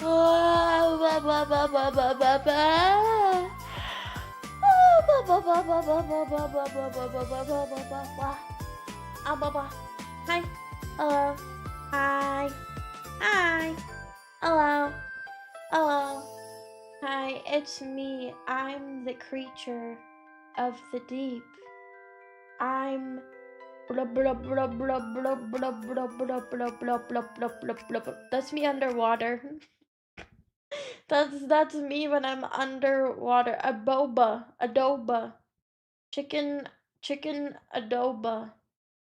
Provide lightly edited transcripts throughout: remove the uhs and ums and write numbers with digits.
Hi. Hello. Hi. Hi. Hello. Hello. Hi, it's me. I'm the creature of the deep. I'm blah blah blah blah blah blah blah blah blah blah blah blah blah blah. That's me underwater. That's me when I'm underwater. Adoba. Chicken adoba.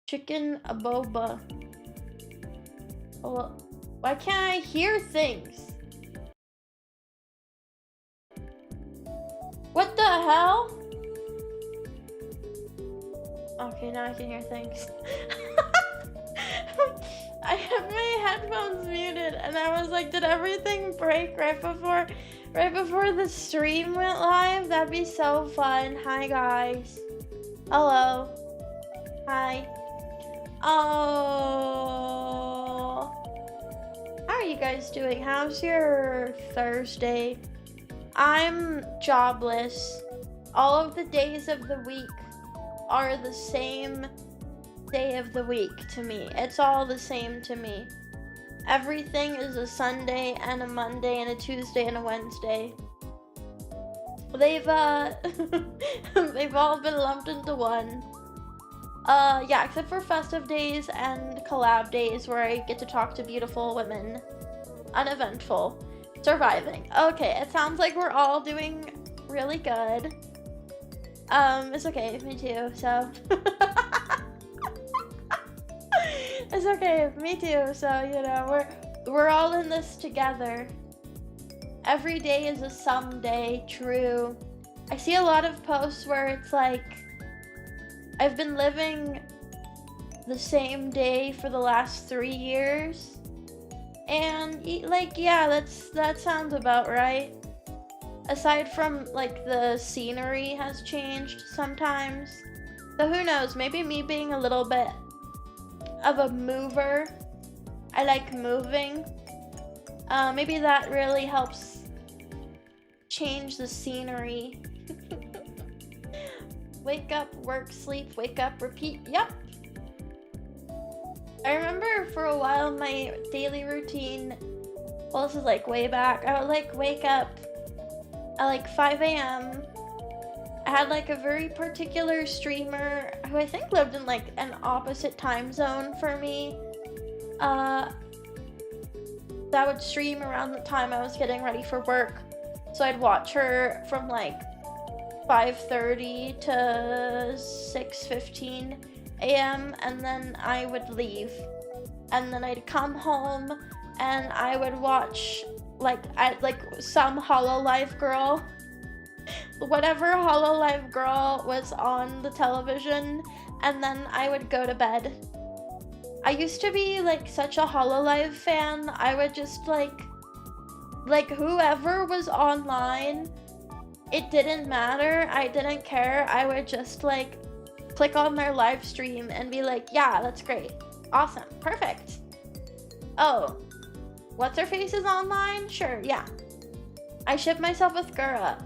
Chicken aboba. Well, why can't I hear things? What the hell? Okay, now I can hear things. I had my headphones muted and I was like, did everything break right before the stream went live? That'd be so fun. Hi guys. Hello. Hi. Oh. How are you guys doing? How's your Thursday? I'm jobless. All of the days of the week are the same day of the week to me. It's all the same to me. Everything is a Sunday and a Monday and a Tuesday and a Wednesday. They've they've all been lumped into one. Yeah, except for festive days and collab days where I get to talk to beautiful women. Uneventful. Surviving. Okay, it sounds like we're all doing really good. It's okay, me too, so. It's okay, me too, so, you know, we're all in this together. Every day is a someday, true. I see a lot of posts where it's like, I've been living the same day for the last 3 years. And, like, yeah, that sounds about right. Aside from, like, the scenery has changed sometimes. So who knows, maybe me being a little bit of a mover. I like moving. Maybe that really helps change the scenery. Wake up, work, sleep, wake up, repeat. Yep. I remember for a while my daily routine, well, this is like way back, I would like wake up at like 5 a.m. I had like a very particular streamer who I think lived in like an opposite time zone for me. That would stream around the time I was getting ready for work. So I'd watch her from like 5:30 to 6:15 a.m. and then I would leave. And then I'd come home and I would watch like some Hololive girl. Whatever Hololive girl was on the television, and then I would go to bed. I used to be like such a Hololive fan. I would just like whoever was online, it didn't matter. I didn't care. I would just like click on their live stream and be like, yeah, that's great. Awesome. Perfect. Oh, what's her face is online? Sure, yeah. I ship myself with Gura.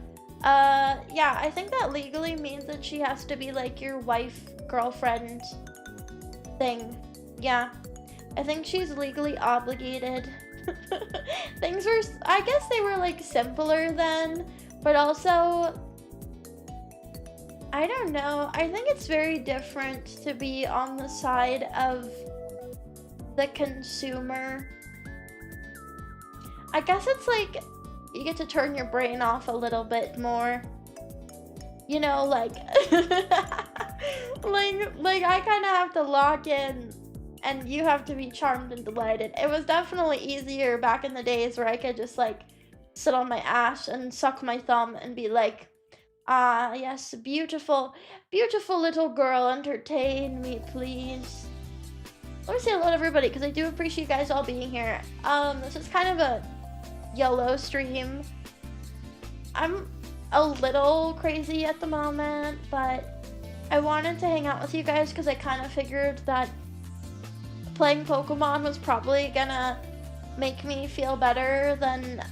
Yeah, I think that legally means that she has to be like your wife, girlfriend thing. Yeah, I think she's legally obligated. Things were, I guess they were like simpler then, but also, I don't know. I think it's very different to be on the side of the consumer. I guess it's like, you get to turn your brain off a little bit more. You know, like, like I kind of have to lock in and you have to be charmed and delighted. It was definitely easier back in the days where I could just like sit on my ass and suck my thumb and be like, ah, yes, beautiful, beautiful little girl, entertain me, please. Let me say hello to everybody, because I do appreciate you guys all being here. This is kind of a YOLO stream. I'm a little crazy at the moment, but I wanted to hang out with you guys because I kind of figured that playing Pokemon was probably gonna make me feel better than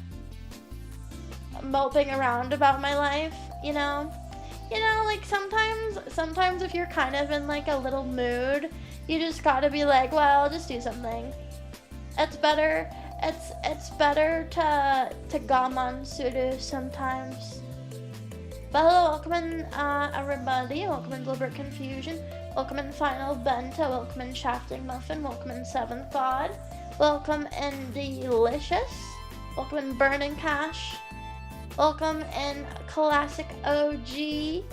moping around about my life, you know? You know, like sometimes if you're kind of in like a little mood, you just gotta be like, well, just do something. It's better to gaman suru sometimes. But hello, welcome in everybody, welcome in Deliberate Confusion, welcome in Final Benta, welcome in Shafting Muffin, welcome in Seventh God, welcome in Delicious, welcome in Burning Cash, welcome in Classic OG,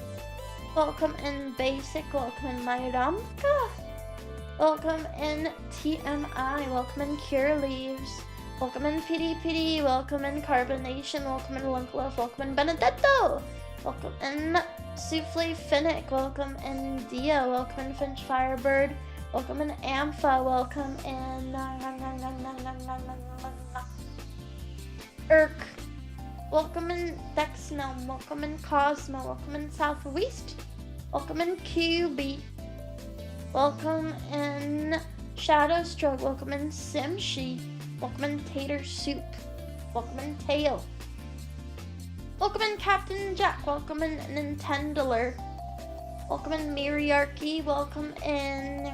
welcome in Basic, welcome in Myramka, welcome in TMI, welcome in Cure Leaves, welcome in PD, welcome in Carbonation, welcome in Lunkloaf, welcome in Benedetto, welcome in Souffle Finnick, welcome in Dia, welcome in Finch Firebird, welcome in Ampha, welcome in Irk, welcome in Dexnome, welcome in Cosmo, welcome in Southwest, welcome in QB, welcome in Shadow Stroke, welcome in Simshi, welcome in Tater Soup, welcome in Tail, welcome in Captain Jack, welcome in Nintendoler, welcome in Miriarchy, welcome in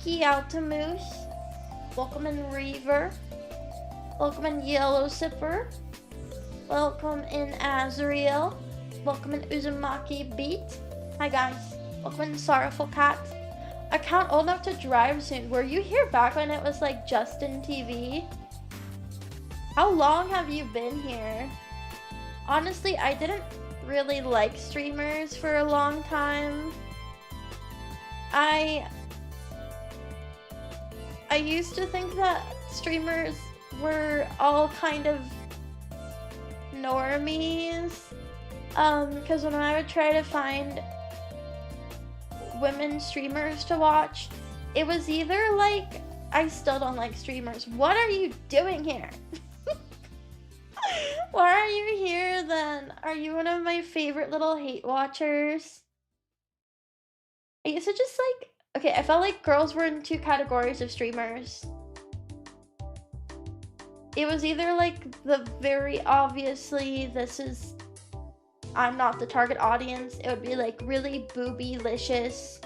Kialtamoose, welcome in Reaver, welcome in Yellow Sipper, welcome in Azrael, welcome in Uzumaki Beat, hi guys, welcome in Sorrowful Cat, account old enough to drive soon, were you here back when it was like Justin TV? How long have you been here? Honestly, I didn't really like streamers for a long time. I used to think that streamers were all kind of normies, because when I would try to find women streamers to watch, it was either like, I still don't like streamers. What are you doing here? Why are you here then? Are you one of my favorite little hate watchers? I used to just like, okay, I felt like girls were in two categories of streamers. It was either like the very obviously, I'm not the target audience. It would be like really boobylicious,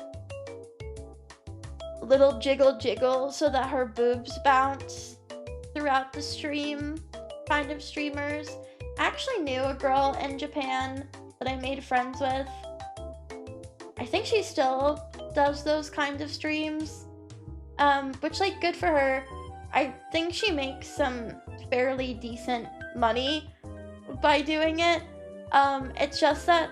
little jiggle so that her boobs bounce throughout the stream kind of streamers. I actually knew a girl in Japan that I made friends with. I think she still does those kinds of streams, which like good for her. I think she makes some fairly decent money by doing it. It's just that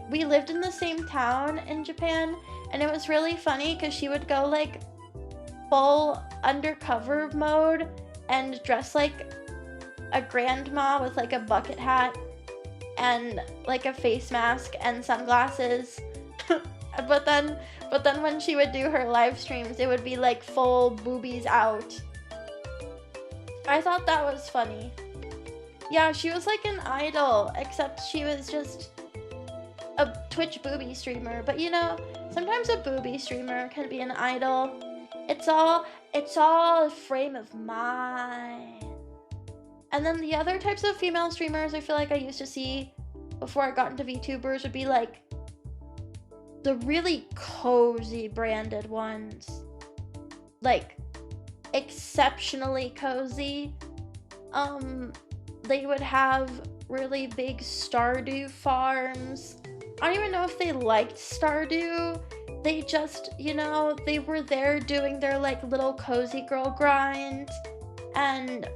we lived in the same town in Japan, and it was really funny because she would go like full undercover mode and dress like a grandma with like a bucket hat and like a face mask and sunglasses. but then when she would do her live streams, it would be like full boobies out. I thought that was funny. Yeah, she was like an idol, except she was just a Twitch booby streamer. But you know, sometimes a booby streamer can be an idol. It's all a frame of mind. And then the other types of female streamers I feel like I used to see before I got into VTubers would be like the really cozy branded ones. Like exceptionally cozy. They would have really big Stardew farms. I don't even know if they liked Stardew. They just, you know, they were there doing their like little cozy girl grind, and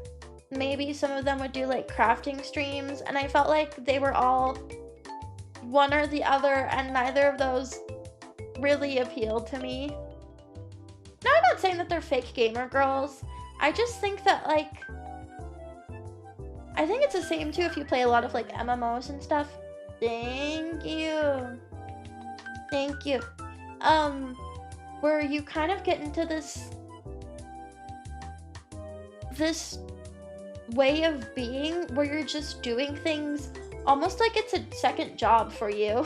maybe some of them would do like crafting streams, and I felt like they were all one or the other, and neither of those really appealed to me. Now, I'm not saying that they're fake gamer girls. I just think that like, I think it's the same too if you play a lot of like MMOs and stuff. Thank you. Where you kind of get into this way of being where you're just doing things almost like it's a second job for you.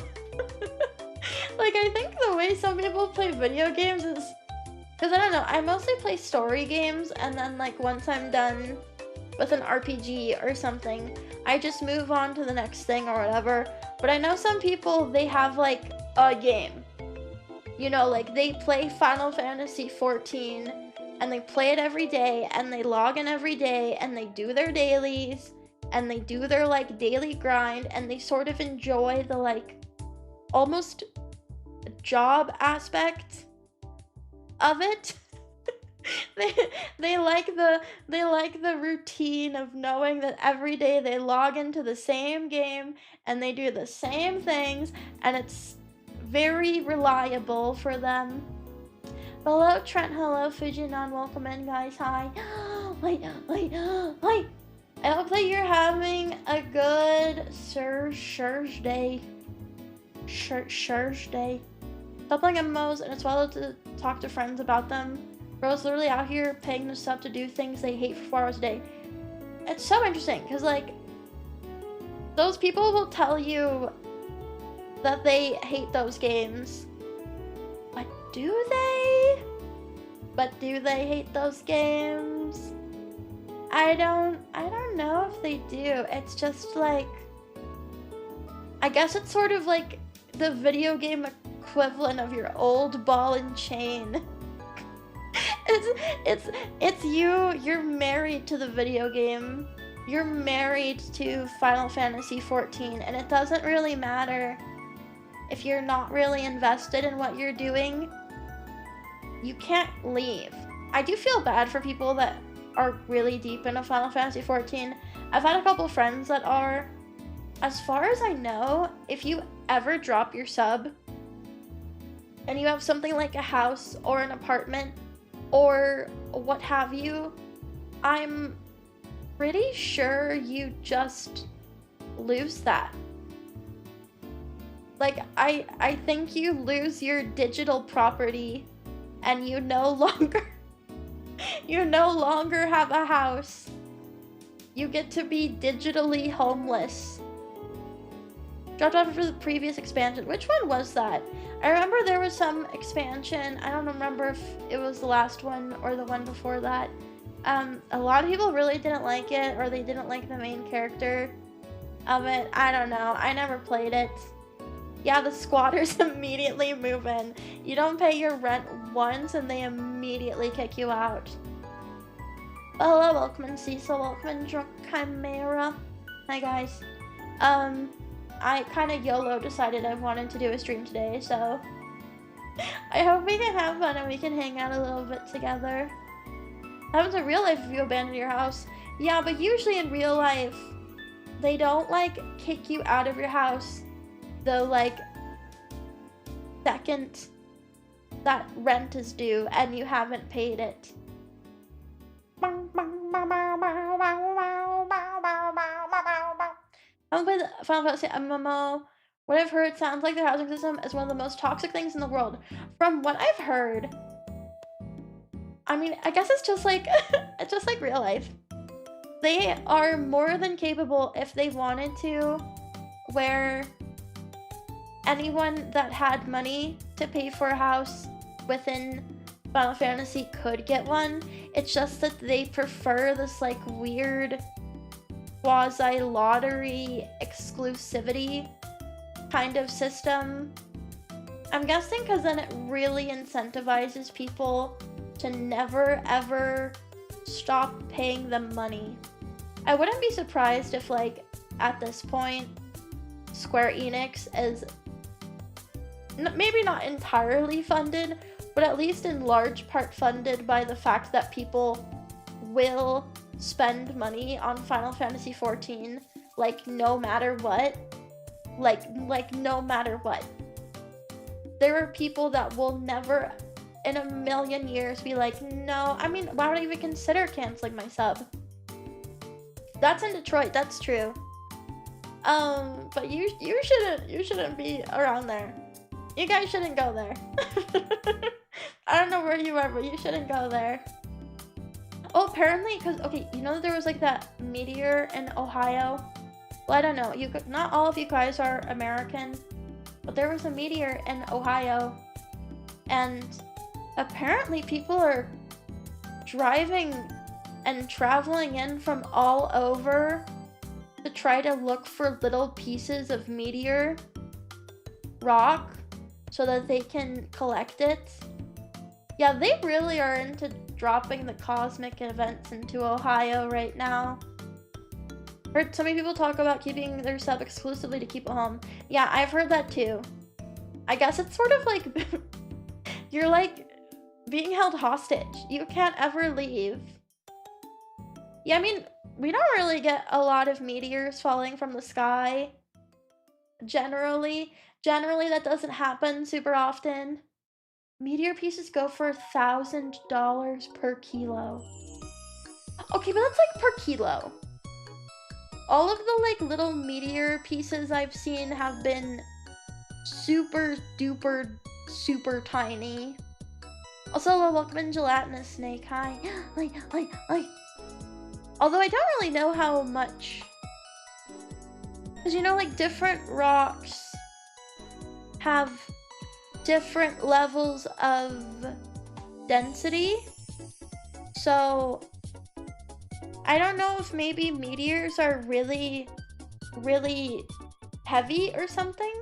Like, I think the way some people play video games is Because I don't know, I mostly play story games, and then like once I'm done with an RPG or something, I just move on to the next thing or whatever. But I know some people, they have like a game. You know, like they play Final Fantasy 14 and they play it every day and they log in every day and they do their dailies and they do their like daily grind and they sort of enjoy the like almost job aspect of it. they they like the routine of knowing that every day they log into the same game and they do the same things and it's very reliable for them. Hello Trent, hello Fujinon, welcome in guys, hi. Hi. I hope that you're having a good Thursday. Thursday. Stop playing MMOs and it's well to talk to friends about them. Bro's literally out here paying the sub to do things they hate for 4 hours a day. It's so interesting because like those people will tell you that they hate those games. But do they? Do they hate those games? I don't know if they do. It's just like, I guess it's sort of like the video game equivalent of your old ball and chain. it's you're married to the video game. You're married to Final Fantasy 14 and it doesn't really matter if you're not really invested in what you're doing. You can't leave. I do feel bad for people that are really deep into Final Fantasy 14. I've had a couple friends that are. As far as I know, if you ever drop your sub and you have something like a house or an apartment or what have you, I'm pretty sure you just lose that. Like, I think you lose your digital property and you no longer have a house. You get to be digitally homeless. Dropped off for the previous expansion. Which one was that? I remember there was some expansion. I don't remember if it was the last one or the one before that. A lot of people really didn't like it, or they didn't like the main character of it. I don't know. I never played it. Yeah, the squatters immediately move in. You don't pay your rent once and they immediately kick you out. Hello, welcome in Cecil, welcome in Drunk Chimera. Hi guys. I kind of YOLO decided I wanted to do a stream today, so I hope we can have fun and we can hang out a little bit together. Happens in real life if you abandon your house. Yeah, but usually in real life, they don't like kick you out of your house the like second that rent is due and you haven't paid it. I'm with Final Fantasy MMO. What I've heard sounds like their housing system is one of the most toxic things in the world. From what I've heard, I mean, I guess it's just like it's just like real life. They are more than capable if they wanted to, where anyone that had money to pay for a house within Final Fantasy could get one. It's just that they prefer this like weird quasi-lottery exclusivity kind of system. I'm guessing because then it really incentivizes people to never ever stop paying them money. I wouldn't be surprised if like at this point Square Enix is maybe not entirely funded, but at least in large part funded by the fact that people will spend money on Final Fantasy 14, like no matter what. Like no matter what. There are people that will never in a million years be like, no, I mean, why would I even consider canceling my sub? That's in Detroit, that's true. But you shouldn't be around there. You guys shouldn't go there. I don't know where you are, but you shouldn't go there. Oh, apparently, because, okay, you know there was like that meteor in Ohio? Well, I don't know. Not all of you guys are American, but there was a meteor in Ohio, and Apparently people are driving and traveling in from all over to try to look for little pieces of meteor rock so that they can collect it. Yeah, they really are into dropping the cosmic events into Ohio right now. Heard so many people talk about keeping their sub exclusively to keep it home. Yeah, I've heard that too. I guess it's sort of like you're like being held hostage. You can't ever leave. Yeah, I mean, we don't really get a lot of meteors falling from the sky. Generally, that doesn't happen super often. Meteor pieces go for $1,000 per kilo. Okay, but that's like per kilo. All of the like little meteor pieces I've seen have been super duper super tiny. Also, welcome in gelatinous snake. Hi. Although I don't really know how much, because you know, like different rocks have different levels of density. So I don't know if maybe meteors are really heavy or something.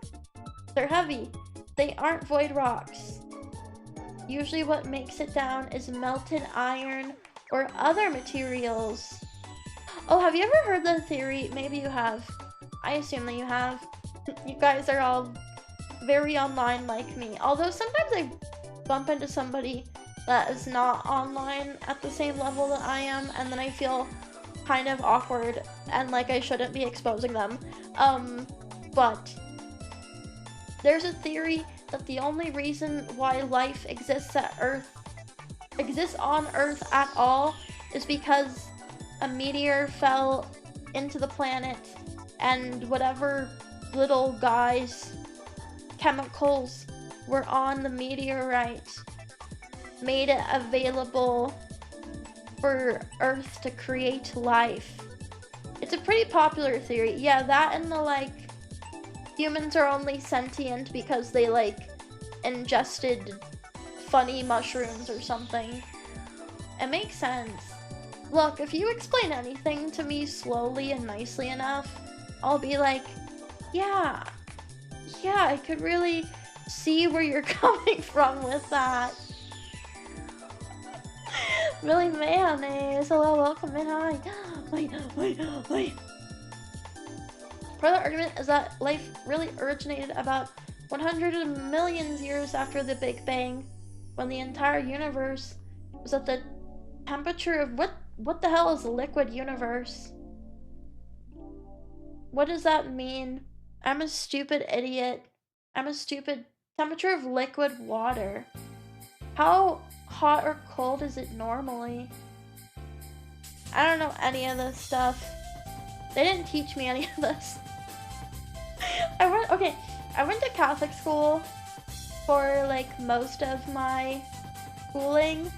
They're heavy. They aren't void rocks. Usually what makes it down is melted iron or other materials. Oh, have you ever heard the theory? Maybe you have. I assume that you have. You guys are all very online like me. Although sometimes I bump into somebody that is not online at the same level that I am, and then I feel kind of awkward and like I shouldn't be exposing them. But there's a theory that the only reason why life exists on Earth at all is because a meteor fell into the planet and whatever little guys chemicals were on the meteorite made it available for Earth to create life. It's a pretty popular theory. Yeah, that and the like humans are only sentient because they like ingested funny mushrooms or something. It makes sense. Look, if you explain anything to me slowly and nicely enough, I'll be like, yeah, I could really see where you're coming from with that. Really mayonnaise. Hello, welcome in. Hi. Wait. Part of the argument is that life really originated about 100 million years after the Big Bang, when the entire universe was at the temperature of what the hell is a liquid universe? What does that mean? I'm a stupid idiot. I'm a stupid temperature of liquid water. How hot or cold is it normally? I don't know any of this stuff. They didn't teach me any of this. I went to Catholic school for like most of my schooling.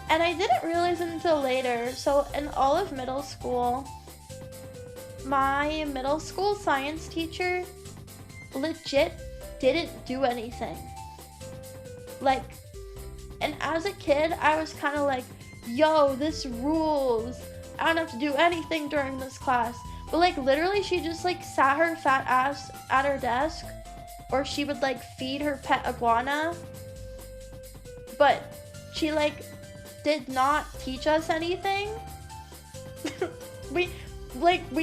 And I didn't realize it until later. So in all of middle school, my middle school science teacher legit didn't do anything. Like, and as a kid, I was kind of like, yo, this rules. I don't have to do anything during this class. But like literally she just like sat her fat ass at her desk, or she would like feed her pet iguana. But she like did not teach us anything. we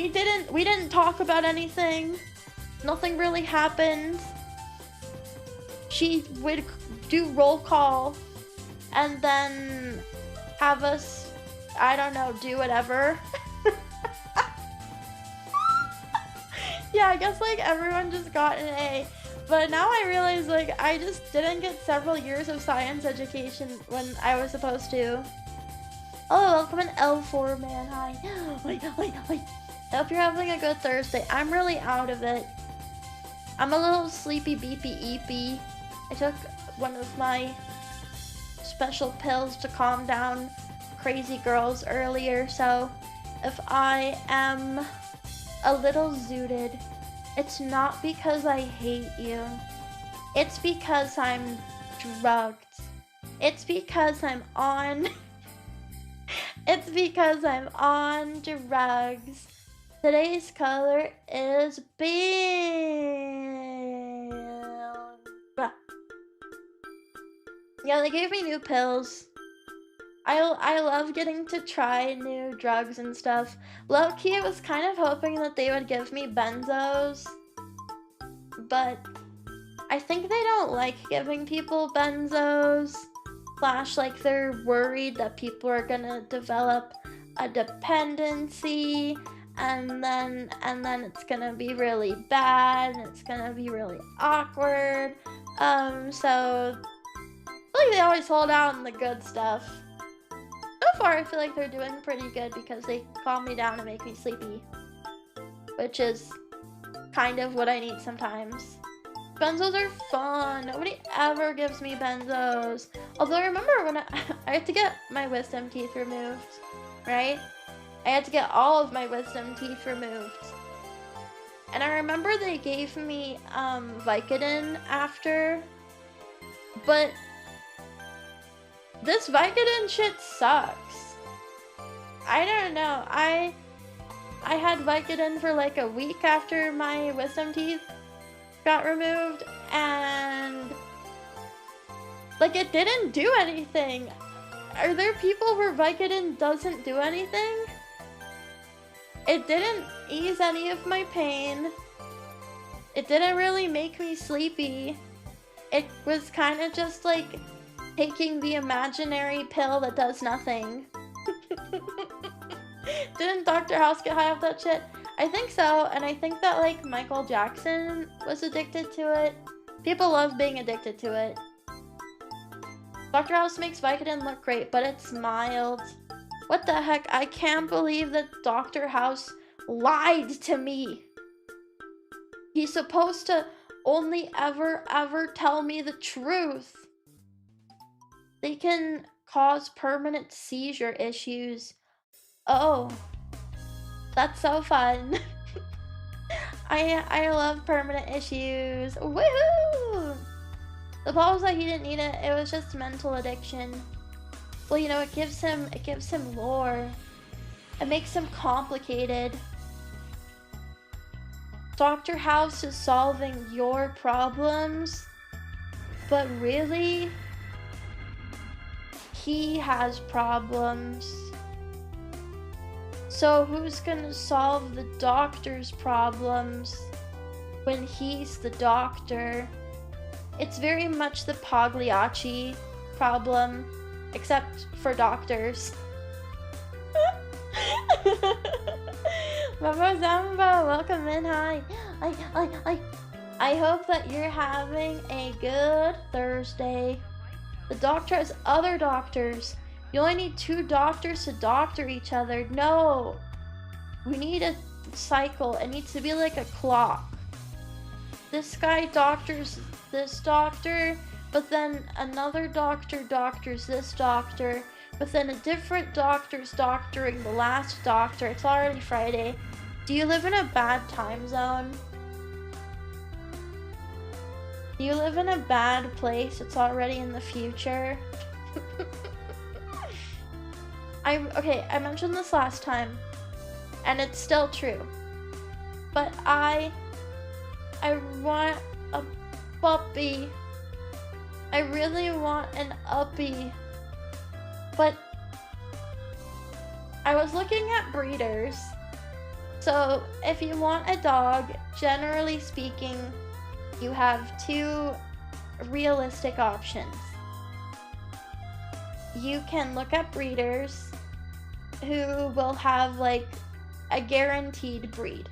didn't talk about anything. Nothing really happened. She would do roll call and then have us, I don't know, do whatever. Yeah, I guess like everyone just got an A. But now I realize like I just didn't get several years of science education when I was supposed to. Oh, welcome in L4 man. Hi. Wait. I hope you're having a good Thursday. I'm really out of it. I'm a little sleepy beepy eepy. I took one of my special pills to calm down crazy girls earlier, so if I am a little zooted, it's not because I hate you. It's because I'm drugged. It's because I'm on it's because I'm on drugs. Today's color is pink. Yeah, they gave me new pills. I love getting to try new drugs and stuff. Low-key, I was kind of hoping that they would give me benzos, but I think they don't like giving people benzos. Slash, like, they're worried that people are gonna develop a dependency, and then it's gonna be really bad, and it's gonna be really awkward. So like they always hold out on the good stuff. So far, I feel like they're doing pretty good because they calm me down and make me sleepy, which is kind of what I need sometimes. Benzos are fun. Nobody ever gives me benzos. Although I remember when I had to get my wisdom teeth removed, right? I had to get all of my wisdom teeth removed. And I remember they gave me Vicodin after, but this Vicodin shit sucks. I don't know. I had Vicodin for like a week after my wisdom teeth got removed, and like it didn't do anything. Are there people where Vicodin doesn't do anything? It didn't ease any of my pain. It didn't really make me sleepy. It was kind of just like taking the imaginary pill that does nothing. Didn't Dr. House get high off that shit? I think so, and I think that like Michael Jackson was addicted to it. People love being addicted to it. Dr. House makes Vicodin look great, but it's mild. What the heck? I can't believe that Dr. House lied to me. He's supposed to only ever tell me the truth. They can cause permanent seizure issues. Oh, that's so fun. I love permanent issues. Woohoo! The problem was that he didn't need it. It was just mental addiction. Well, you know, it gives him lore. It makes him complicated. Dr. House is solving your problems, but really, he has problems. So who's gonna solve the doctor's problems when he's the doctor? It's very much the Pagliacci problem, except for doctors. Mama Zamba, welcome in. Hi. I hope that you're having a good Thursday. The doctor has other doctors. You only need 2 doctors to doctor each other. No. We need a cycle. It needs to be like a clock. This guy doctors this doctor, but then another doctor doctors this doctor, but then a different doctor's doctoring the last doctor. It's already Friday. Do you live in a bad time zone? Do you live in a bad place? It's already in the future. I mentioned this last time, and it's still true. But I want a puppy. I really want an uppy. But I was looking at breeders. So if you want a dog, generally speaking, you have 2 realistic options. You can look at breeders who will have like a guaranteed breed.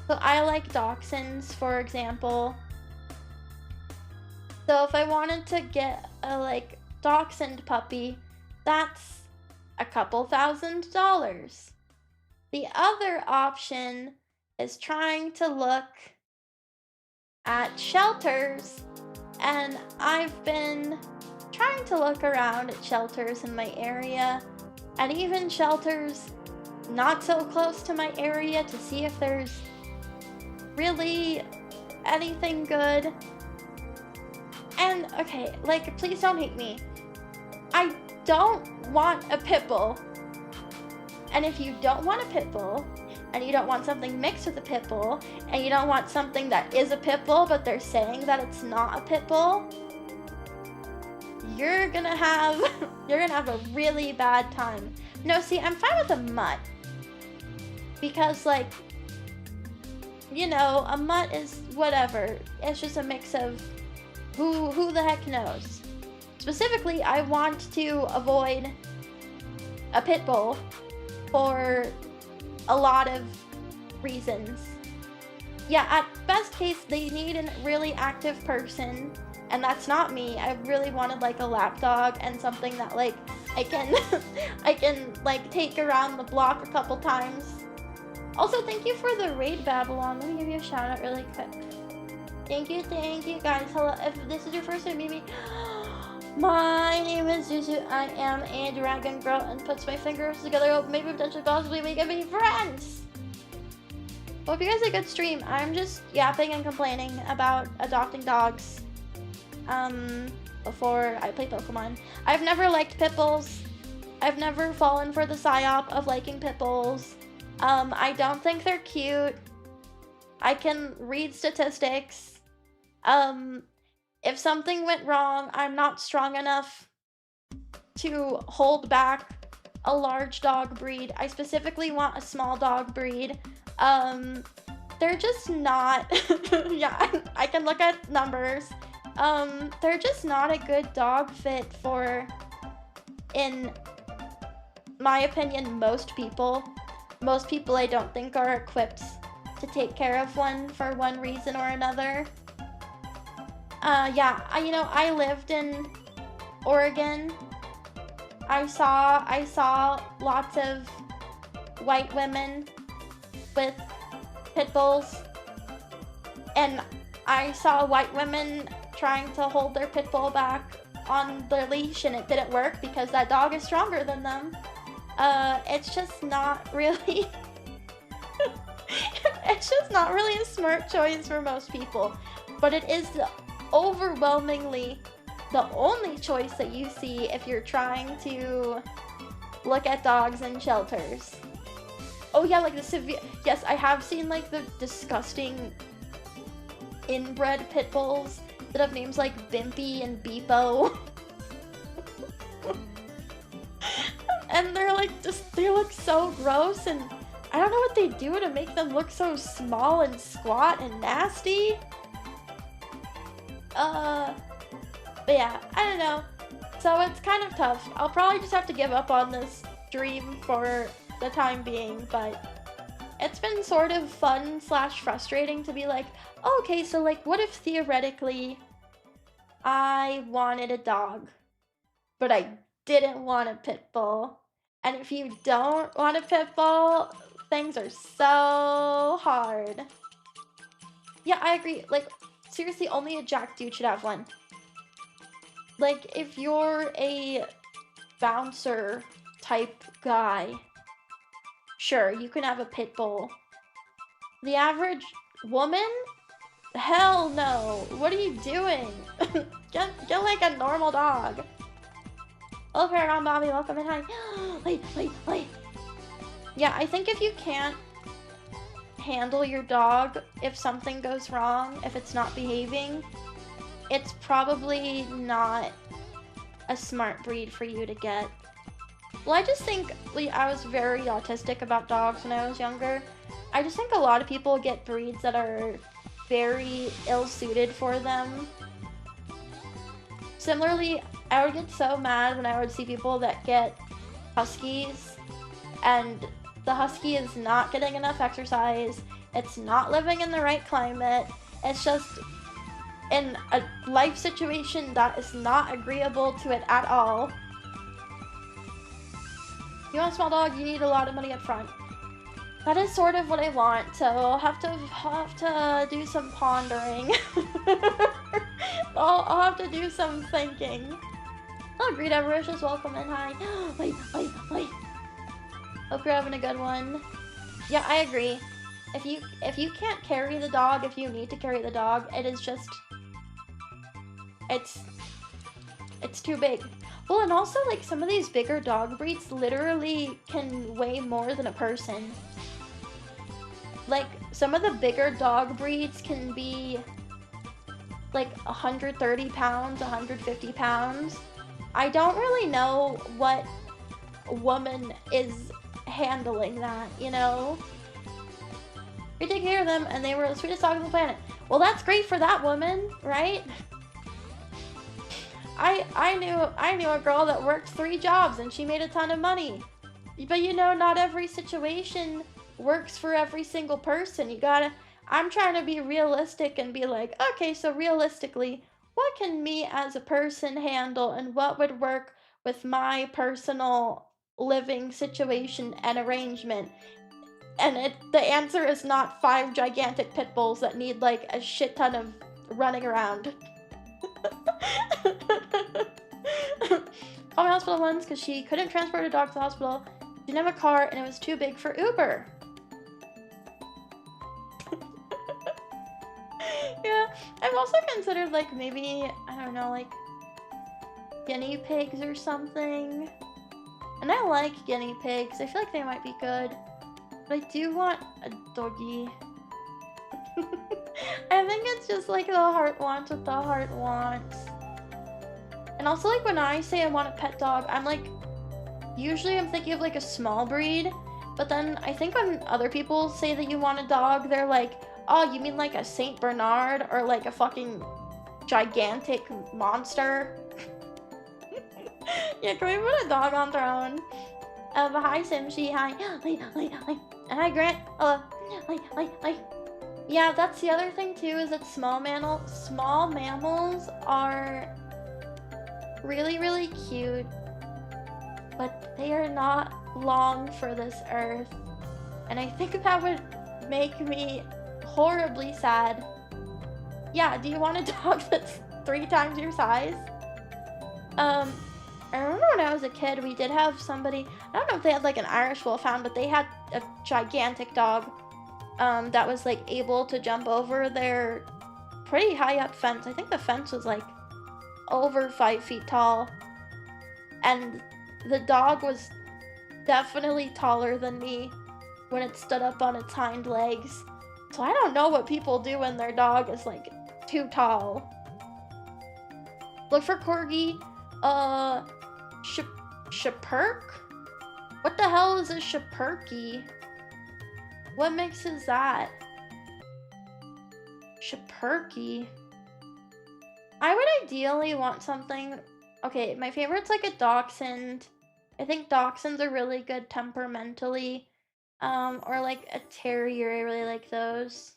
So I like dachshunds, for example. So if I wanted to get a like dachshund puppy, that's a couple $1,000s. The other option is trying to look at shelters, and I've been trying to look around at shelters in my area, and even shelters not so close to my area, to see if there's really anything good. And, okay, like, please don't hate me. I don't want a pit bull. And if you don't want a pit bull, and you don't want something mixed with a pit bull, and you don't want something that is a pit bull, but they're saying that it's not a pit bull, you're gonna have a really bad time. No, see, I'm fine with a mutt. Because, like, you know, a mutt is whatever. It's just a mix of who the heck knows. Specifically, I want to avoid a pit bull for a lot of reasons. Yeah, at best case, they need a really active person, and that's not me. I really wanted like a lap dog and something that like I can I can like take around the block a couple times. Also, thank you for the raid, Babylon. Let me give you a shout out really quick. Thank you guys. Hello, if this is your first time meeting me, my name is Zuzu. I am a dragon girl and puts my fingers together. Hope maybe potentially possibly we can be friends. Hope you guys had a good stream. I'm just yapping and complaining about adopting dogs. Before I play Pokemon. I've never liked pit bulls. I've never fallen for the psyop of liking pit bulls. I don't think they're cute. I can read statistics. If something went wrong, I'm not strong enough to hold back a large dog breed. I specifically want a small dog breed. They're just not, yeah, I can look at numbers. They're just not a good dog fit for, in my opinion, most people. Most people I don't think are equipped to take care of one for one reason or another. Yeah, I lived in Oregon. I saw lots of white women with pit bulls, and I saw white women trying to hold their pit bull back on their leash, and it didn't work because that dog is stronger than them. It's just not really it's just not really a smart choice for most people, but it is overwhelmingly the only choice that you see if you're trying to look at dogs in shelters. Oh yeah, like the severe, yes, I have seen like the disgusting inbred pit bulls that have names like Bimpy and Beepo. And they're like they look so gross, and I don't know what they do to make them look so small and squat and nasty. But yeah, I don't know. So it's kind of tough. I'll probably just have to give up on this dream for the time being, but it's been sort of fun / frustrating to be like, oh, okay, so like what if theoretically I wanted a dog, but I didn't want a pit bull? And if you don't want a pit bull, things are so hard. Yeah, I agree. Like, seriously, only a Jack dude should have one. Like, if you're a bouncer type guy, sure, you can have a pit bull. The average woman? Hell no. What are you doing? Get like a normal dog. Hello, Paragon Bobby. Welcome in. Hi. Wait. Yeah, I think if you can't handle your dog, if something goes wrong, if it's not behaving, it's probably not a smart breed for you to get. Well, I just think I was very autistic about dogs when I was younger. I just think a lot of people get breeds that are very ill-suited for them. Similarly, I would get so mad when I would see people that get huskies, and the husky is not getting enough exercise, it's not living in the right climate, it's just in a life situation that is not agreeable to it at all. You want a small dog, you need a lot of money up front. That is sort of what I want, so I'll have to do some pondering. I'll have to do some thinking. Oh, Greed Avaricious, welcome in. Hi. Wait. Hope you're having a good one. Yeah, I agree. If you can't carry the dog, if you need to carry the dog, it is just It's too big. Well, and also like some of these bigger dog breeds literally can weigh more than a person. Like some of the bigger dog breeds can be like 130 pounds, 150 pounds. I don't really know what woman is handling that, you know? We took care of them and they were the sweetest dogs on the planet. Well, that's great for that woman, right? I knew a girl that worked 3 jobs and she made a ton of money. But you know, not every situation works for every single person. I'm trying to be realistic and be like, okay, so realistically, what can me as a person handle and what would work with my personal living situation and arrangement? And the answer is not 5 gigantic pit bulls that need like a shit ton of running around. Called my hospital once because she couldn't transport a dog to the hospital. She didn't have a car and it was too big for Uber. Yeah, I've also considered like maybe, I don't know, like guinea pigs or something. And I like guinea pigs. I feel like they might be good. But I do want a doggy. I think it's just like the heart wants what the heart wants. And also like when I say I want a pet dog, I'm like, usually I'm thinking of like a small breed. But then I think when other people say that you want a dog, they're like, oh, you mean like a Saint Bernard or like a fucking gigantic monster? Yeah, can we put a dog on throne? Hi Simshi, hi. And hi Grant. Hi. Yeah, that's the other thing too, is that small mammals are really, really cute, but they are not long for this earth. And I think that would make me horribly sad. Yeah, do you want a dog that's 3 times your size? I remember when I was a kid, we did have somebody, I don't know if they had like an Irish Wolfhound, but they had a gigantic dog that was like able to jump over their pretty high up fence. I think the fence was like over 5 feet tall. And the dog was definitely taller than me when it stood up on its hind legs. So I don't know what people do when their dog is like too tall. Look for corgi. Schipperke? What the hell is a Schipperke? What mix is that? Schipperke. I would ideally want something. Okay, my favorite's like a dachshund. I think dachshunds are really good temperamentally. Or like a terrier, I really like those.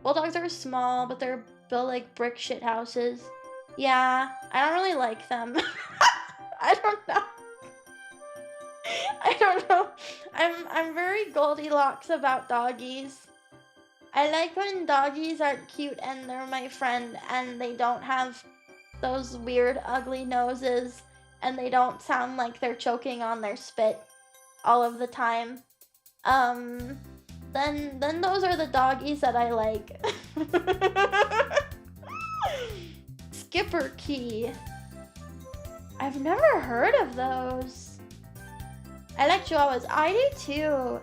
Bulldogs are small, but they're built like brick shit houses. Yeah, I don't really like them. I don't know. I don't know. I'm very Goldilocks about doggies. I like when doggies are cute and they're my friend and they don't have those weird ugly noses and they don't sound like they're choking on their spit all of the time. Then those are the doggies that I like. Schipperke. I've never heard of those. I like chihuahuas. I do too.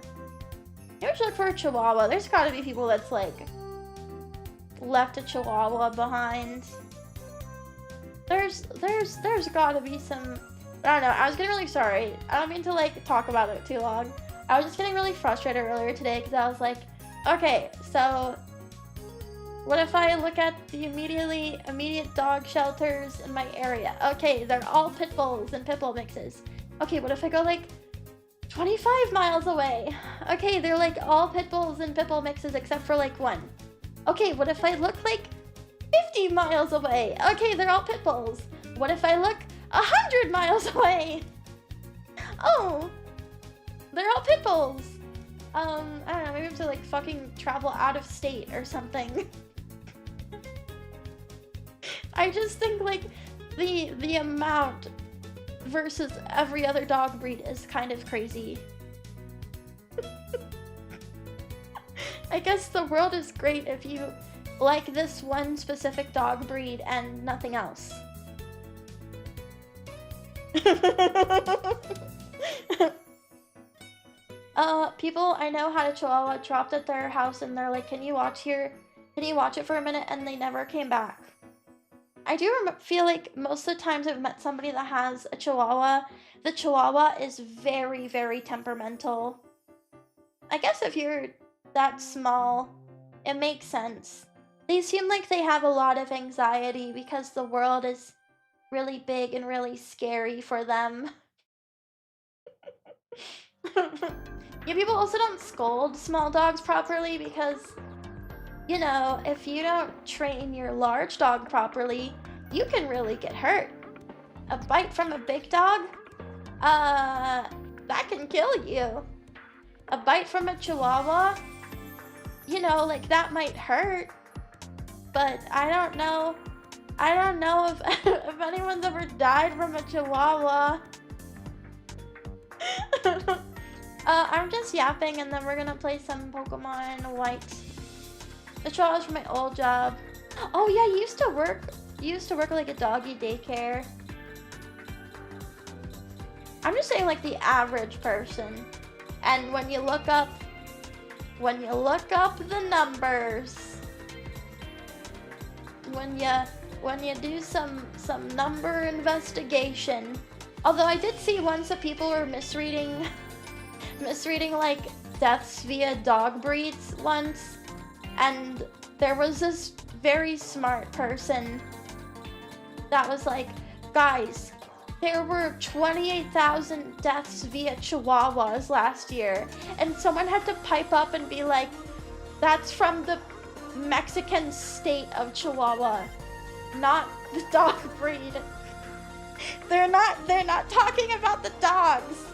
Maybe we should look for a chihuahua. There's gotta be people that's like left a chihuahua behind. There's gotta be some. I don't know. I was getting really sorry. I don't mean to like talk about it too long. I was just getting really frustrated earlier today because I was like, okay, so what if I look at the immediate dog shelters in my area? Okay, they're all pit bulls and pit bull mixes. Okay, what if I go like 25 miles away? Okay, they're like all pit bulls and pit bull mixes except for like 1. Okay, what if I look like 50 miles away? Okay, they're all pit bulls. What if I look 100 miles away? Oh, they're all pit bulls. I don't know, maybe I have to like fucking travel out of state or something. I just think like the amount versus every other dog breed is kind of crazy. I guess the world is great if you like this one specific dog breed and nothing else. People I know had a Chihuahua dropped at their house and they're like, can you watch it for a minute? And they never came back. I do feel like most of the times I've met somebody that has a Chihuahua, the Chihuahua is very, very temperamental. I guess if you're that small, it makes sense. They seem like they have a lot of anxiety because the world is really big and really scary for them. Yeah, people also don't scold small dogs properly because, you know, if you don't train your large dog properly, you can really get hurt. A bite from a big dog, that can kill you. A bite from a Chihuahua, you know, like that might hurt, but I don't know if, if anyone's ever died from a Chihuahua. I'm just yapping and then we're gonna play some Pokemon White. The Chihuahua's from my old job. Oh yeah, you used to work like a doggy daycare. I'm just saying like the average person. And when you look up the numbers, when you do some number investigation, although I did see once that people were misreading like deaths via dog breeds once, and there was this very smart person that was like, guys, there were 28,000 deaths via Chihuahuas last year, and someone had to pipe up and be like, that's from the Mexican state of Chihuahua, not the dog breed. They're not talking about the dogs.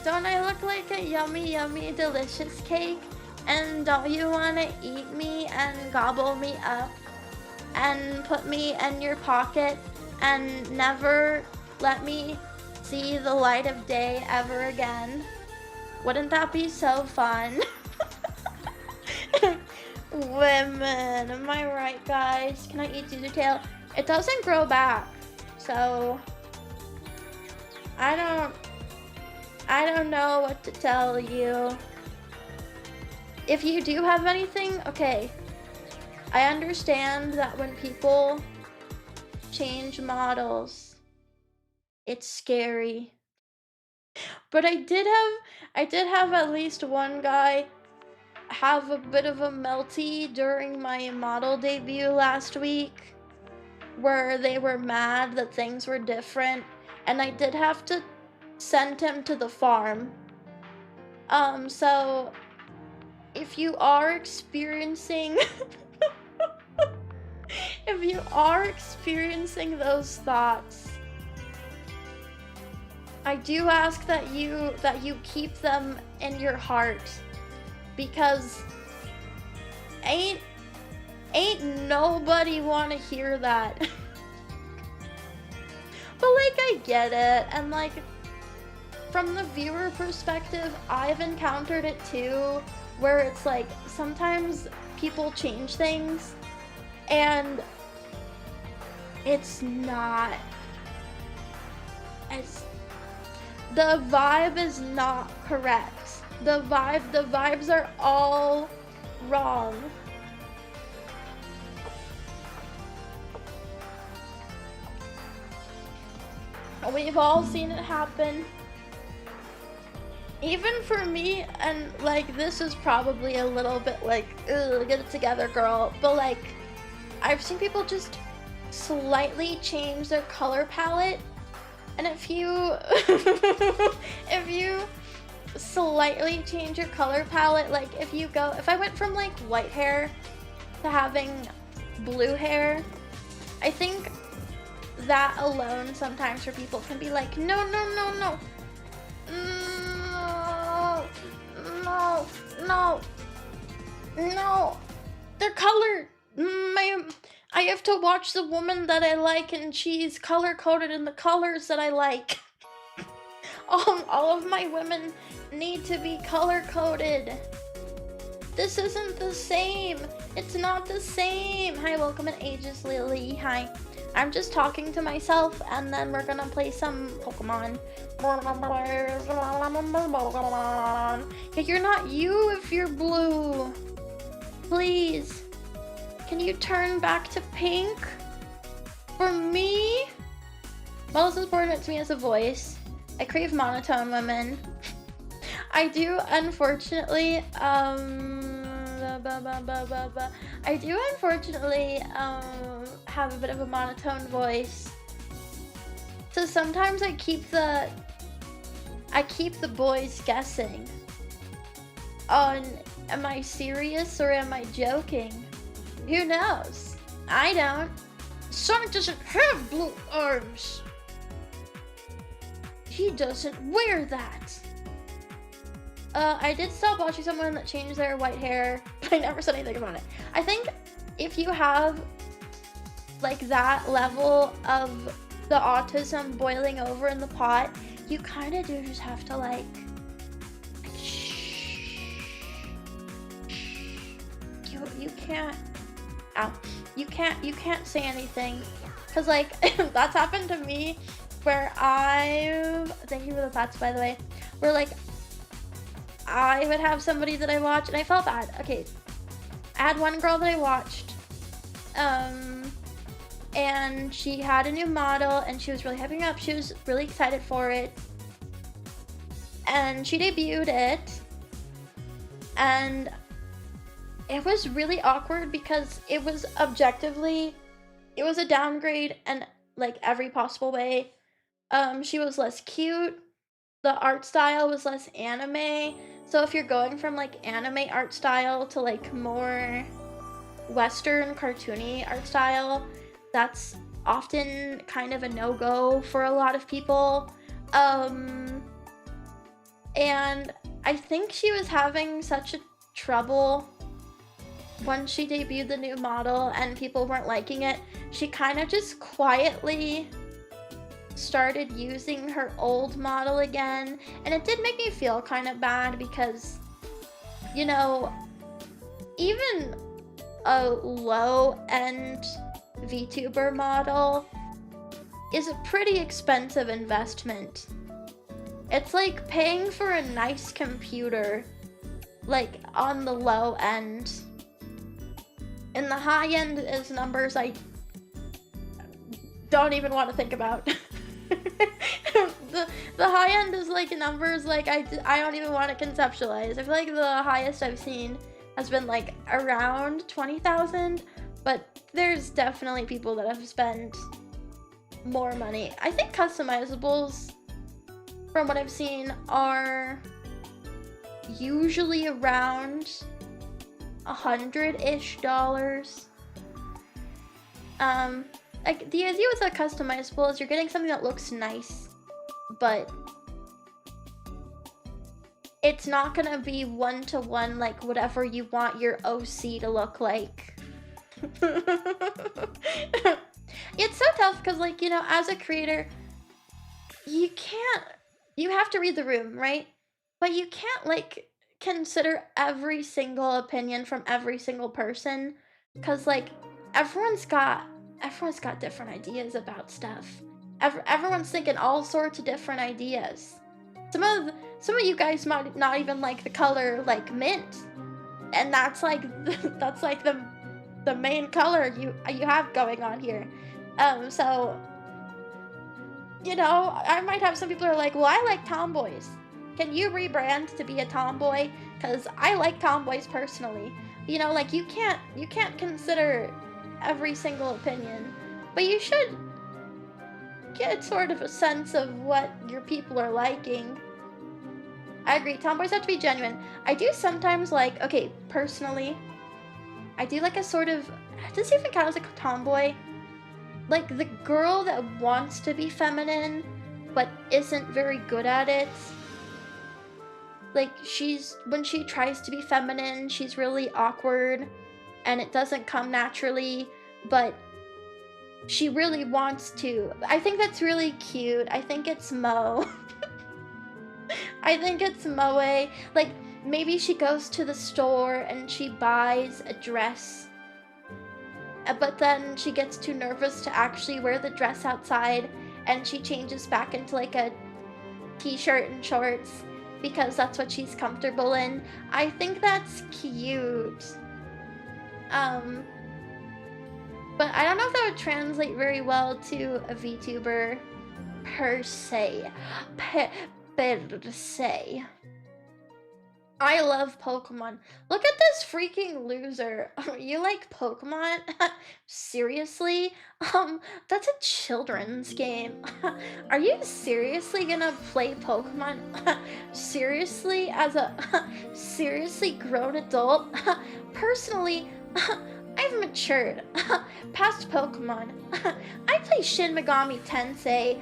Don't I look like a yummy, yummy, delicious cake? And don't you want to eat me and gobble me up and put me in your pocket and never let me see the light of day ever again? Wouldn't that be so fun? Women, am I right, guys? Can I eat Tail? It doesn't grow back, so I don't know what to tell you. If you do have anything, okay, I understand that when people change models, it's scary. But I did have at least one guy have a bit of a melty during my model debut last week, where they were mad that things were different, and I did have to send him to the farm. So if you are experiencing if you are experiencing those thoughts, I do ask that you keep them in your heart, because ain't nobody want to hear that. But like, I get it, and like, from the viewer perspective, I've encountered it too, where it's like sometimes people change things and it's the vibe is not correct. The vibes are all wrong. We've all seen it happen. Even for me, and like, this is probably a little bit like, ugh, get it together, girl, but like, I've seen people just slightly change their color palette, and if you slightly change your color palette, like if I went from like white hair to having blue hair, I think that alone sometimes for people can be like, no, they're colored. I have to watch the woman that I like, and she's color coded in the colors that I like. All of my women need to be color-coded. This isn't the same. It's not the same. Hi, welcome in Ages Lily. Hi. I'm just talking to myself, and then we're gonna play some Pokemon. Yeah, you're not you if you're blue. Please. Can you turn back to pink? For me? Models is important to me as a voice. I crave monotone women. I do, unfortunately, have a bit of a monotone voice. So sometimes I keep the boys guessing on, am I serious or am I joking? Who knows? I don't. Sonic doesn't have blue arms. He doesn't wear that. I did stop watching someone that changed their white hair, but I never said anything about it. I think if you have like that level of the autism boiling over in the pot, you kind of do just have to like shh. You can't. Ow. You can't say anything, cause like that's happened to me, where thank you for the pats, by the way, where like I would have somebody that I watch and I felt bad. Okay, I had one girl that I watched, and she had a new model and she was really hyping up. She was really excited for it, and she debuted it, and it was really awkward because it was objectively, it was a downgrade in like every possible way. She was less cute. The art style was less anime. So if you're going from like anime art style to like more Western cartoony art style, that's often kind of a no-go for a lot of people. And I think she was having such a trouble when she debuted the new model and people weren't liking it. She kind of just quietly started using her old model again, and it did make me feel kind of bad because, you know, even a low-end VTuber model is a pretty expensive investment. It's like paying for a nice computer, like on the low end. And the high end is numbers I don't even want to think about. the high end is like numbers like I don't even want to conceptualize. I feel like the highest I've seen has been like around 20,000, but there's definitely people that have spent more money. I think customizables, from what I've seen, are usually around $100-ish. Like the idea with a customizable is you're getting something that looks nice, but it's not gonna be one-to-one like whatever you want your OC to look like. It's so tough because, like, you know, as a creator, you have to read the room, right? But you can't like consider every single opinion from every single person, because like everyone's got different ideas about stuff. Everyone's thinking all sorts of different ideas. Some of you guys might not even like the color like mint, and that's like that's like the main color you have going on here. So you know, I might have some people who are like, well, I like tomboys. Can you rebrand to be a tomboy? Because I like tomboys personally. You know, like you can't consider every single opinion, but you should get sort of a sense of what your people are liking. I agree, tomboys have to be genuine. I do sometimes like, okay, personally, I do like a sort of, does it even count as a tomboy? Like the girl that wants to be feminine, but isn't very good at it. Like when she tries to be feminine, she's really awkward, and it doesn't come naturally, but she really wants to. I think that's really cute. I think it's Mo. I think it's Moe. Like, maybe she goes to the store and she buys a dress, but then she gets too nervous to actually wear the dress outside, and she changes back into like a t-shirt and shorts because that's what she's comfortable in. I think that's cute. Um, but I don't know if that would translate very well to a VTuber per se. Per se. I love Pokemon. Look at this freaking loser. You like Pokemon? Seriously? That's a children's game. Are you seriously gonna play Pokemon? Seriously? As a seriously grown adult? Personally, I've matured past Pokemon. I play Shin Megami Tensei.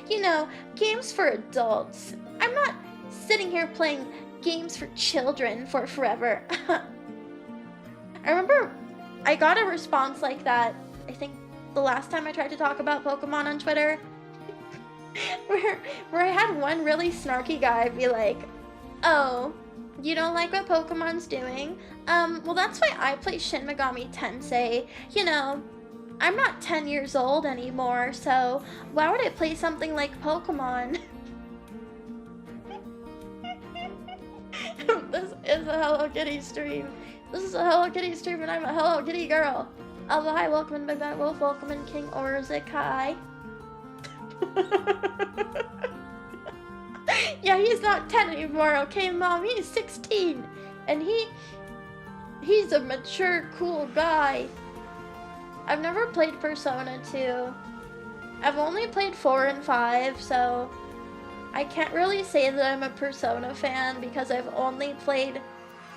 You know, games for adults. I'm not sitting here playing games for children for forever. I remember I got a response like that, I think the last time I tried to talk about Pokemon on Twitter, where I had one really snarky guy be like, oh, you don't like what Pokemon's doing? Well, that's why I play Shin Megami Tensei. You know, I'm not 10 years old anymore, so why would I play something like Pokemon? This is a Hello Kitty stream. This is a Hello Kitty stream and I'm a Hello Kitty girl. Hi, welcome in Big Bad Wolf, welcome in King Orzekai. Yeah, he's not 10 anymore, okay, Mom? He's 16. And he's a mature, cool guy. I've never played Persona 2. I've only played 4 and 5, so I can't really say that I'm a Persona fan because I've only played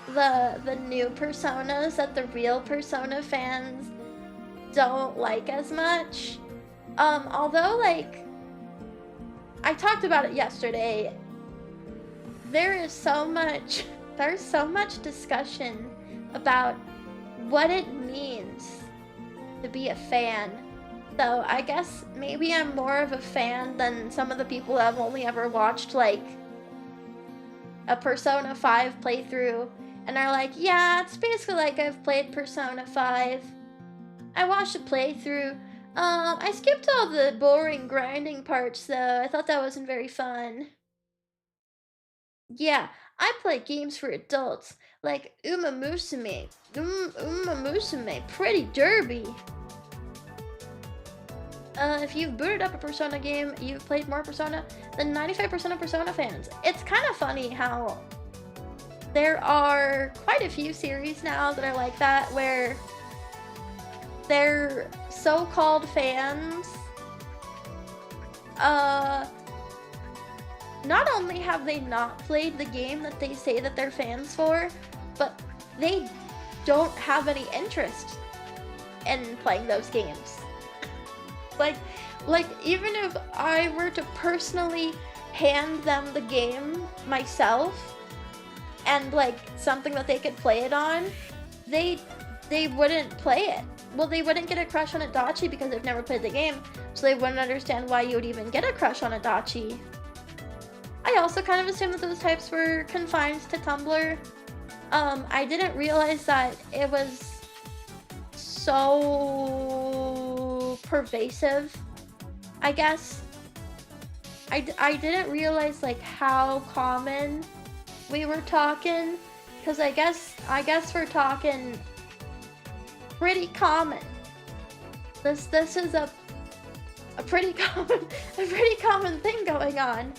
the new Personas that the real Persona fans don't like as much. Although, like, I talked about it yesterday, there's so much discussion about what it means to be a fan. So I guess maybe I'm more of a fan than some of the people that have only ever watched like a Persona 5 playthrough and are like, yeah, it's basically like I've played Persona 5. I watched a playthrough. I skipped all the boring grinding parts though. I thought that wasn't very fun. Yeah, I play games for adults like Uma Musume. Uma Musume, Pretty Derby. If you've booted up a Persona game, you've played more Persona than 95% of Persona fans. It's kind of funny how there are quite a few series now that are like that, where their so-called fans, not only have they not played the game that they say that they're fans for, but they don't have any interest in playing those games. Like even if I were to personally hand them the game myself and like something that they could play it on, they wouldn't play it. Well, they wouldn't get a crush on Adachi because they've never played the game, so they wouldn't understand why you would even get a crush on Adachi. I also kind of assumed that those types were confined to Tumblr. I didn't realize that it was so pervasive, I guess. I didn't realize like how common we were talking, because I guess we're talking pretty common. This is a pretty common thing going on.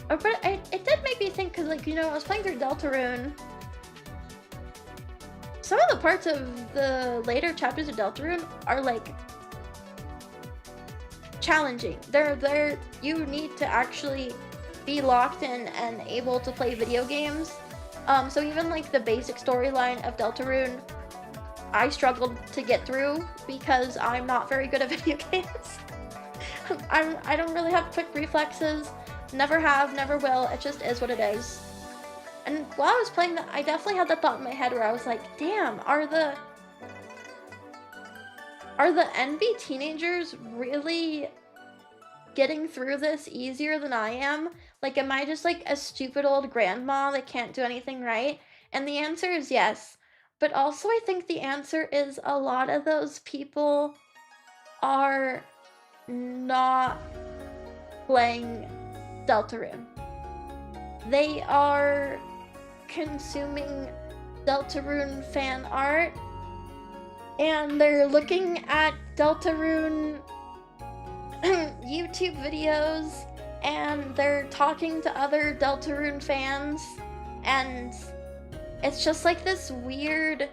But it did make me think, because like, you know, I was playing through Deltarune. Some of the parts of the later chapters of Deltarune are like challenging. You need to actually be locked in and able to play video games. So even like the basic storyline of Deltarune, I struggled to get through because I'm not very good at video games. I don't really have quick reflexes. Never have, never will. It just is what it is. And while I was playing that, I definitely had that thought in my head where I was like, damn, are the NB teenagers really getting through this easier than I am? Like, am I just like a stupid old grandma that can't do anything right? And the answer is yes. But also, I think the answer is a lot of those people are not playing Deltarune. They are consuming Deltarune fan art and they're looking at Deltarune YouTube videos and they're talking to other Deltarune fans and it's just like this weird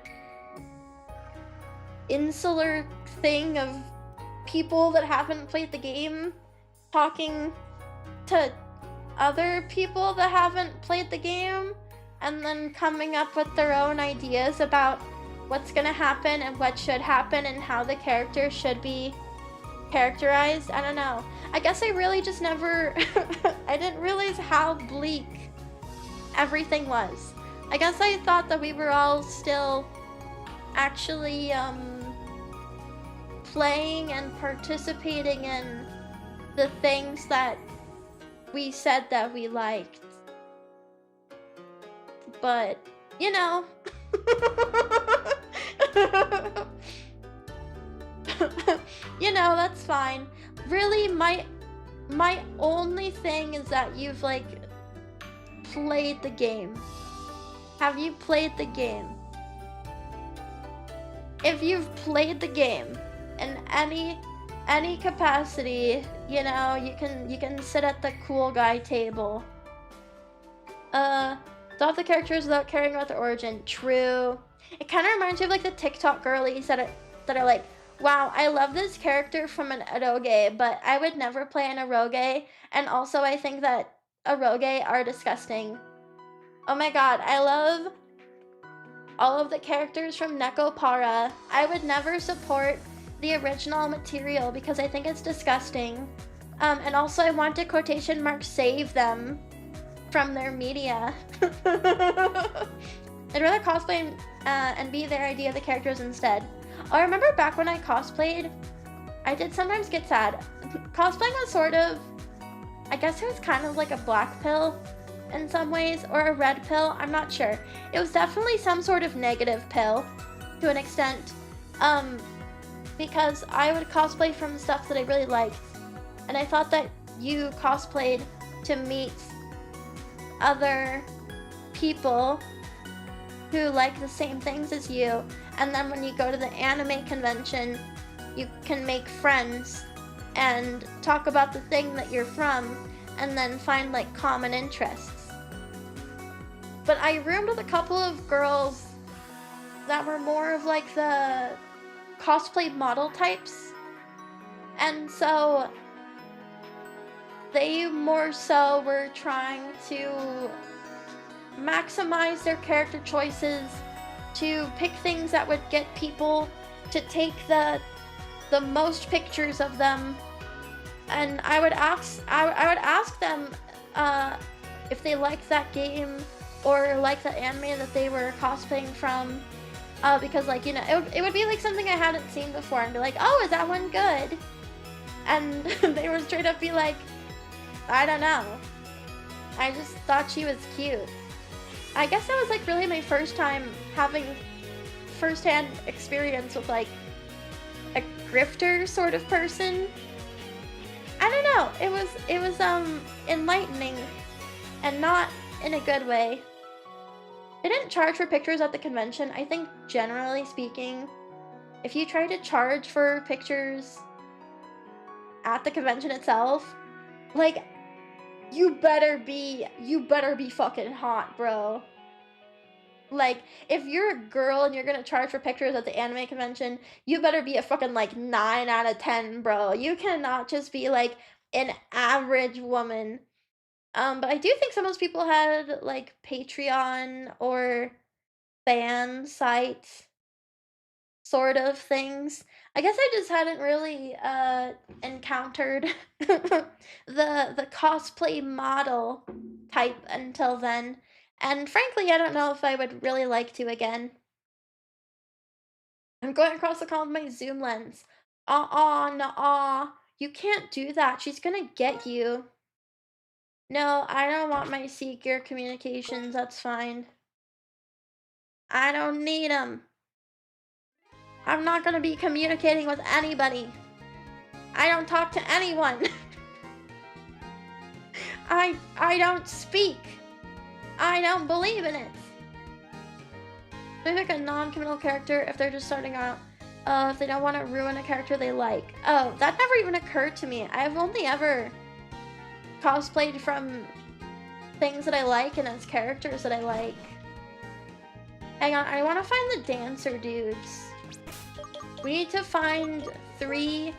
insular thing of people that haven't played the game talking to other people that haven't played the game and then coming up with their own ideas about what's gonna happen and what should happen and how the character should be characterized. I don't know. I guess I really just never I didn't realize how bleak everything was. I guess I thought that we were all still actually playing and participating in the things that we said that we liked. But, you know. You know, that's fine. Really, my only thing is that you've like played the game. Have you played the game? If you've played the game in any capacity, you know, you can sit at the cool guy table. Adopt the characters without caring about their origin. True. It kind of reminds me of like the TikTok girlies that are like, wow, I love this character from an eroge, but I would never play an eroge. And also, I think that eroge are disgusting. Oh my god, I love all of the characters from Neko Para. I would never support the original material because I think it's disgusting. And also, I want to quotation mark save them from their media. I'd rather cosplay and be their idea of the characters instead. I remember back when I cosplayed, I did sometimes get sad. Cosplaying was sort of, I guess it was kind of like a black pill in some ways, or a red pill, I'm not sure. It was definitely some sort of negative pill to an extent, because I would cosplay from stuff that I really liked, and I thought that you cosplayed to meet other people who like the same things as you, and then when you go to the anime convention, you can make friends and talk about the thing that you're from, and then find like common interests. But I roomed with a couple of girls that were more of like the cosplay model types, and so they more so were trying to maximize their character choices, to pick things that would get people to take the most pictures of them. And I would ask them if they liked that game or liked the anime that they were cosplaying from, because like, you know, it would be like something I hadn't seen before and be like, oh, is that one good? And they would straight up be like, I don't know, I just thought she was cute. I guess that was like really my first time having first-hand experience with like a grifter sort of person. I don't know, it was enlightening and not in a good way. They didn't charge for pictures at the convention. I think generally speaking, if you try to charge for pictures at the convention itself, like, you better be fucking hot, bro. Like, if you're a girl and you're gonna charge for pictures at the anime convention, you better be a fucking like 9 out of 10, bro. You cannot just be like an average woman. But I do think some of those people had like Patreon or fan sites sort of things. I guess I just hadn't really encountered the cosplay model type until then. And frankly, I don't know if I would really like to again. I'm going across the column with my zoom lens. Nuh-uh. You can't do that. She's gonna get you. No, I don't want my secure communications. That's fine. I don't need them. I'm not gonna be communicating with anybody. I don't talk to anyone. I don't speak. I don't believe in it. They pick a non-committal character if they're just starting out. If they don't want to ruin a character they like. Oh, that never even occurred to me. I've only ever cosplayed from things that I like and as characters that I like. Hang on, I want to find the dancer dudes. We need to find 3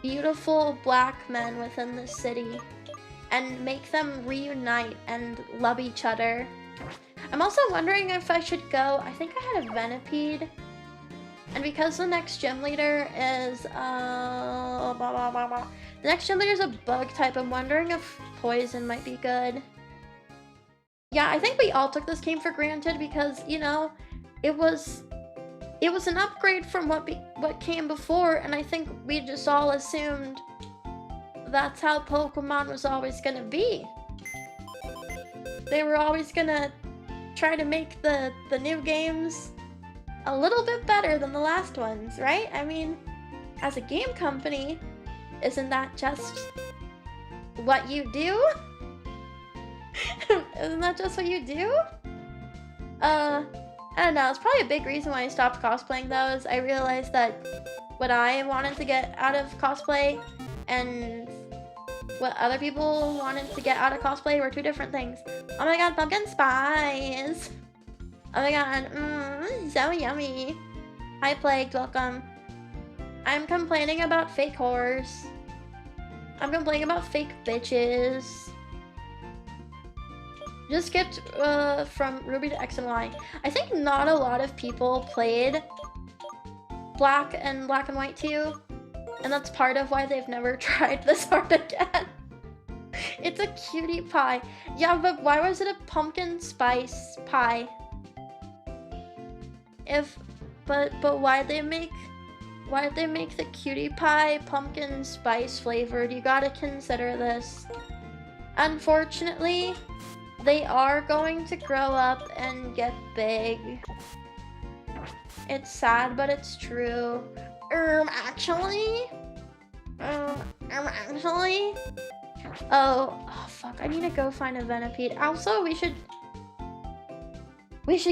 beautiful black men within the city and make them reunite and love each other. I'm also wondering if I should go. I think I had a Venipede. And because the next gym leader is, blah, blah, blah, blah. The next gym leader is a bug type. I'm wondering if poison might be good. Yeah, I think we all took this game for granted because, you know, it was an upgrade from what came before, and I think we just all assumed that's how Pokemon was always gonna be. They were always gonna try to make the new games a little bit better than the last ones, right? I mean, as a game company, isn't that just what you do? Isn't that just what you do? I don't know, it's probably a big reason why I stopped cosplaying though, is I realized that what I wanted to get out of cosplay and what other people wanted to get out of cosplay were 2 different things. Oh my god, pumpkin spice! Oh my god, so yummy. Hi Plagued, welcome. I'm complaining about fake whores. I'm complaining about fake bitches. Just skipped from Ruby to X and Y. I think not a lot of people played Black and White 2, and that's part of why they've never tried this hard again. It's a cutie pie. Yeah, but why was it a pumpkin spice pie? But why'd they make the cutie pie pumpkin spice flavored? You gotta consider this. Unfortunately, they are going to grow up and get big. It's sad, but it's true. Actually? Oh, fuck, I need to go find a Venipede. Also, we should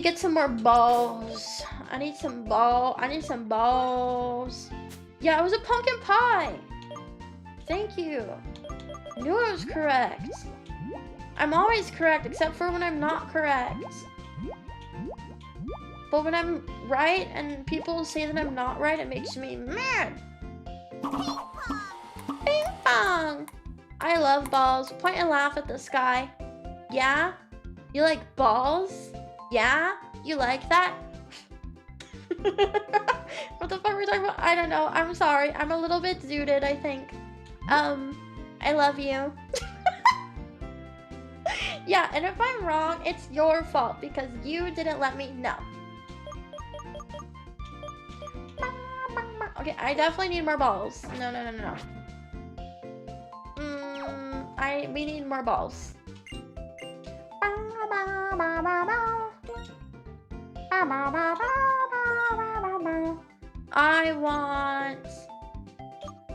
get some more balls. I need some balls. Yeah, it was a pumpkin pie. Thank you. Knew I was correct. I'm always correct, except for when I'm not correct. But when I'm right and people say that I'm not right, it makes me mad. Ping pong! I love balls. Point and laugh at the sky. Yeah? You like balls? Yeah? You like that? What the fuck are we talking about? I don't know. I'm sorry. I'm a little bit zooted, I think. I love you. Yeah, and if I'm wrong, it's your fault because you didn't let me know. Okay, I definitely need more balls. No. We need more balls. I want...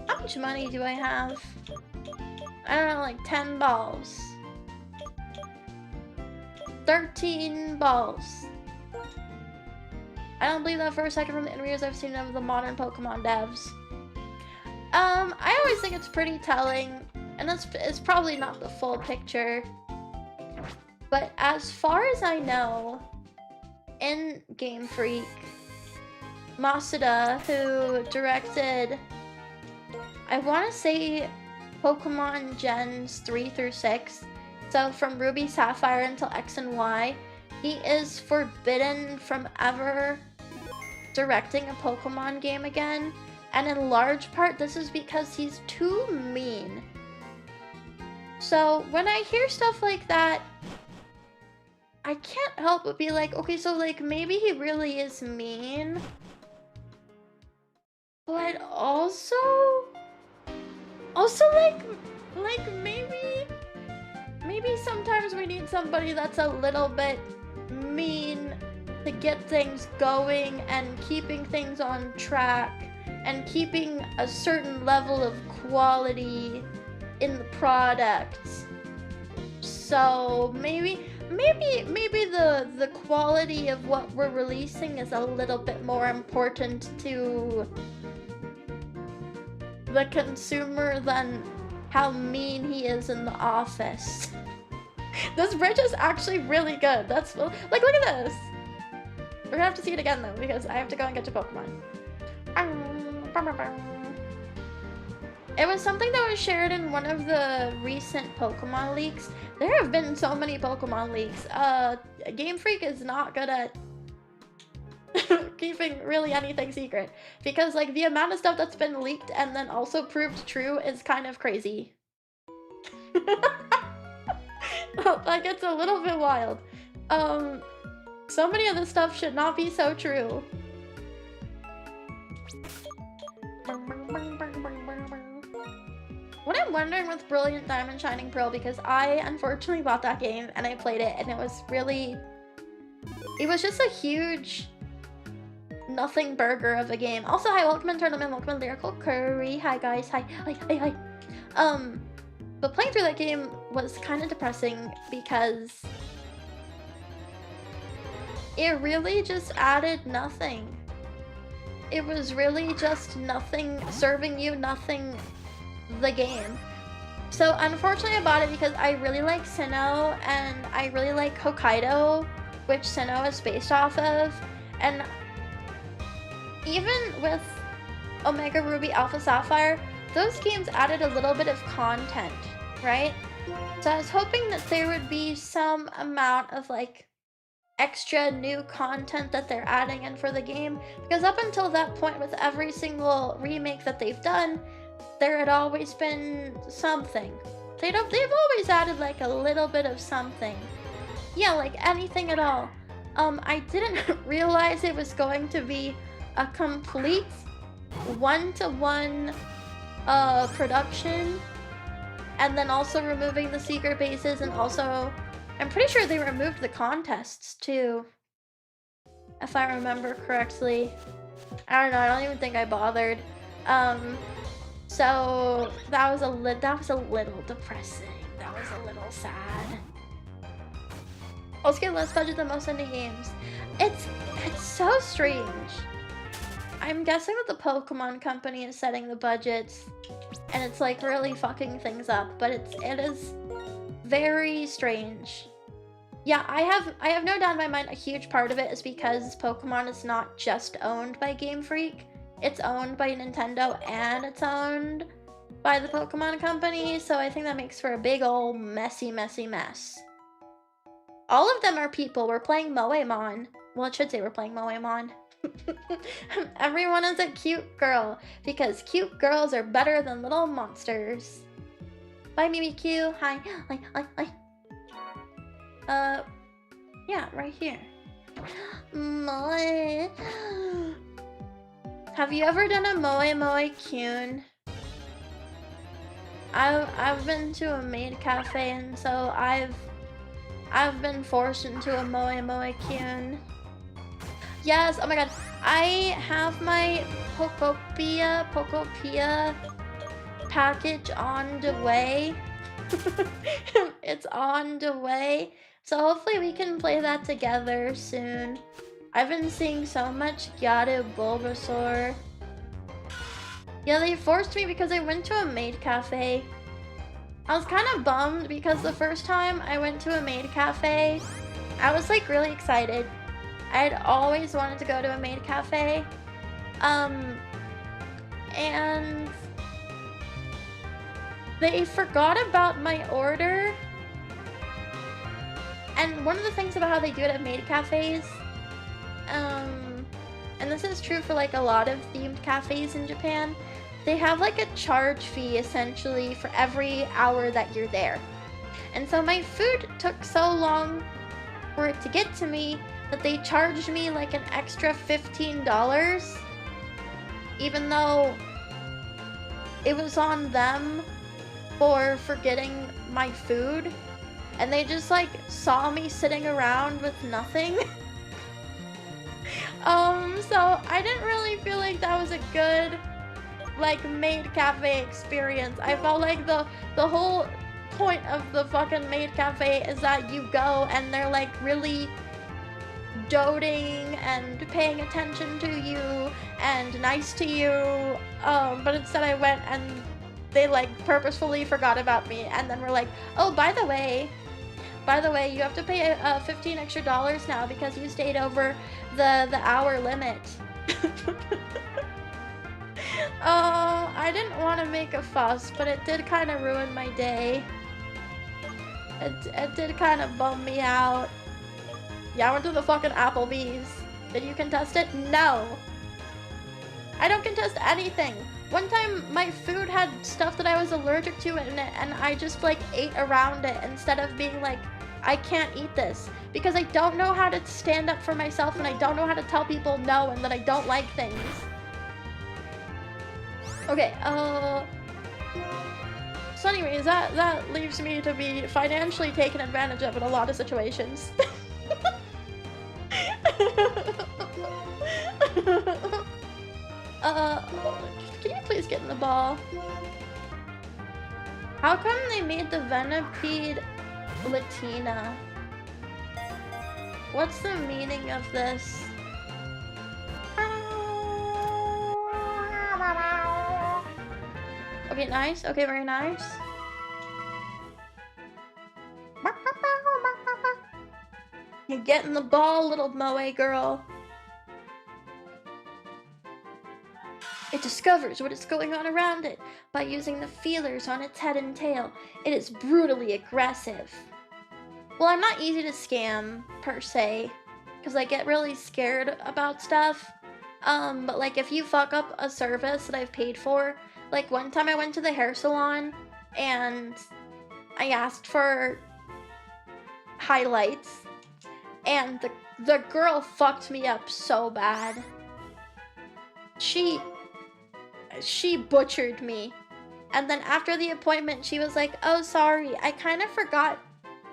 How much money do I have? I don't know, like 10 balls. 13 balls. I don't believe that for a second from the interviews I've seen of the modern Pokemon devs. I always think it's pretty telling, and it's probably not the full picture. But as far as I know, in Game Freak, Masuda, who directed, I want to say Pokemon Gens 3 through 6, so from Ruby Sapphire until X and Y, he is forbidden from ever directing a Pokemon game again, and in large part this is because he's too mean. So when I hear stuff like that, I can't help but be like, okay, so like maybe he really is mean, but also Also, like maybe sometimes we need somebody that's a little bit mean to get things going and keeping things on track and keeping a certain level of quality in the product. So maybe the quality of what we're releasing is a little bit more important to the consumer than how mean he is in the office. This bridge is actually really good. That's like, look at this. We're gonna have to see it again though, because I have to go and get to Pokemon. It was something that was shared in one of the recent Pokemon leaks. There have been so many Pokemon leaks. Game Freak is not good at keeping really anything secret, because like the amount of stuff that's been leaked and then also proved true is kind of crazy. Like, it's a little bit wild. So many of this stuff should not be so true. What I'm wondering with Brilliant Diamond Shining Pearl, because I unfortunately bought that game and I played it and it was just a huge nothing burger of a game. Also, hi, welcome in Tournament, welcome in Lyrical Curry. Hi guys, hi. But playing through that game was kind of depressing because it really just added nothing. It was really just nothing, serving you nothing, the game. So unfortunately I bought it because I really like Sinnoh and I really like Hokkaido, which Sinnoh is based off of. And even with Omega Ruby Alpha Sapphire, those games added a little bit of content, right? So I was hoping that there would be some amount of like extra new content that they're adding in for the game, because up until that point with every single remake that they've done, there had always been something. They've always added like a little bit of something. Yeah, like anything at all. I didn't realize it was going to be a complete one-to-one production, and then also removing the secret bases, and also I'm pretty sure they removed the contests too, if I remember correctly. I don't know, I don't even think I bothered. So that was a little depressing. That was a little sad. Also get less budget than most indie games. It's so strange. I'm guessing that the Pokemon Company is setting the budgets and it's like really fucking things up, but it is very strange. Yeah, I have no doubt in my mind a huge part of it is because Pokemon is not just owned by Game Freak. It's owned by Nintendo and it's owned by the Pokemon Company, so I think that makes for a big ol' messy mess. All of them are people. We're playing Moemon. Well, it should say we're playing Moemon. Everyone is a cute girl, because cute girls are better than little monsters. Bye, Mimikyu. Hi. Yeah, right here. Moe. Have you ever done a Moe Kyun? I've been to a maid cafe, and so I've been forced into a Moe Kyun. Yes, oh my god. I have my Pokopia package on the way. It's on the way. So hopefully we can play that together soon. I've been seeing so much Gyadu Bulbasaur. Yeah, they forced me because I went to a maid cafe. I was kind of bummed because the first time I went to a maid cafe, I was like really excited. I had always wanted to go to a maid cafe. And they forgot about my order. And one of the things about how they do it at maid cafes, and this is true for like a lot of themed cafes in Japan, they have like a charge fee essentially for every hour that you're there. And so my food took so long for it to get to me that they charged me like an extra $15, even though it was on them for forgetting my food, and they just like saw me sitting around with nothing. So I didn't really feel like that was a good like maid cafe experience. I felt like the whole point of the fucking maid cafe is that you go and they're like really doting and paying attention to you and nice to you, but instead I went and they like purposefully forgot about me and then were like, oh, by the way, you have to pay $15 extra now because you stayed over the hour limit. I didn't want to make a fuss, but it did kind of ruin my day. It did kind of bum me out. Yeah, I went to the fucking Applebee's. Did you contest it? No. I don't contest anything. One time, my food had stuff that I was allergic to in it, and I just, like, ate around it instead of being like, I can't eat this. Because I don't know how to stand up for myself, and I don't know how to tell people no and that I don't like things. Okay, so anyways, that leaves me to be financially taken advantage of in a lot of situations. Can you please get in the ball? How come they made the Venipede Latina? What's the meaning of this? Okay, nice. Okay, very nice. You're getting the ball, little Moe girl. It discovers what is going on around it by using the feelers on its head and tail. It is brutally aggressive. Well, I'm not easy to scam, per se, because I get really scared about stuff. But like if you fuck up a service that I've paid for, like one time I went to the hair salon and I asked for highlights and the girl fucked me up so bad. She butchered me. And then after the appointment, she was like, oh, sorry, I kind of forgot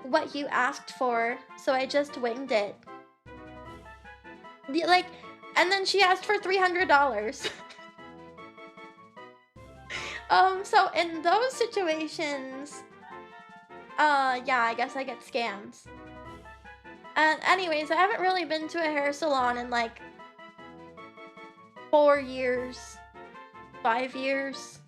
what you asked for, so I just winged it. Like, and then she asked for $300. So in those situations, yeah, I guess I get scammed. And anyways, I haven't really been to a hair salon in like 4 years, 5 years.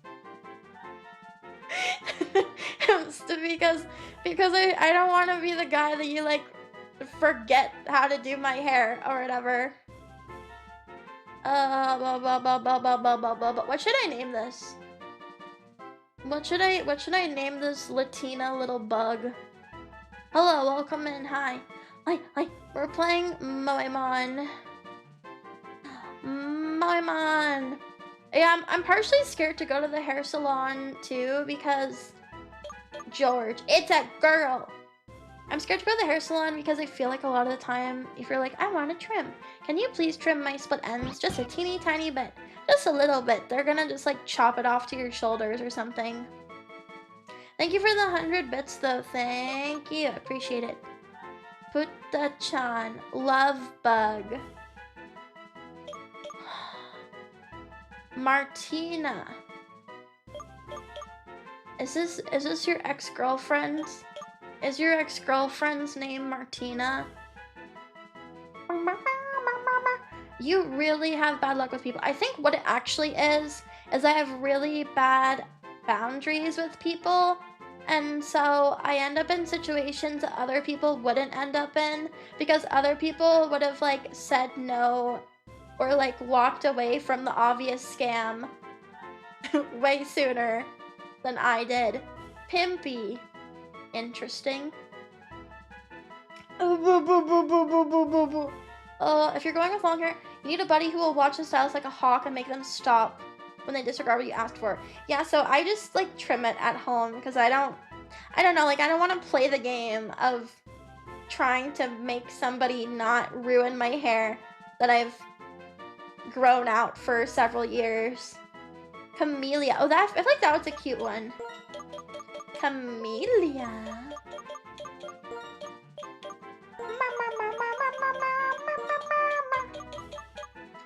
because I don't want to be the guy that you like forget how to do my hair or whatever. What should I name this? What should I name this Latina little bug? Hello, welcome in. Hi. We're playing Moemon. Moemon. Yeah, I'm partially scared to go to the hair salon too because George, it's a girl. I'm scared to go to the hair salon because I feel like a lot of the time, if you're like, I want to trim, can you please trim my split ends just a teeny tiny bit, just a little bit? They're gonna just like chop it off to your shoulders or something. Thank you for the 100 bits though. Thank you, appreciate it. Puta-chan, love bug. Martina. Is this your ex-girlfriend? Is your ex-girlfriend's name Martina? You really have bad luck with people. I think what it actually is I have really bad boundaries with people. And so I end up in situations that other people wouldn't end up in because other people would have like said no or like walked away from the obvious scam way sooner than I did. Pimpy. Interesting. If you're going with long hair, you need a buddy who will watch the styles like a hawk and make them stop when they disregard what you asked for. Yeah, so I just like trim it at home because I don't know, like I don't want to play the game of trying to make somebody not ruin my hair that I've grown out for several years. Camellia. Oh, I feel like that was a cute one. Camellia.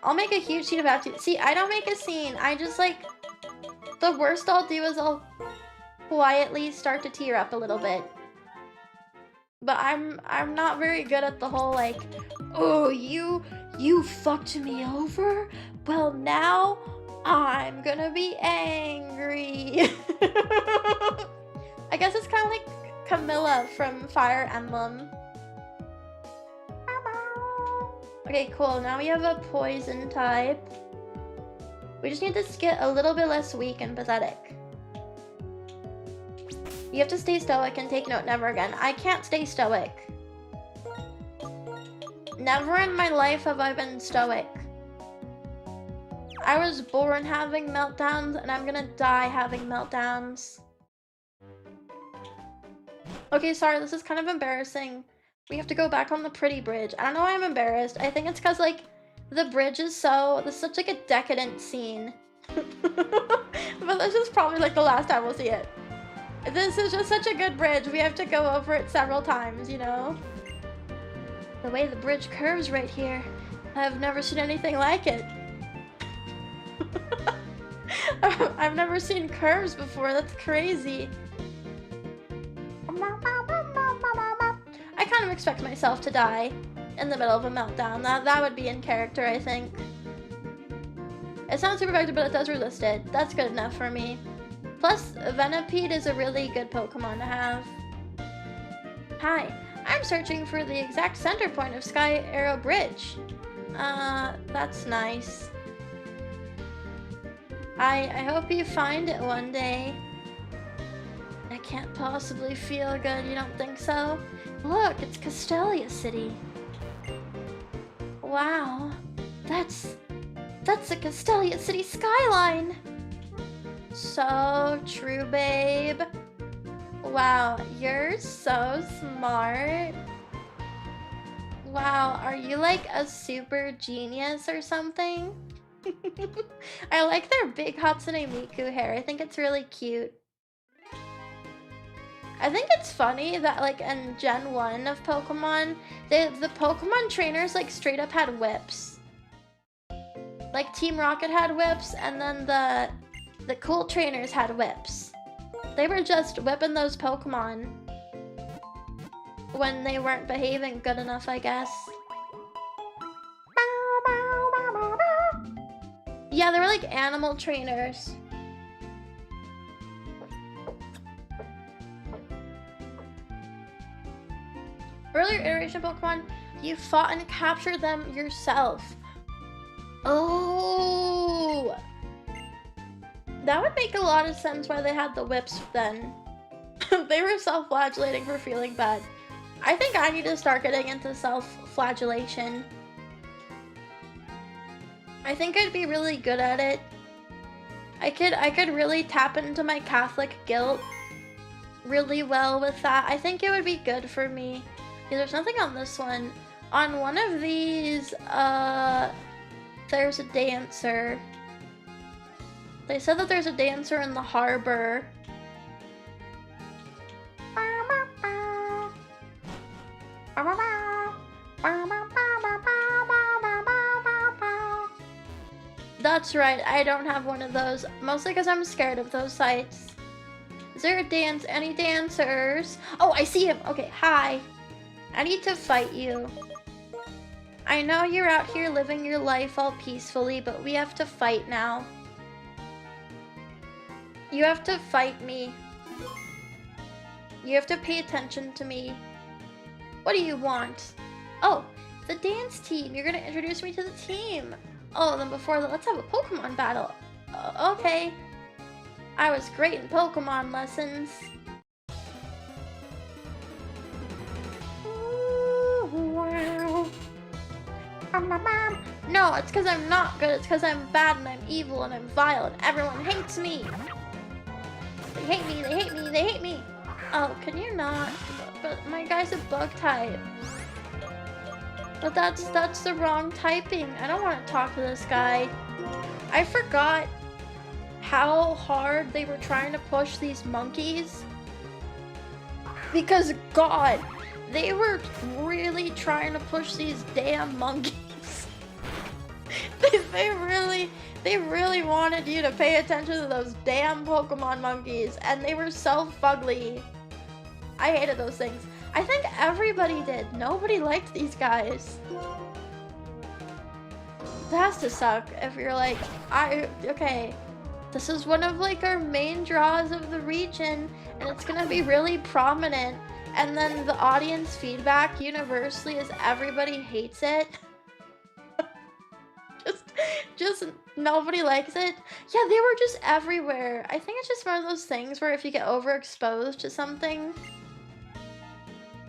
I'll make a huge scene about you. See, I don't make a scene. I just like, the worst I'll do is I'll quietly start to tear up a little bit. But I'm not very good at the whole like, oh, you fucked me over? Well, now I'm gonna be angry. I guess it's kind of like Camilla from Fire Emblem. Okay, cool. Now we have a poison type. We just need this to get a little bit less weak and pathetic. You have to stay stoic and take note never again. I can't stay stoic. Never in my life have I been stoic. I was born having meltdowns and I'm gonna die having meltdowns. Okay, sorry, this is kind of embarrassing. We have to go back on the pretty bridge. I don't know why I'm embarrassed. I think it's because, like, the bridge is this is such, like, a decadent scene. But this is probably, like, the last time we'll see it. This is just such a good bridge. We have to go over it several times, you know? The way the bridge curves right here. I've never seen anything like it. I've never seen curves before. That's crazy. I kind of expect myself to die in the middle of a meltdown. That would be in character, I think. It's not super effective, but it does resist it. That's good enough for me. Plus, Venipede is a really good Pokemon to have. Hi, I'm searching for the exact center point of Sky Arrow Bridge. That's nice. I hope you find it one day. I can't possibly feel good, you don't think so? Look, it's Castelia City. Wow, that's the Castelia City skyline. So true, babe. Wow, you're so smart. Wow, are you like a super genius or something? I like their big Hatsune Miku hair. I think it's really cute. I think it's funny that, like, in Gen 1 of Pokemon, the Pokemon trainers, like, straight up had whips. Like, Team Rocket had whips, and then the cool trainers had whips. They were just whipping those Pokemon when they weren't behaving good enough, I guess. Yeah, they were like animal trainers. Earlier iteration Pokemon, you fought and captured them yourself. Oh! That would make a lot of sense why they had the whips then. They were self-flagellating for feeling bad. I think I need to start getting into self-flagellation. I think I'd be really good at it. I could really tap into my Catholic guilt really well with that. I think it would be good for me. Yeah, there's nothing on this one. On one of these, there's a dancer. They said that there's a dancer in the harbor. That's right, I don't have one of those, mostly because I'm scared of those sites. Is there any dancers? Oh, I see him. Okay, hi. I need to fight you. I know you're out here living your life all peacefully, but we have to fight now. You have to fight me. You have to pay attention to me. What do you want? Oh, the dance team. You're gonna introduce me to the team. Oh, then before that, let's have a Pokemon battle. Okay. I was great in Pokemon lessons. No, it's because I'm not good. It's because I'm bad and I'm evil and I'm vile and everyone hates me. They hate me, they hate me, they hate me. Oh, can you not? But my guy's a bug type. But that's the wrong typing. I don't want to talk to this guy. I forgot how hard they were trying to push these monkeys. Because God, they were really trying to push these damn monkeys. they really wanted you to pay attention to those damn Pokemon monkeys, and they were so fugly. I hated those things. I think everybody did. Nobody liked these guys. That has to suck if you're like, okay, this is one of like our main draws of the region, and it's gonna be really prominent, and then the audience feedback universally is everybody hates it. just nobody likes it. Yeah, they were just everywhere. I think it's just one of those things where if you get overexposed to something,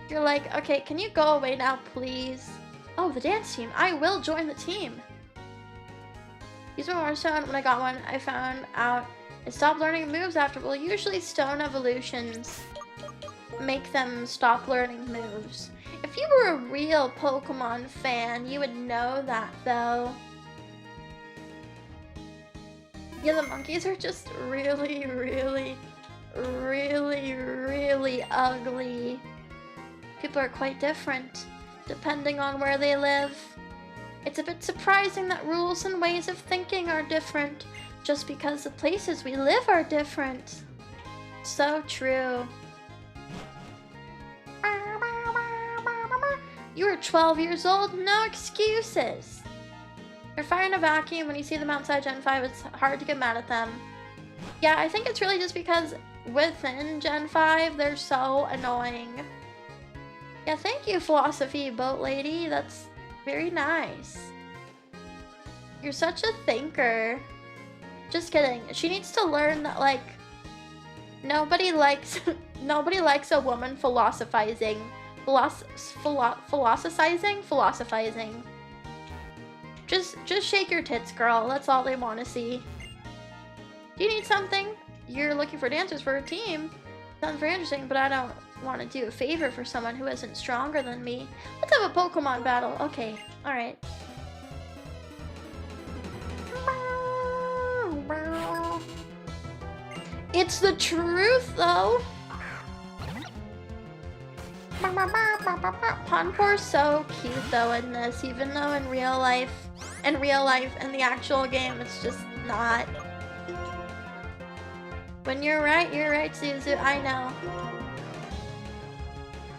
you're like, okay, can you go away now, please? Oh, the dance team. I will join the team. Use my water stone. When I got one, I found out it stopped learning moves after. Well, usually stone evolutions make them stop learning moves. If you were a real Pokemon fan, you would know that, though. Yeah, the monkeys are just really, really, really, really ugly. People are quite different, depending on where they live. It's a bit surprising that rules and ways of thinking are different, just because the places we live are different. So true. You were 12 years old? No excuses. They're firing a vacuum. When you see them outside Gen 5, it's hard to get mad at them. Yeah, I think it's really just because within Gen 5, they're so annoying. Yeah, thank you, Philosophy Boat Lady. That's very nice. You're such a thinker. Just kidding. She needs to learn that, like, nobody likes a woman philosophizing. Philosophizing. Just shake your tits, girl. That's all they want to see. Do you need something? You're looking for dancers for a team. Sounds very interesting, but I don't want to do a favor for someone who isn't stronger than me. Let's have a Pokemon battle. Okay, alright. It's the truth, though. Ponpor's so cute, though, in this, even though in real life, in the actual game, it's just not. When you're right, Suzu. I know.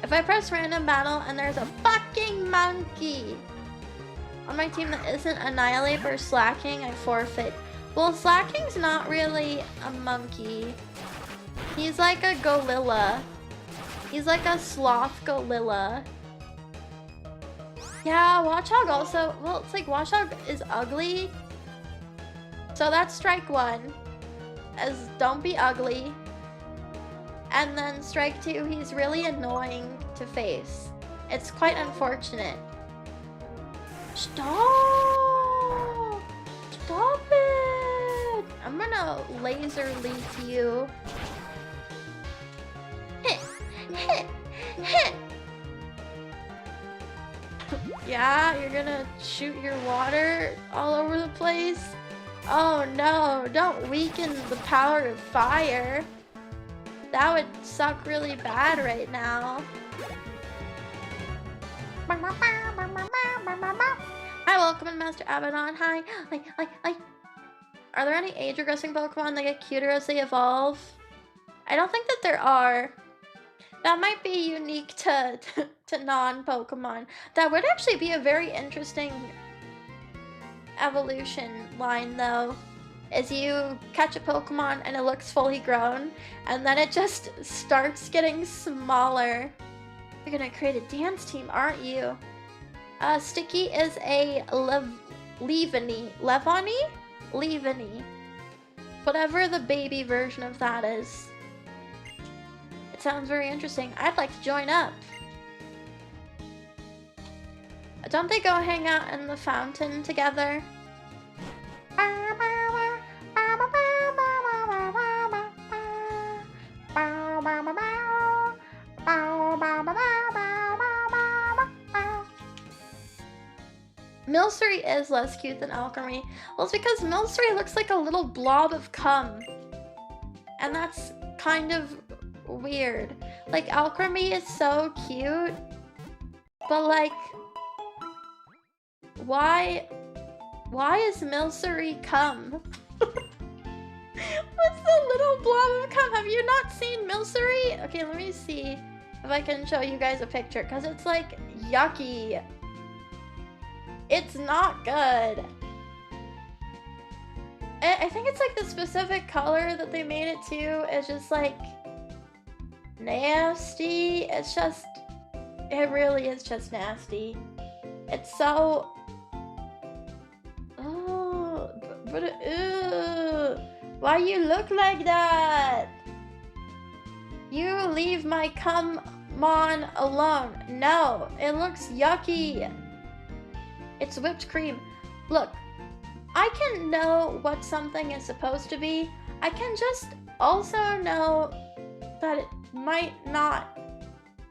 If I press random battle and there's a fucking monkey on my team that isn't Annihilate or Slacking, I forfeit. Well, Slacking's not really a monkey. He's like a gorilla. He's like a sloth gorilla. Yeah, Watchog also, well, it's like Watchog is ugly. So that's strike one, as don't be ugly. And then strike two, he's really annoying to face. It's quite unfortunate. Stop! Stop it! I'm gonna laser leaf you. Hit! Hit! Hit! Yeah, you're gonna shoot your water all over the place? Oh no, don't weaken the power of fire. That would suck really bad right now. Hi, welcome in Master Abaddon. Hi. Hi. Are there any age regressing Pokemon that get cuter as they evolve? I don't think that there are. That might be unique to non-Pokemon. That would actually be a very interesting evolution line, though. Is you catch a Pokemon and it looks fully grown, and then it just starts getting smaller. You're gonna create a dance team, aren't you? Sticky is a Levani. Whatever the baby version of that is. It sounds very interesting. I'd like to join up. Don't they go hang out in the fountain together? Milcery is less cute than Alchemy. Well, it's because Milcery looks like a little blob of cum. And that's kind of weird. Like, Alchemy is so cute. But, like, why is Milcery cum? What's the little blob of cum? Have you not seen Milcery? Okay, let me see if I can show you guys a picture, because it's like yucky. It's not good. I think it's like the specific color that they made it to is just like nasty. It's just, it really is just nasty. It's so, oh, but ew. Why you look like that? You leave my cum-mon alone. No, it looks yucky. It's whipped cream. Look, I can know what something is supposed to be. I can just also know that it might not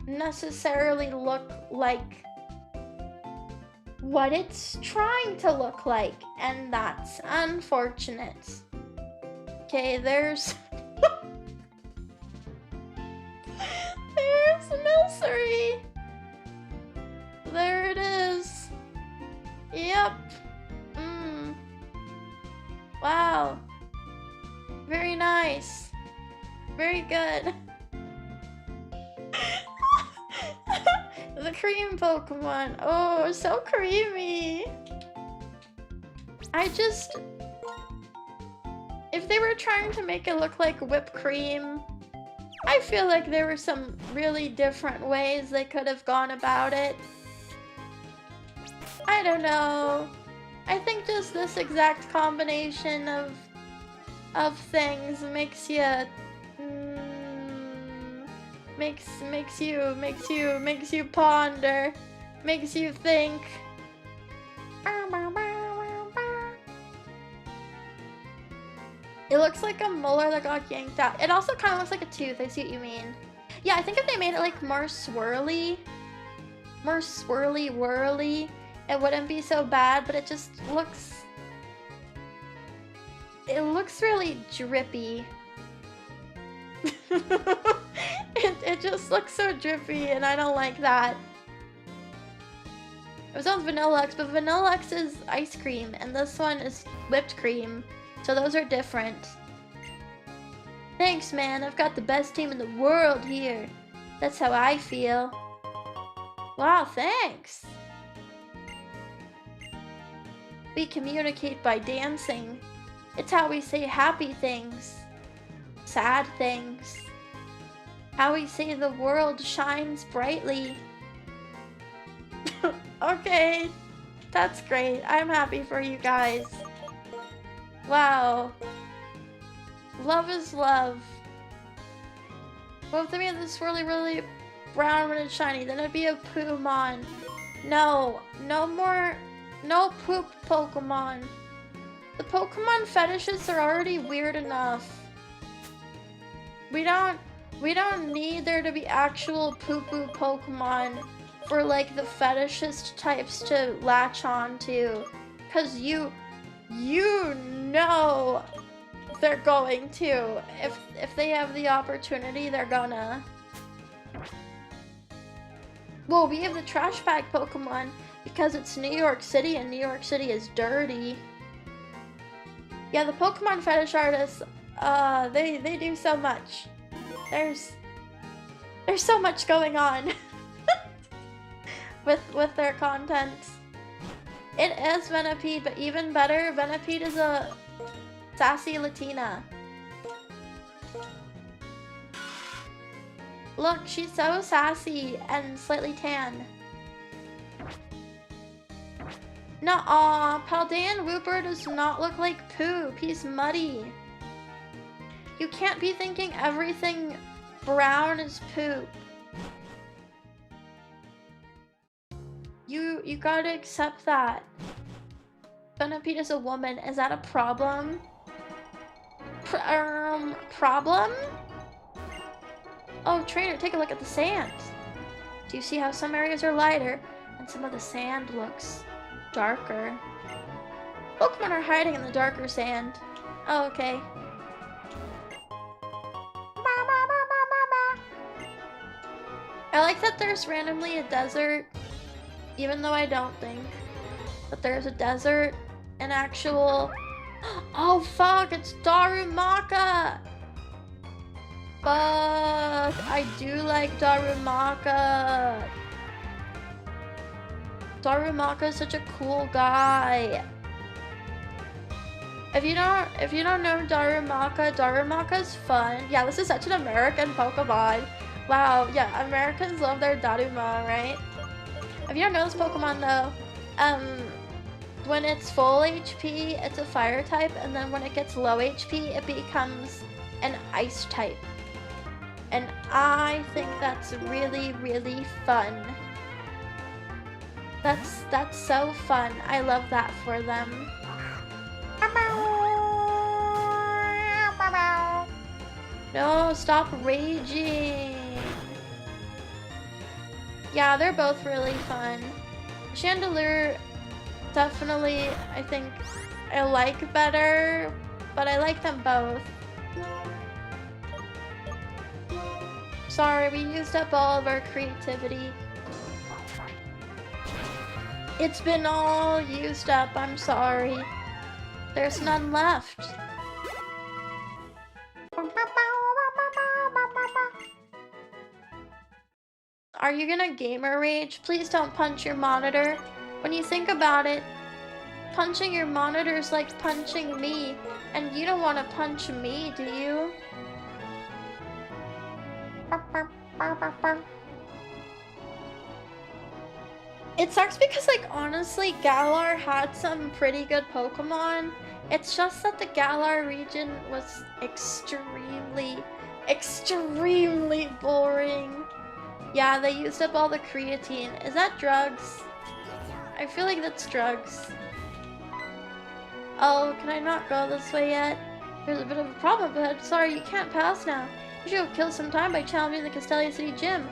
necessarily look like what it's trying to look like, and that's unfortunate. Okay, there's Milcery. There it is. Yep. Wow. Very nice. Very good. The cream Pokemon. Oh, so creamy. If they were trying to make it look like whipped cream, I feel like there were some really different ways they could have gone about it. I don't know. I think just this exact combination of things makes you makes you ponder, makes you think. It looks like a molar that got yanked out. It also kind of looks like a tooth. I see what you mean. Yeah, I think if they made it like more swirly whirly, it wouldn't be so bad, but it just looks... It looks really drippy. it just looks so drippy, and I don't like that. It was on Vanilla-X, but Vanilla-X is ice cream, and this one is whipped cream. So those are different. Thanks, man. I've got the best team in the world here. That's how I feel. Wow, thanks. We communicate by dancing. It's how we say happy things, sad things. How we say the world shines brightly. Okay, that's great. I'm happy for you guys. Wow. Love is love. What if they made this really brown when it's shiny? Then it'd be a Poomon. No. No more. No poop Pokemon. The Pokemon fetishes are already weird enough. We don't need there to be actual poo-poo Pokemon for like the fetishist types to latch on to. Cause you know they're going to. If they have the opportunity, they're gonna. Well, we have the trash bag Pokemon because it's New York City and New York City is dirty. Yeah, the Pokemon fetish artists, they do so much. There's so much going on with their content. It is Venipede, but even better, Venipede is a sassy Latina. Look, she's so sassy and slightly tan. Nuh-uh, Paldean Wooper does not look like poop. He's muddy. You can't be thinking everything brown is poop. You gotta accept that. Venipede is a woman. Is that a problem? Problem? Oh, trainer, take a look at the sand. Do you see how some areas are lighter and some of the sand looks Darker. Pokemon are hiding in the darker sand. Oh, okay. I like that there's randomly a desert, even though I don't think that there's a desert. An actual... Oh fuck, it's Darumaka! Fuck, I do like Darumaka. Darumaka is such a cool guy. If you don't know Darumaka, Darumaka's fun. Yeah, this is such an American Pokemon. Wow, yeah, Americans love their Daruma, right? If you don't know this Pokemon though, when it's full HP, it's a fire type, and then when it gets low HP, it becomes an ice type. And I think that's really, really fun. That's so fun. I love that for them. No, stop raging. Yeah, they're both really fun. Chandelure, definitely, I think I like better, but I like them both. Sorry, we used up all of our creativity. It's been all used up, I'm sorry. There's none left. Are you gonna gamer rage? Please don't punch your monitor. When you think about it, punching your monitor is like punching me, and you don't want to punch me, do you? It sucks because, like, honestly, Galar had some pretty good Pokemon. It's just that the Galar region was extremely, extremely boring. Yeah, they used up all the creatine. Is that drugs? I feel like that's drugs. Oh, can I not go this way yet? There's a bit of a problem ahead. Sorry, you can't pass now. You should go kill some time by challenging the Castelia City Gym.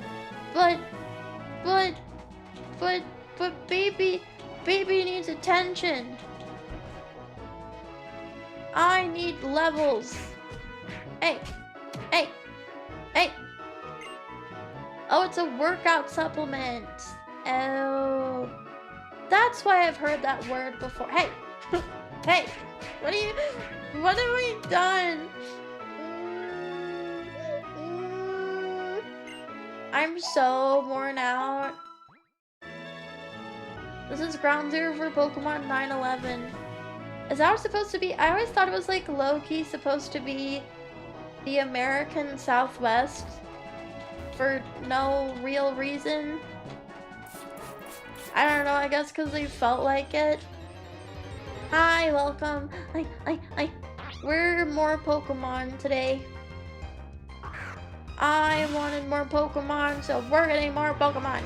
But baby needs attention. I need levels. Hey. Oh, it's a workout supplement. Oh. That's why I've heard that word before. Hey. Hey. What have we done? I'm so worn out. This is ground zero for Pokemon 911. Is that what it's supposed to be? I always thought it was like low-key supposed to be the American Southwest for no real reason. I don't know, I guess because they felt like it. Hi, welcome. Hi. We're more Pokemon today. I wanted more Pokemon, so we're getting more Pokemon.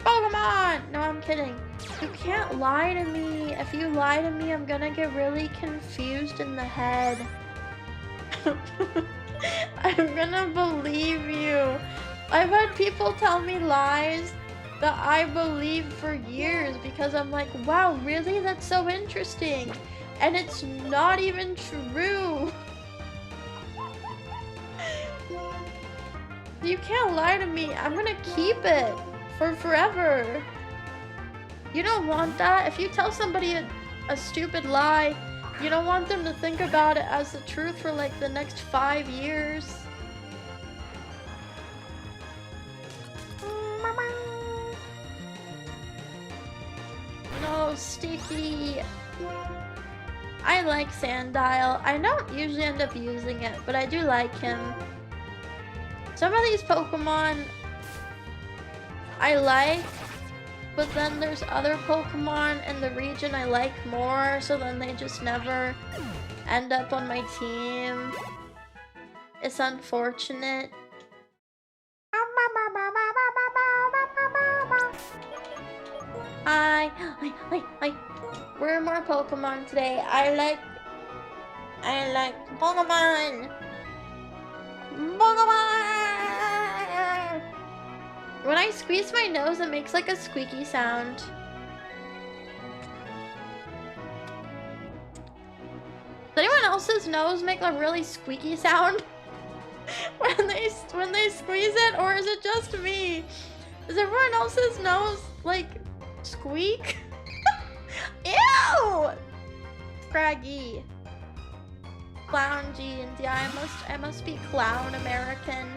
Pokemon! No, I'm kidding. You can't lie to me. If you lie to me, I'm gonna get really confused in the head. I'm gonna believe you. I've had people tell me lies that I believed for years because I'm like, wow, really? That's so interesting. And it's not even true. You can't lie to me. I'm gonna keep it for forever. You don't want that. If you tell somebody a stupid lie, you don't want them to think about it as the truth for like the next 5 years. No, Sticky. I like Sandile. I don't usually end up using it, but I do like him. Some of these Pokemon I like, but then there's other Pokemon in the region I like more, so then they just never end up on my team. It's unfortunate. Hi. We're more Pokemon today. I like Pokemon. When I squeeze my nose, it makes like a squeaky sound. else's nose make a really squeaky sound when they squeeze it, or is it just me? Does everyone else's nose like squeak? Ew! Scraggy. Clown jeans. Yeah, I must be clown American.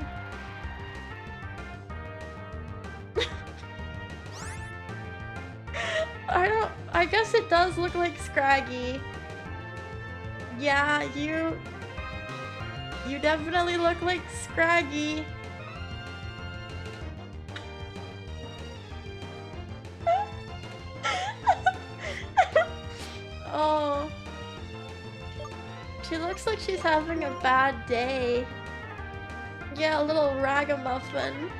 I guess it does look like Scraggy. Yeah, you definitely look like Scraggy. Oh. She looks like she's having a bad day. Yeah, a little ragamuffin.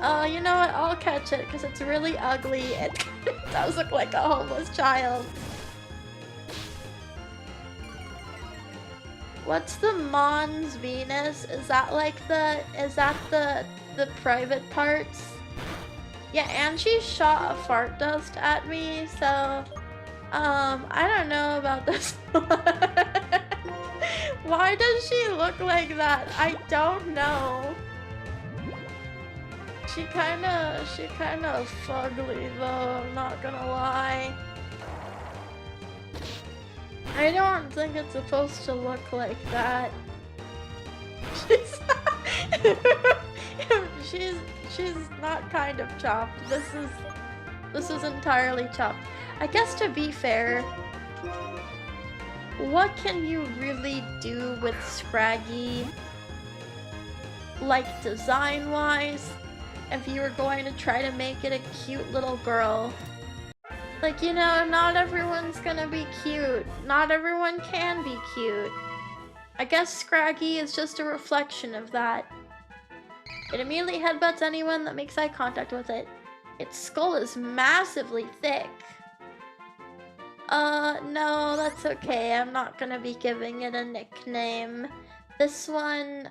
Oh, you know what? I'll catch it because it's really ugly. It does look like a homeless child. What's the Mons Venus? Is that like the private parts? Yeah, and she shot a fart dust at me, so I don't know about this one. Why does she look like that? I don't know. She kinda fugly though, I'm not gonna lie. I don't think it's supposed to look like that. She's not kind of chopped. This is entirely chopped. I guess to be fair, what can you really do with Scraggy, like design-wise, if you were going to try to make it a cute little girl? Like, you know, not everyone's gonna be cute. Not everyone can be cute. I guess Scraggy is just a reflection of that. It immediately headbutts anyone that makes eye contact with it. Its skull is massively thick. No, that's okay. I'm not gonna be giving it a nickname. This one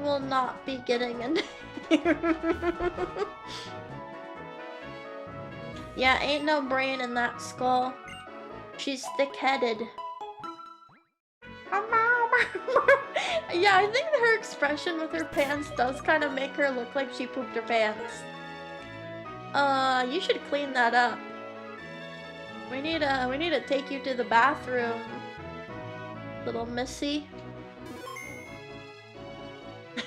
will not be getting a name. Yeah, ain't no brain in that skull. She's thick-headed. Yeah, I think her expression with her pants does kind of make her look like she pooped her pants. You should clean that up. We need to take you to the bathroom, little missy.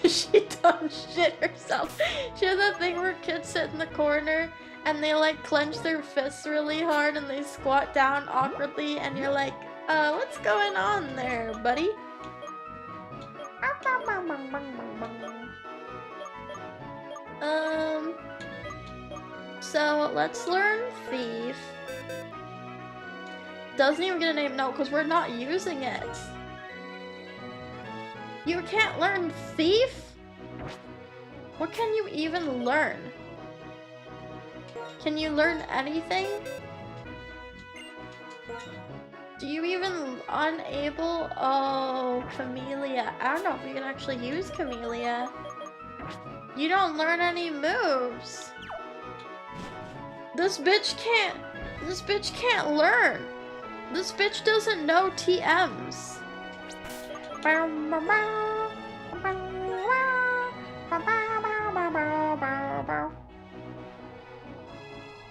She done shit herself. She has that thing where kids sit in the corner and they like clench their fists really hard and they squat down awkwardly and you're like, what's going on there, buddy? So let's learn Thief. Doesn't even get a name, no, because we're not using it. You can't learn Thief? What can you even learn? Can you learn anything? Do you even unable? Oh, Camellia. I don't know if you can actually use Camellia. You don't learn any moves. This bitch can't learn. This bitch doesn't know TMs.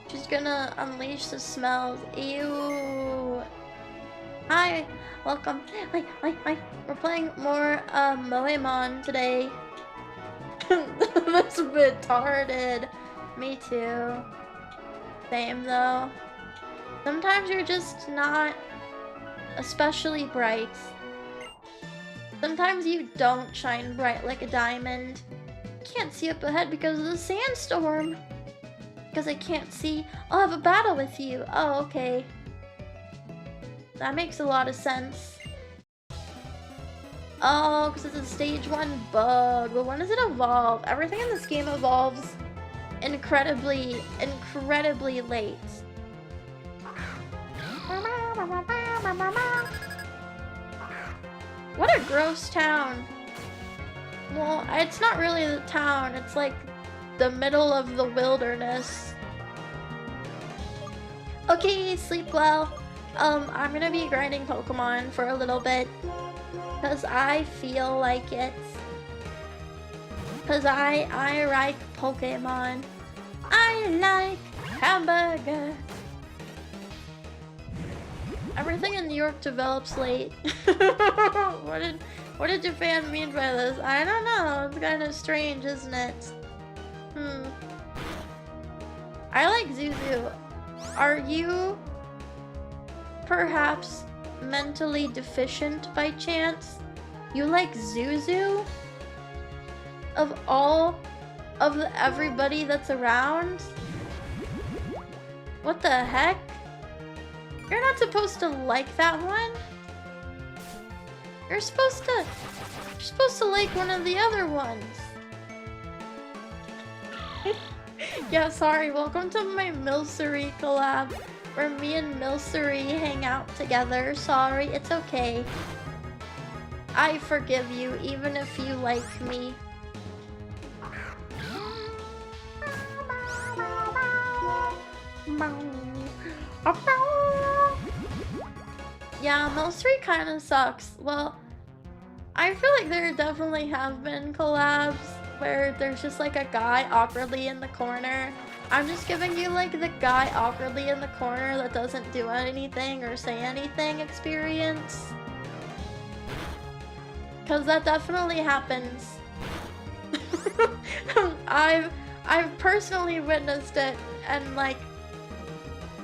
She's gonna unleash the smells. Ew. Hi, welcome. Hi. We're playing more Moemon today. That's retarded. Me too. Same though. Sometimes you're just not especially bright. Sometimes you don't shine bright like a diamond. Can't see up ahead because of the sandstorm. Because I can't see. I'll have a battle with you. Oh, okay. That makes a lot of sense. Oh, because it's a stage 1 bug. But when does it evolve? Everything in this game evolves incredibly late. What a gross town. Well, it's not really the town. It's like the middle of the wilderness. Okay, sleep well. I'm gonna be grinding Pokemon for a little bit. Cause I feel like it. Cause I like Pokemon. I like hamburger. Everything in New York develops late. What did Japan mean by this? I don't know. It's kind of strange, isn't it? I like Zuzu. Are you perhaps mentally deficient by chance? You like Zuzu? Of all of everybody that's around? What the heck? You're not supposed to like that one. You're supposed to like one of the other ones. Yeah, sorry. Welcome to my Milcery collab, where me and Milcery hang out together. Sorry, it's okay. I forgive you, even if you like me. Yeah, Milcery kind of sucks. Well, I feel like there definitely have been collabs where there's just like a guy awkwardly in the corner. I'm just giving you like the guy awkwardly in the corner that doesn't do anything or say anything experience. Cause that definitely happens. I've personally witnessed it and like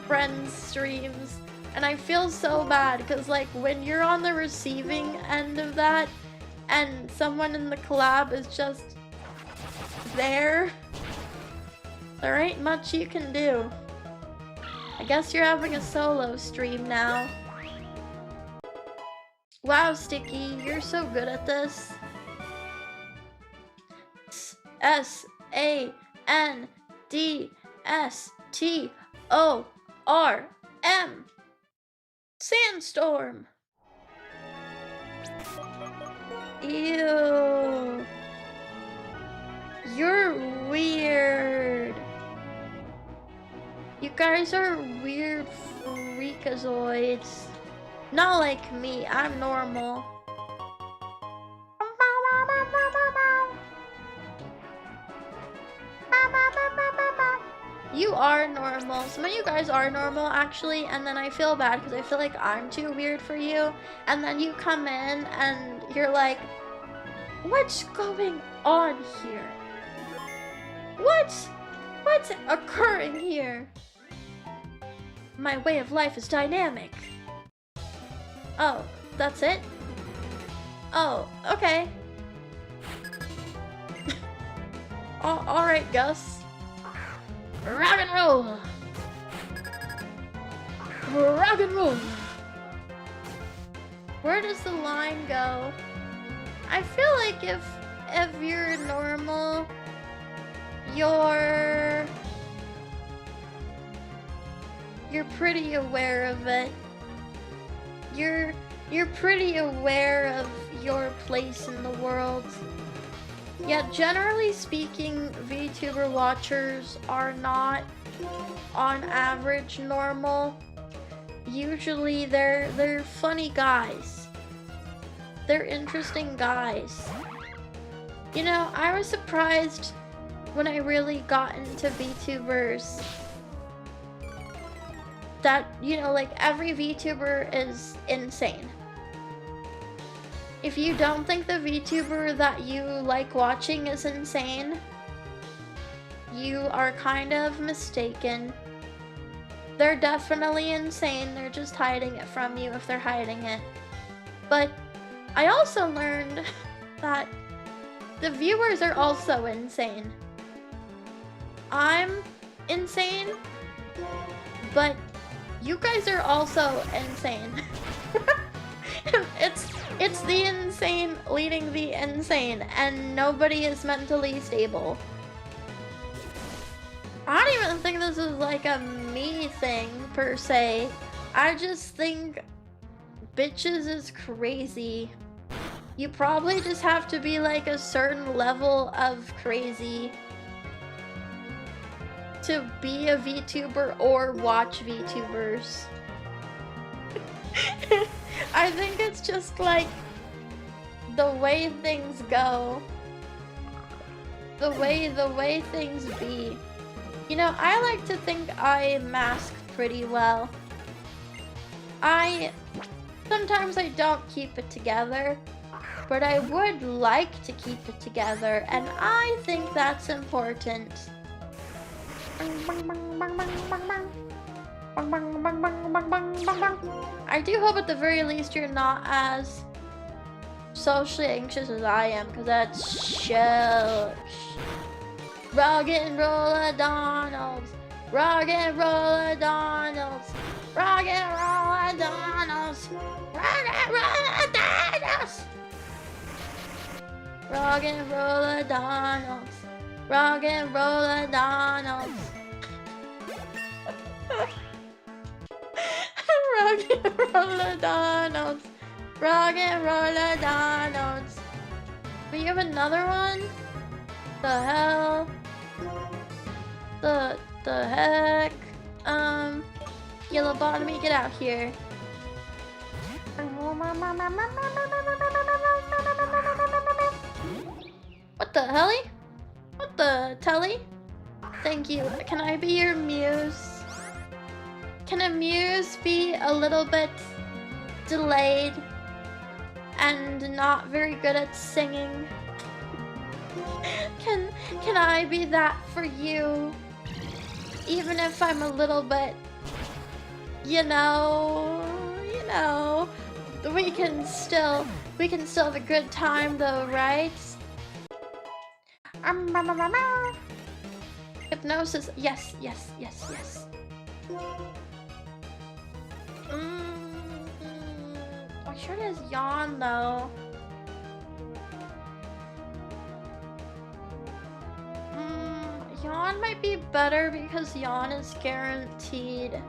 friends' streams, and I feel so bad because like when you're on the receiving end of that and someone in the collab is just there ain't much you can do. I guess you're having a solo stream now. Wow, Sticky, you're so good at this. SANDSTORM. Sandstorm. Ew. You're weird. You guys are weird freakazoids. Not like me, I'm normal. You are normal. Some of you guys are normal, actually, and then I feel bad because I feel like I'm too weird for you. And then you come in and you're like, what's going on here? What's occurring here? My way of life is dynamic. Oh, that's it? Oh, okay. Alright, Gus. Rock and roll! Rock and roll! Where does the line go? I feel like if you're normal, you're pretty aware of it. You're pretty aware of your place in the world. Yeah, generally speaking, VTuber watchers are not, on average, normal. Usually they're funny guys. They're interesting guys. You know, I was surprised when I really got into VTubers that, you know, like every VTuber is insane. If you don't think the VTuber that you like watching is insane, you are kind of mistaken. They're definitely insane, they're just hiding it from you if they're hiding it. But I also learned that the viewers are also insane. I'm insane, but you guys are also insane. It's the insane leading the insane, and nobody is mentally stable. I don't even think this is like a me thing, per se. I just think bitches is crazy. You probably just have to be like a certain level of crazy to be a VTuber or watch VTubers. I think it's just like the way things go. The way things be. You know, I like to think I mask pretty well. Sometimes I don't keep it together, but I would like to keep it together, and I think that's important. I do hope at the very least you're not as socially anxious as I am, because that's shucks. Rock and roll a Donald's. Rock and roll a Donald's. Rock and roll a Donald's. Rock and roll a Donald's. Rock and roll a Donald's. Rock and roll a Donald's. Rock and roll a Donald's. Rock and roll a Donald's. But you have another one? The hell? The heck? Yellow bottomy, get out here. What the helly? What the telly? Thank you. Can I be your muse? Can a muse be a little bit delayed and not very good at singing? Can I be that for you? Even if I'm a little bit, you know, we can still have a good time though, right? Hypnosis, yes. I sure it is yawn though. Yawn might be better because yawn is guaranteed.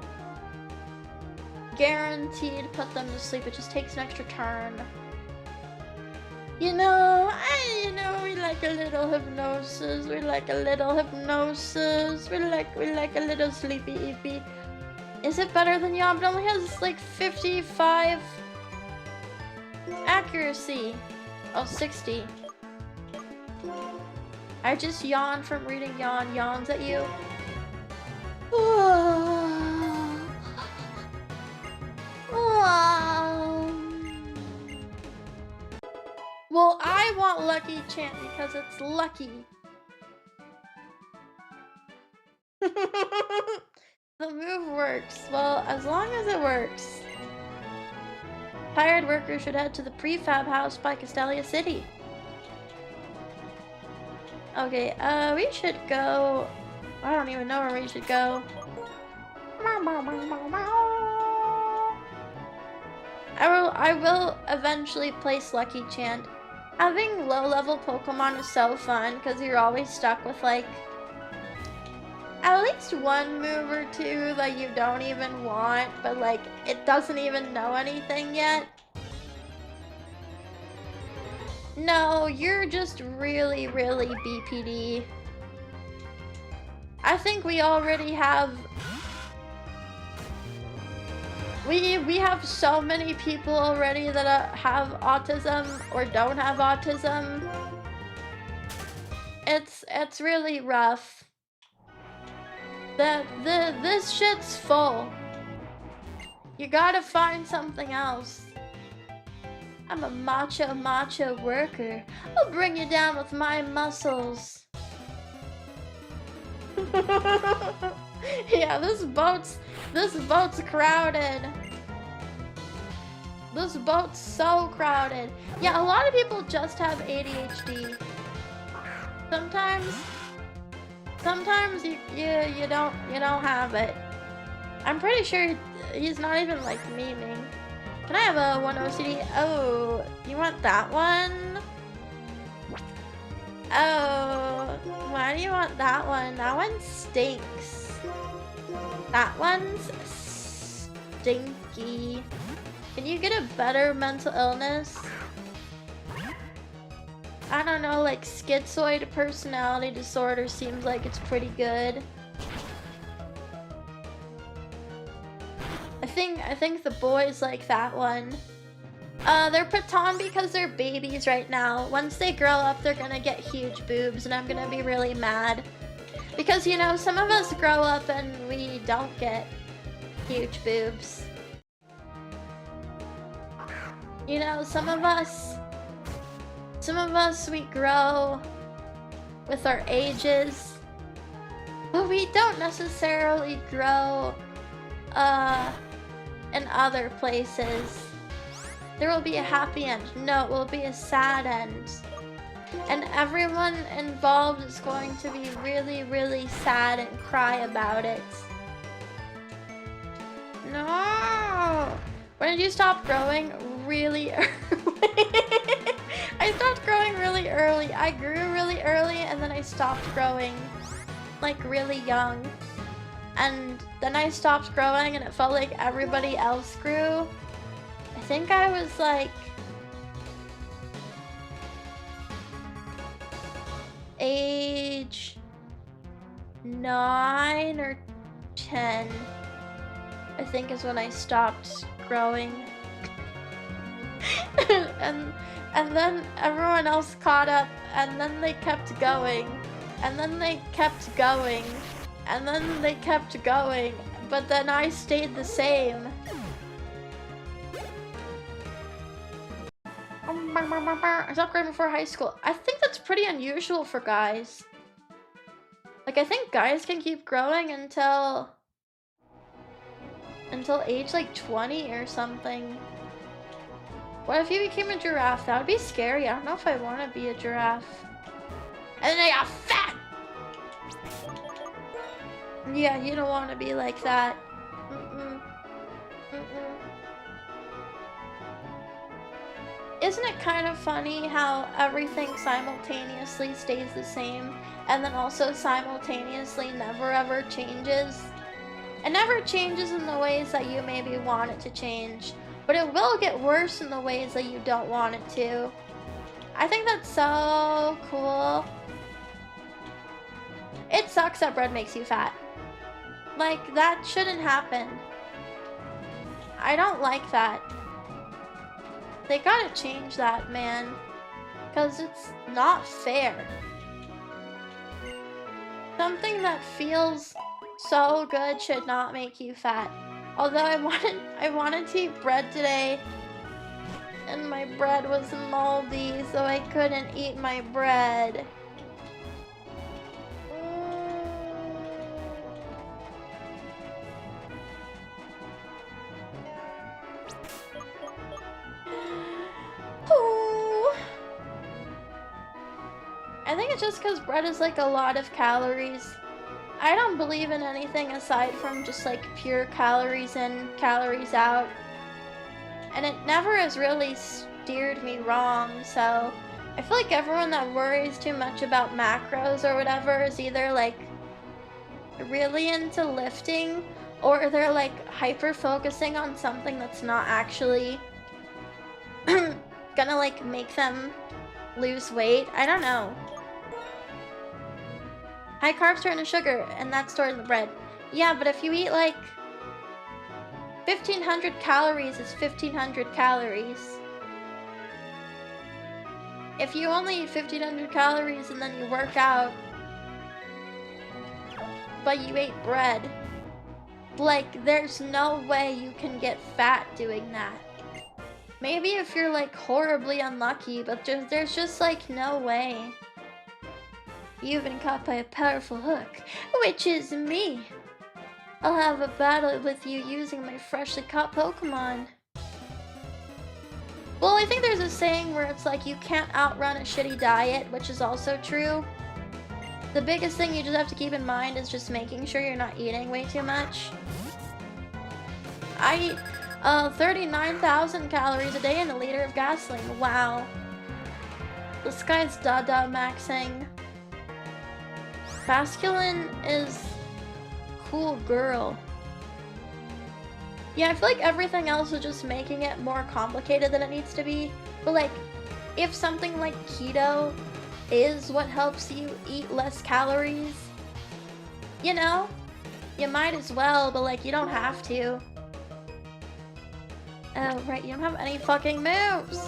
Guaranteed put them to sleep. It just takes an extra turn. You know, we like a little hypnosis. We like a little hypnosis. We like a little sleepy eepy. Is it better than yawn? But it only has like 55 accuracy. Oh, 60. I just yawned from reading yawns at you. Well, I want Lucky Chant because it's lucky. The move works. Well, as long as it works. Tired workers should head to the prefab house by Castelia City. Okay, we should go. I don't even know where we should go. I will eventually place Lucky Chant. Having low-level Pokemon is so fun because you're always stuck with like at least one move or two that you don't even want, but like it doesn't even know anything yet. No, you're just really BPD. I think we already have... We have so many people already that have autism or don't have autism. It's really rough. This shit's full. You gotta find something else. I'm a macho worker. I'll bring you down with my muscles. Yeah, this boat's crowded. This boat's so crowded. Yeah, a lot of people just have ADHD. Sometimes you don't have it. I'm pretty sure he's not even like memeing. Can I have a 1 OCD? Oh, you want that one? Oh, why do you want that one? That one stinks. That one's stinky. Can you get a better mental illness? I don't know, like schizoid personality disorder seems like it's pretty good. I I think the boys like that one. They're put on because they're babies right now. Once they grow up, they're gonna get huge boobs, and I'm gonna be really mad. Because, you know, some of us grow up and we don't get huge boobs. You know, some of us, we grow with our ages, but we don't necessarily grow, in other places. There will be a happy end. No, it will be a sad end. And everyone involved is going to be really, really sad and cry about it. No! When did you stop growing? Really early. I stopped growing really early. I grew really early and then I stopped growing like really young. And then I stopped growing and it felt like everybody else grew. I think I was like age 9 or 10, I think, is when I stopped growing. and then everyone else caught up, and then they kept going, and then they kept going, and then they kept going, but then I stayed the same. I stopped growing before high school. I think that's pretty unusual for guys. Like, I think guys can keep growing until age like 20 or something. What if you became a giraffe? That would be scary. I don't know if I want to be a giraffe. And then I got fat! Yeah, you don't want to be like that. Isn't it kind of funny how everything simultaneously stays the same and then also simultaneously never ever changes? It never changes in the ways that you maybe want it to change, but it will get worse in the ways that you don't want it to. I think that's so cool. It sucks that bread makes you fat. Like, that shouldn't happen. I don't like that. They gotta change that, man. Because it's not fair. Something that feels so good should not make you fat. Although I wanted to eat bread today, and my bread was moldy, so I couldn't eat my bread. I think it's just because bread is like a lot of calories. I don't believe in anything aside from just like pure calories in, calories out. And it never has really steered me wrong, so I feel like everyone that worries too much about macros or whatever is either like really into lifting or they're like hyper focusing on something that's not actually gonna like make them lose weight. I don't know. High carbs turn to sugar, and that's stored in the bread. Yeah, but if you eat like 1,500 calories, it's 1,500 calories. If you only eat 1,500 calories and then you work out, but you ate bread, like, there's no way you can get fat doing that. Maybe if you're like horribly unlucky, but there's just like no way. You've been caught by a powerful hook, which is me. I'll have a battle with you using my freshly caught Pokemon. Well, I think there's a saying where it's like you can't outrun a shitty diet, which is also true. The biggest thing you just have to keep in mind is just making sure you're not eating way too much. I eat 39,000 calories a day and a liter of gasoline. Wow. This guy's dada maxing. Masculine is cool girl. Yeah, I feel like everything else is just making it more complicated than it needs to be. But like, if something like keto is what helps you eat less calories, you know, you might as well, but like, you don't have to. Oh, right, you don't have any fucking moves.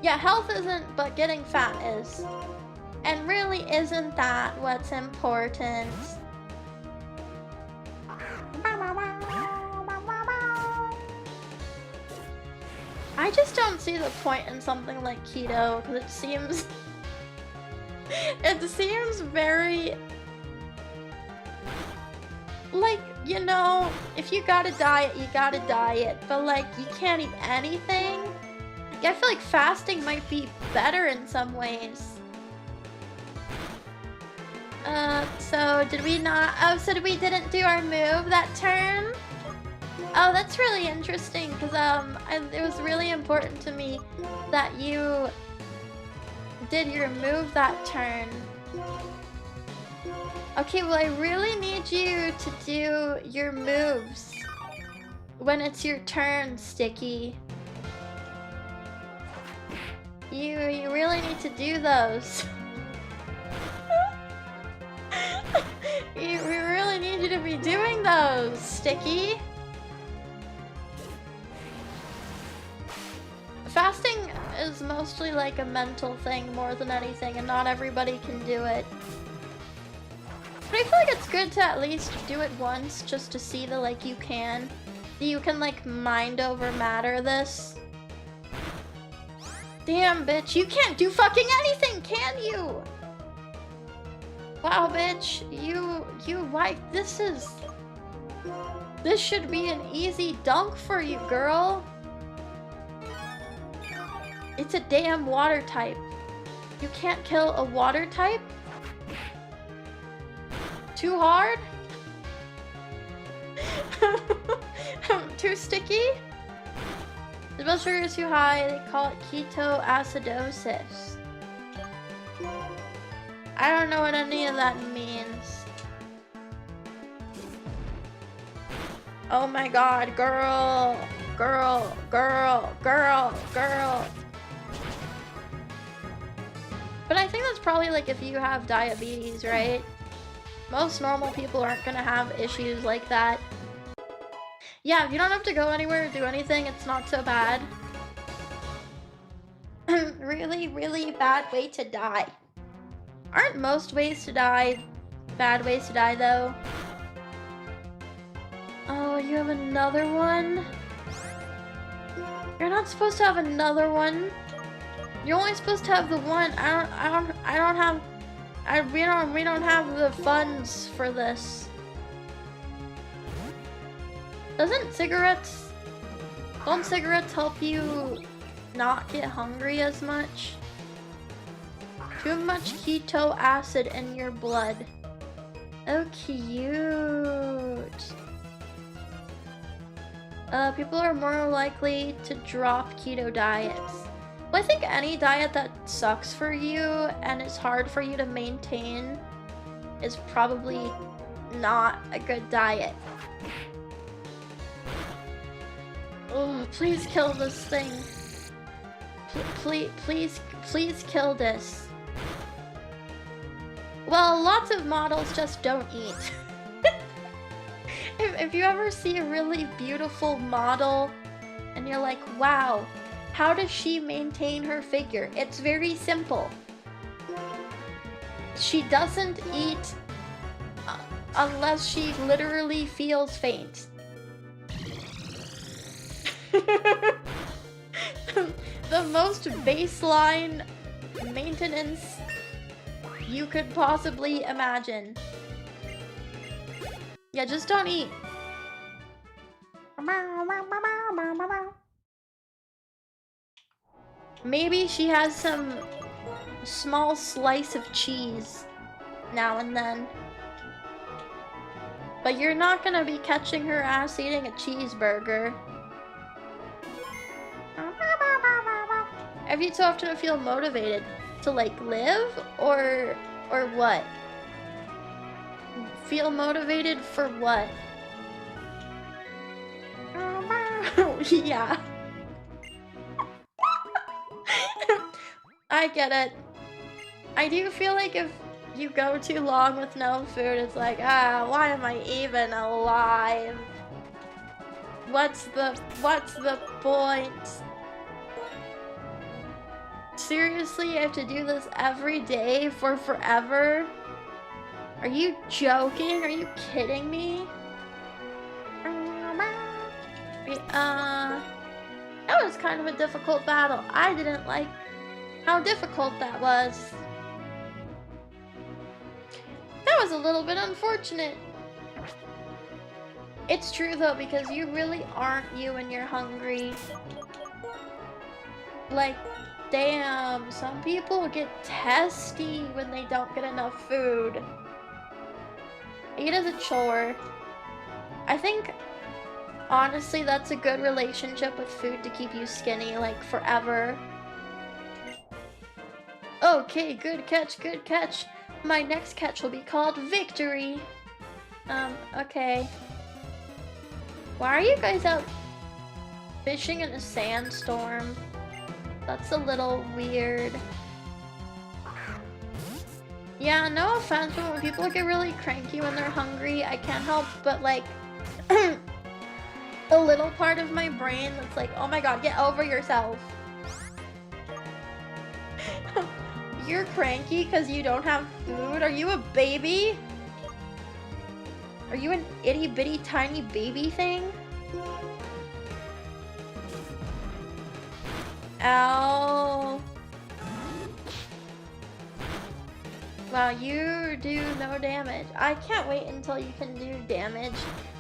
Yeah, health isn't, but getting fat is. And really isn't that what's important. I just don't see the point in something like keto, because it seems... it seems very... like, you know, if you gotta diet, you gotta diet, but like, you can't eat anything? I feel like fasting might be better in some ways. So did we not... oh, so we didn't do our move that turn? Oh, that's really interesting, because it was really important to me that you did your move that turn. Okay, well, I really need you to do your moves when it's your turn, Sticky. You really need to do those. We really need you to be doing those, Sticky. Fasting is mostly like a mental thing more than anything, and not everybody can do it. But I feel like it's good to at least do it once, just to see that, like, you can like mind over matter this. Damn, bitch, you can't do fucking anything, can you? Wow, bitch, why, this should be an easy dunk for you, girl. It's a damn water type. You can't kill a water type? Too hard? Too sticky? The blood sugar is too high, they call it ketoacidosis. I don't know what any of that means. Oh my god, girl. Girl, girl, girl, girl. But I think that's probably like if you have diabetes, right? Most normal people aren't gonna have issues like that. Yeah, if you don't have to go anywhere or do anything, it's not so bad. Really, really bad way to die. Aren't most ways to die bad ways to die, though? Oh, you have another one? You're not supposed to have another one. You're only supposed to have the one. We don't have the funds for this. Don't cigarettes help you not get hungry as much? Too much keto acid in your blood. Oh, cute. People are more likely to drop keto diets. Well, I think any diet that sucks for you and is hard for you to maintain is probably not a good diet. Oh, please kill this thing. Please kill this. Well, lots of models just don't eat. If you ever see a really beautiful model and you're like, wow, how does she maintain her figure? It's very simple. She doesn't eat unless she literally feels faint. The most baseline maintenance you could possibly imagine. Yeah, just don't eat. Maybe she has some small slice of cheese now and then. But you're not gonna be catching her ass eating a cheeseburger. Every so often I feel motivated to like live or what? Feel motivated for what? Yeah. I get it. I do feel like if you go too long with no food, it's like, why am I even alive? What's the point? Seriously, I have to do this every day for forever? Are you joking? Are you kidding me? That was kind of a difficult battle. I didn't like how difficult that was. That was a little bit unfortunate. It's true though, because you really aren't you when you're hungry. Like, damn, some people get testy when they don't get enough food. Eat as a chore. I think, honestly, that's a good relationship with food to keep you skinny, like, forever. Okay, good catch, good catch. My next catch will be called Victory. Okay. Why are you guys out fishing in a sandstorm? That's a little weird. Yeah, no offense, but when people get really cranky when they're hungry, I can't help but, like, a little part of my brain that's like, oh my god, get over yourself. You're cranky because you don't have food? Are you a baby? Are you an itty bitty tiny baby thing? Ow. Wow, you do no damage. I can't wait until you can do damage.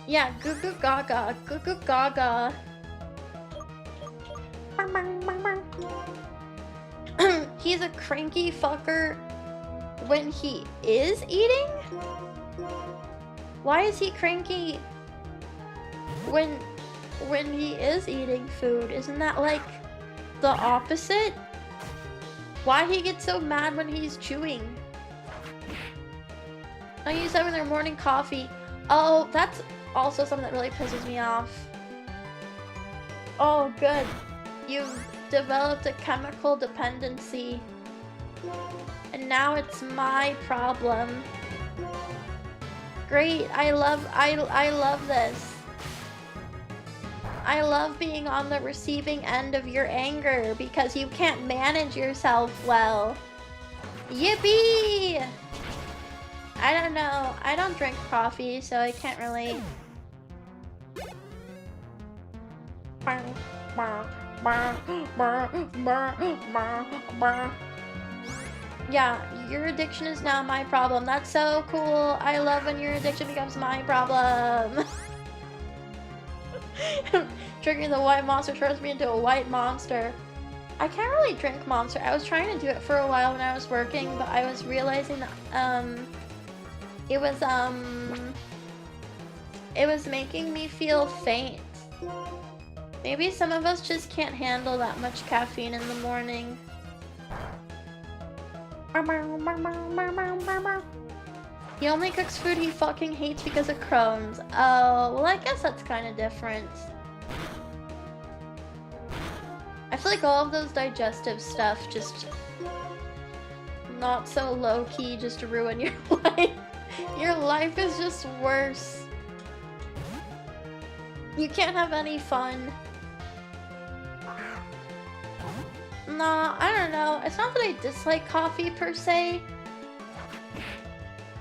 Yeah, goo goo gaga, goo goo gaga. He's a cranky fucker when he is eating? Why is he cranky when he is eating food? Isn't that like the opposite? Why he gets so mad when he's chewing? I use having their morning coffee. Oh, that's also something that really pisses me off. Oh, good. You've developed a chemical dependency. And now it's my problem. Great. I love this. I love being on the receiving end of your anger because you can't manage yourself well. Yippee! I don't know. I don't drink coffee, so I can't really... Yeah, your addiction is now my problem. That's so cool. I love when your addiction becomes my problem. Triggering the white monster turns me into a white monster. I can't really drink Monster. I was trying to do it for a while when I was working, but I was realizing that it was making me feel faint. Maybe some of us just can't handle that much caffeine in the morning. He only cooks food he fucking hates because of Crohn's. Oh, well I guess that's kind of different. I feel like all of those digestive stuff just not so low-key just ruin your life. Your life is just worse. You can't have any fun. Nah, I don't know. It's not that I dislike coffee per se.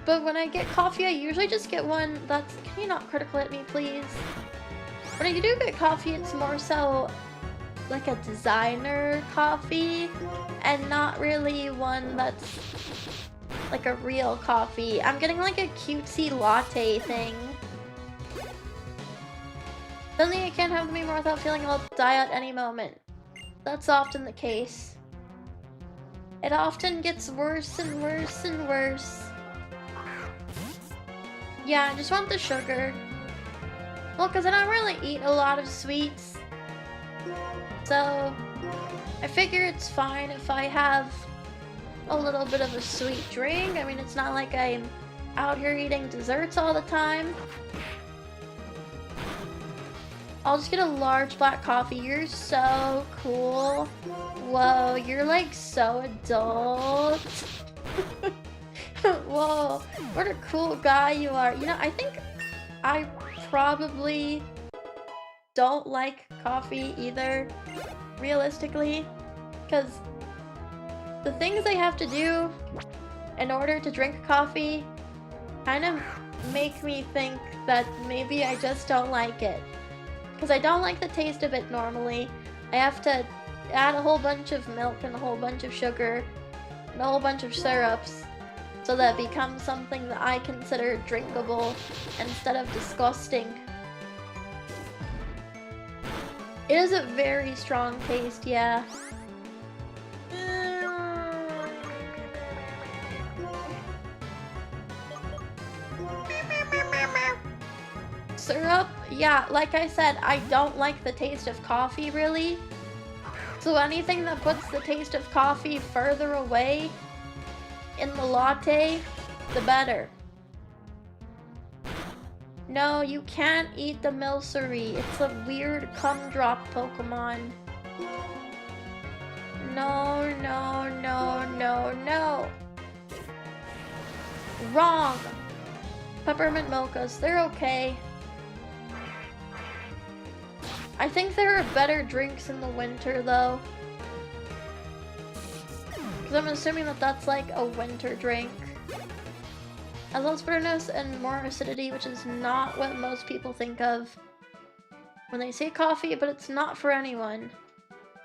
But when I get coffee, I usually just get one that's... Can you not critical hit me, please? When I do get coffee, it's more so like a designer coffee and not really one that's like a real coffee. I'm getting like a cutesy latte thing. Suddenly I can't have them anymore without feeling I'll die at any moment. That's often the case. It often gets worse and worse and worse. Yeah, I just want the sugar. Well, because I don't really eat a lot of sweets. So, I figure it's fine if I have a little bit of a sweet drink. I mean, it's not like I'm out here eating desserts all the time. I'll just get a large black coffee. You're so cool. Whoa, you're like so adult. Whoa, what a cool guy you are. You know, I think I probably don't like coffee either, realistically, because the things I have to do in order to drink coffee kind of make me think that maybe I just don't like it. Because I don't like the taste of it normally. I have to add a whole bunch of milk and a whole bunch of sugar and a whole bunch of syrups so that it becomes something that I consider drinkable instead of disgusting. It is a very strong taste, yeah. Syrup? Yeah, like I said, I don't like the taste of coffee, really. So anything that puts the taste of coffee further away in the latte, the better. No, you can't eat the Milcery. It's a weird cum drop Pokemon. No, no, no, no, no. Wrong. Peppermint mochas, they're okay. I think there are better drinks in the winter, though. Because I'm assuming that that's like a winter drink. Has less bitterness and more acidity, which is not what most people think of when they say coffee, but it's not for anyone.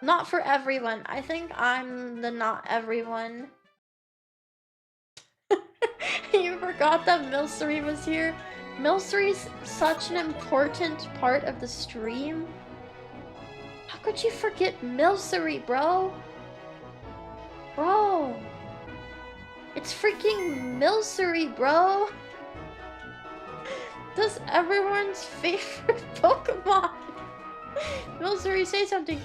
Not for everyone. I think I'm the not everyone. You forgot that Milcery was here? Milcery's such an important part of the stream. How could you forget Milcery, bro? Bro. It's freaking Milcery, bro. That's everyone's favorite Pokemon. Milcery, say something.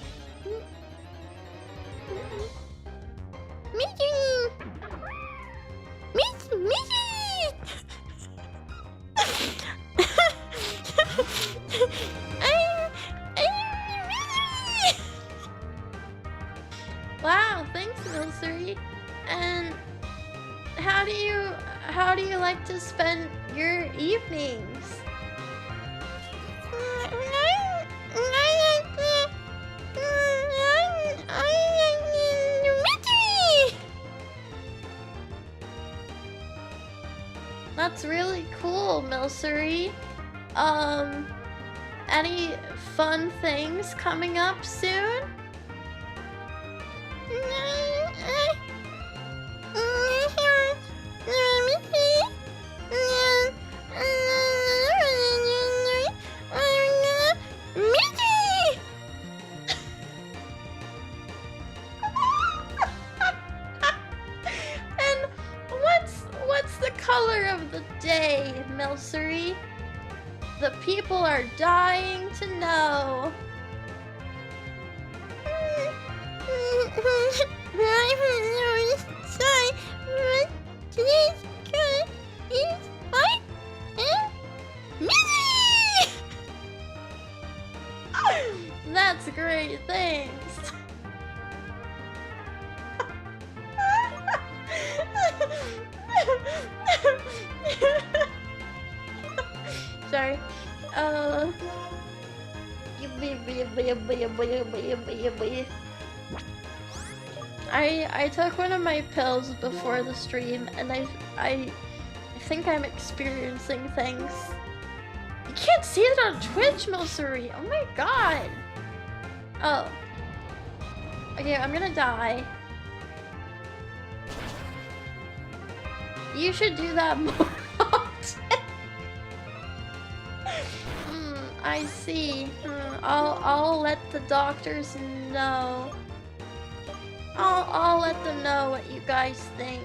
Mickey! Mickey! Wow, thanks, Milcery. And how do you like to spend your evenings? That's really cool, Milcery. Any fun things coming up soon? And what's the color of the day, Milcery? The people are dying to know. That's great, thanks. Sorry. I took one of my pills before the stream, and I think I'm experiencing things. You can't see it on Twitch, Milcery. Oh my god. Oh. Okay, I'm gonna die. You should do that more often. I see. I'll let the doctors know. I'll let them know what you guys think.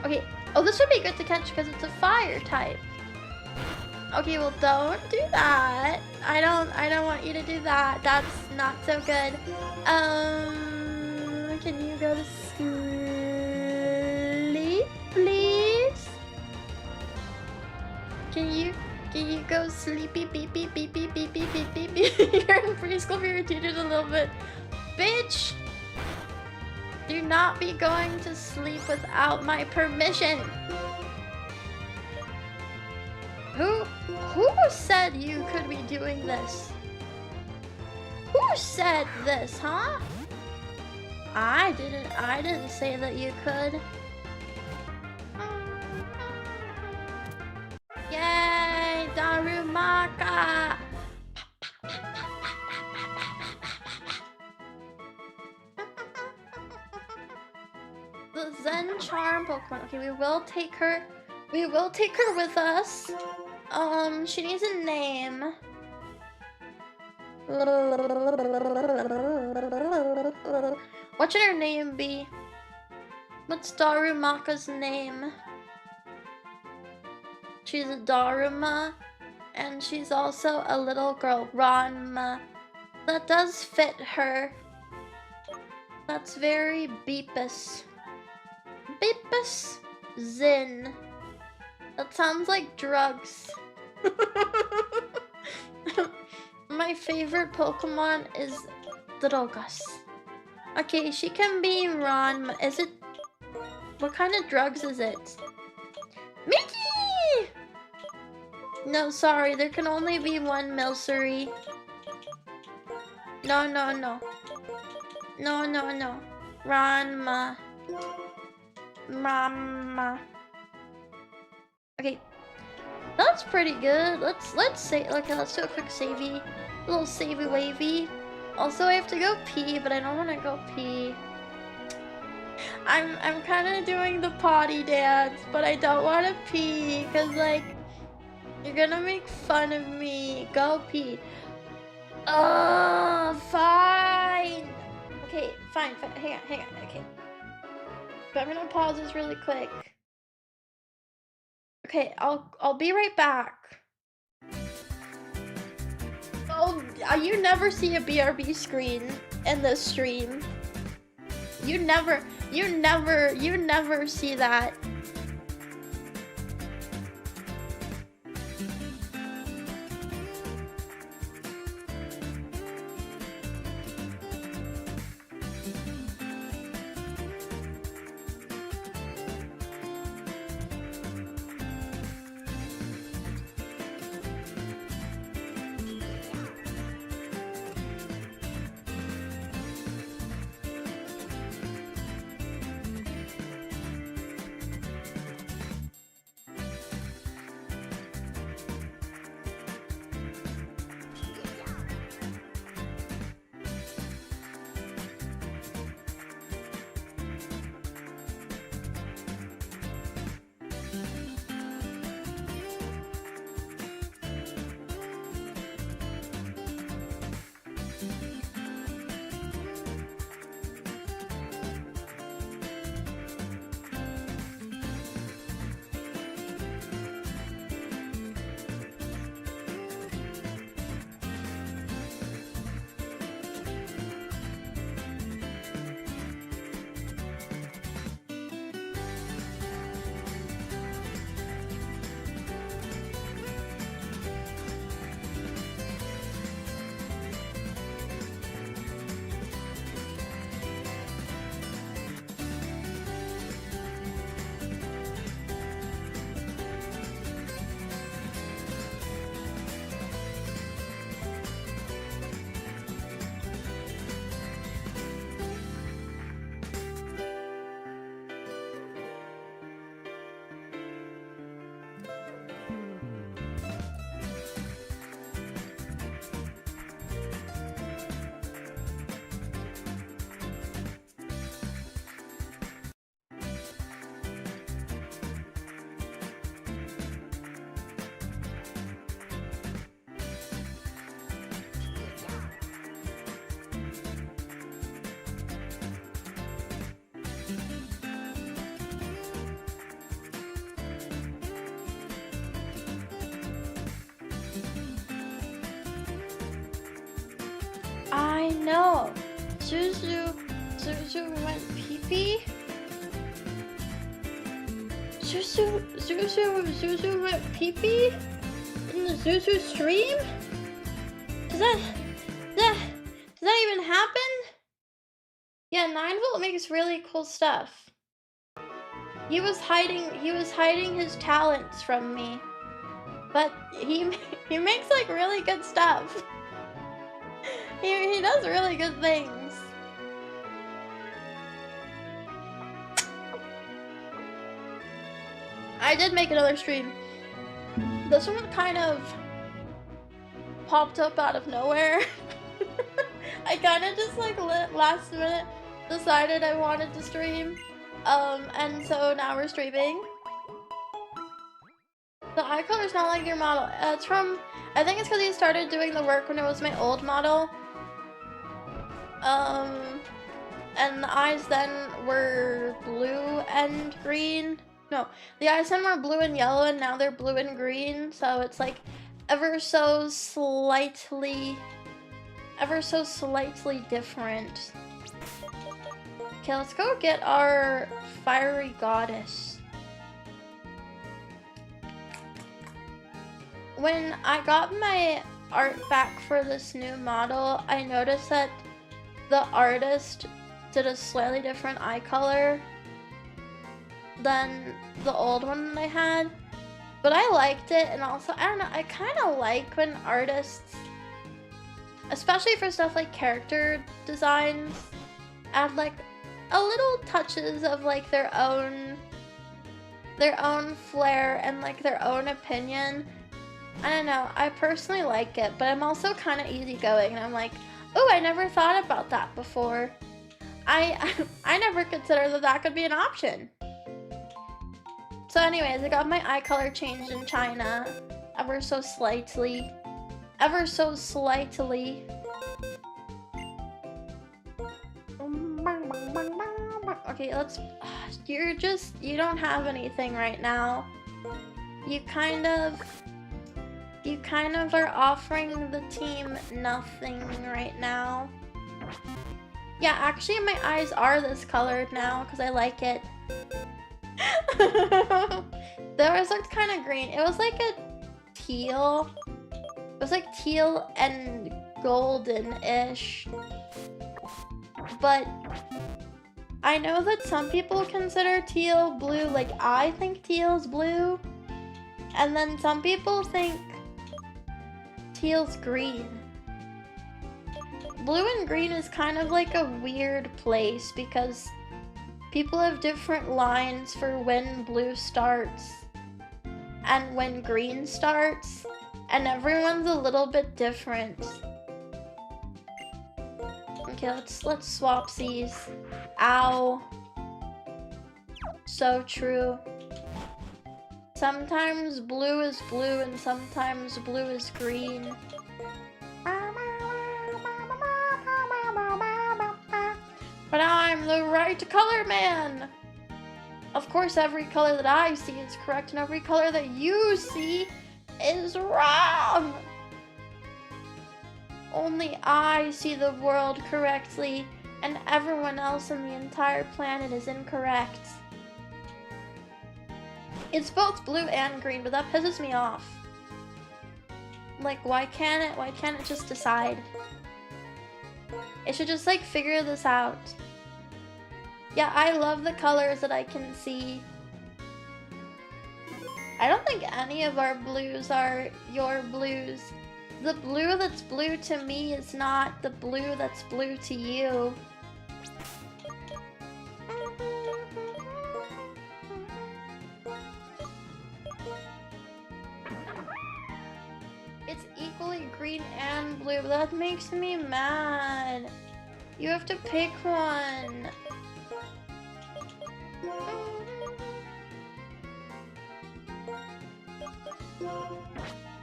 Okay. Oh, this would be good to catch because it's a fire type. Okay, well, don't do that. I don't want you to do that. That's not so good. Can you go to sleep, please? Can you go sleepy beep beep beep beep beep beep beep beep beep? You're in preschool for your teachers a little bit. Bitch! Do not be going to sleep without my permission. Who said you could be doing this? Who said this, huh? I didn't say that you could. Yay, Darumaka! The Zen Charm Pokemon. Okay, we will take her. We will take her with us. She needs a name. What should her name be? What's Darumaka's name? She's a Daruma, and she's also a little girl, Ranma. That does fit her. That's very Beepus. Beepus Zin. That sounds like drugs. My favorite Pokemon is Drogas. Okay, she can be Ranma. Is it... What kind of drugs is it? Mickey! No, sorry, there can only be one Milcery. No. No. Ranma. Mama. Okay. That's pretty good. Let's say, okay, let's do a quick savey. A little savey wavy. Also, I have to go pee, but I don't want to go pee. I'm kind of doing the potty dance, but I don't want to pee because, like, you're gonna make fun of me. Go pee. Fine. Okay, fine. Hang on. Okay. But I'm gonna pause this really quick. Okay, I'll be right back. Oh, you never see a BRB screen in this stream. You never see that. I know. Zuzu went pee-pee? Zuzu went pee-pee? In the Zuzu stream? Does that even happen? Yeah, 9-Volt makes really cool stuff. He was hiding his talents from me. But he makes like really good stuff. He does really good things. I did make another stream. This one kind of popped up out of nowhere. I kind of just like last minute decided I wanted to stream. And so now we're streaming. The eye color's not like your model. It's from, I think it's because he started doing the work when it was my old model. And the eyes then were blue and green. No, the eyes then were blue and yellow, and now they're blue and green. So it's like ever so slightly different. Okay, let's go get our fiery goddess. When I got my art back for this new model, I noticed that the artist did a slightly different eye color than the old one that I had. But I liked it, and also, I don't know, I kind of like when artists, especially for stuff like character designs, add like a little touches of like their own flair and like their own opinion. I don't know, I personally like it, but I'm also kind of easygoing, and I'm like, oh, I never thought about that before. I never considered that that could be an option. So anyways, I got my eye color changed in China, ever so slightly. Ever so slightly. Okay, let's, you don't have anything right now. You kind of are offering the team nothing right now. Yeah, actually my eyes are this colored now because I like it. They always looked kind of green. It was like a teal. It was like teal and golden-ish. But I know that some people consider teal blue. Like, I think teal's blue. And then some people think teal's green. Blue and green is kind of like a weird place because people have different lines for when blue starts and when green starts, and everyone's a little bit different. Okay, let's swap these. Ow. So true. Sometimes blue is blue and sometimes blue is green. But I'm the right color man! Of course, every color that I see is correct, and every color that you see is wrong! Only I see the world correctly, and everyone else on the entire planet is incorrect. It's both blue and green, but that pisses me off. Like, why can't it just decide? It should just like figure this out. Yeah, I love the colors that I can see. I don't think any of our blues are your blues. The blue that's blue to me is not the blue that's blue to you. It's equally green and blue, but that makes me mad. You have to pick one.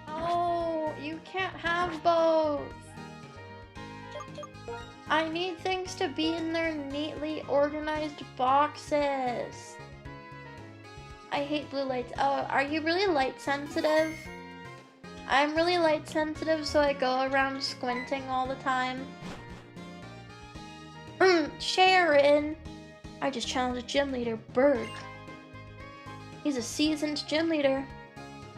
Oh, you can't have both. I need things to be in their neatly organized boxes. I hate blue lights. Oh, are you really light sensitive? I'm really light sensitive, so I go around squinting all the time. Sharon! I just challenged gym leader Berg. He's a seasoned gym leader.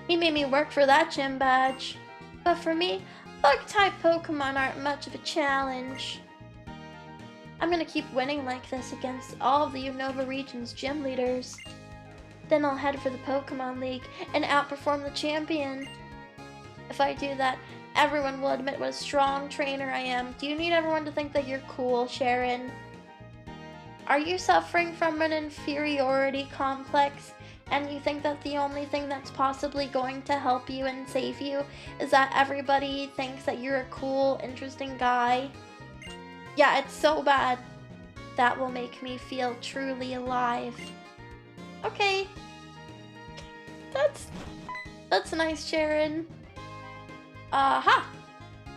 He made me work for that gym badge. But for me, bug-type Pokemon aren't much of a challenge. I'm gonna keep winning like this against all of the Unova region's gym leaders. Then I'll head for the Pokemon League and outperform the champion. If I do that, everyone will admit what a strong trainer I am. Do you need everyone to think that you're cool, Sharon? Are you suffering from an inferiority complex and you think that the only thing that's possibly going to help you and save you is that everybody thinks that you're a cool, interesting guy? Yeah, it's so bad. That will make me feel truly alive. Okay. That's nice, Sharon. Aha!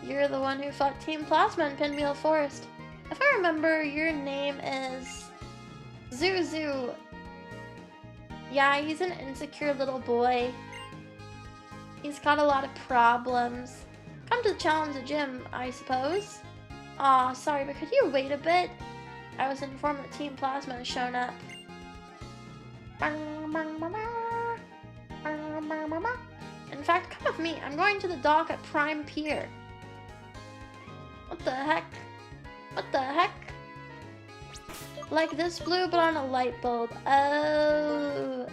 You're the one who fought Team Plasma in Pinwheel Forest. If I remember, your name is Zuzu. Yeah, he's an insecure little boy. He's got a lot of problems. Come to challenge the gym, I suppose. Aw, sorry, but could you wait a bit? I was informed that Team Plasma has shown up. In fact, come with me. I'm going to the dock at Prime Pier. What the heck? What the heck? Like this blue, but on a light bulb. Oh.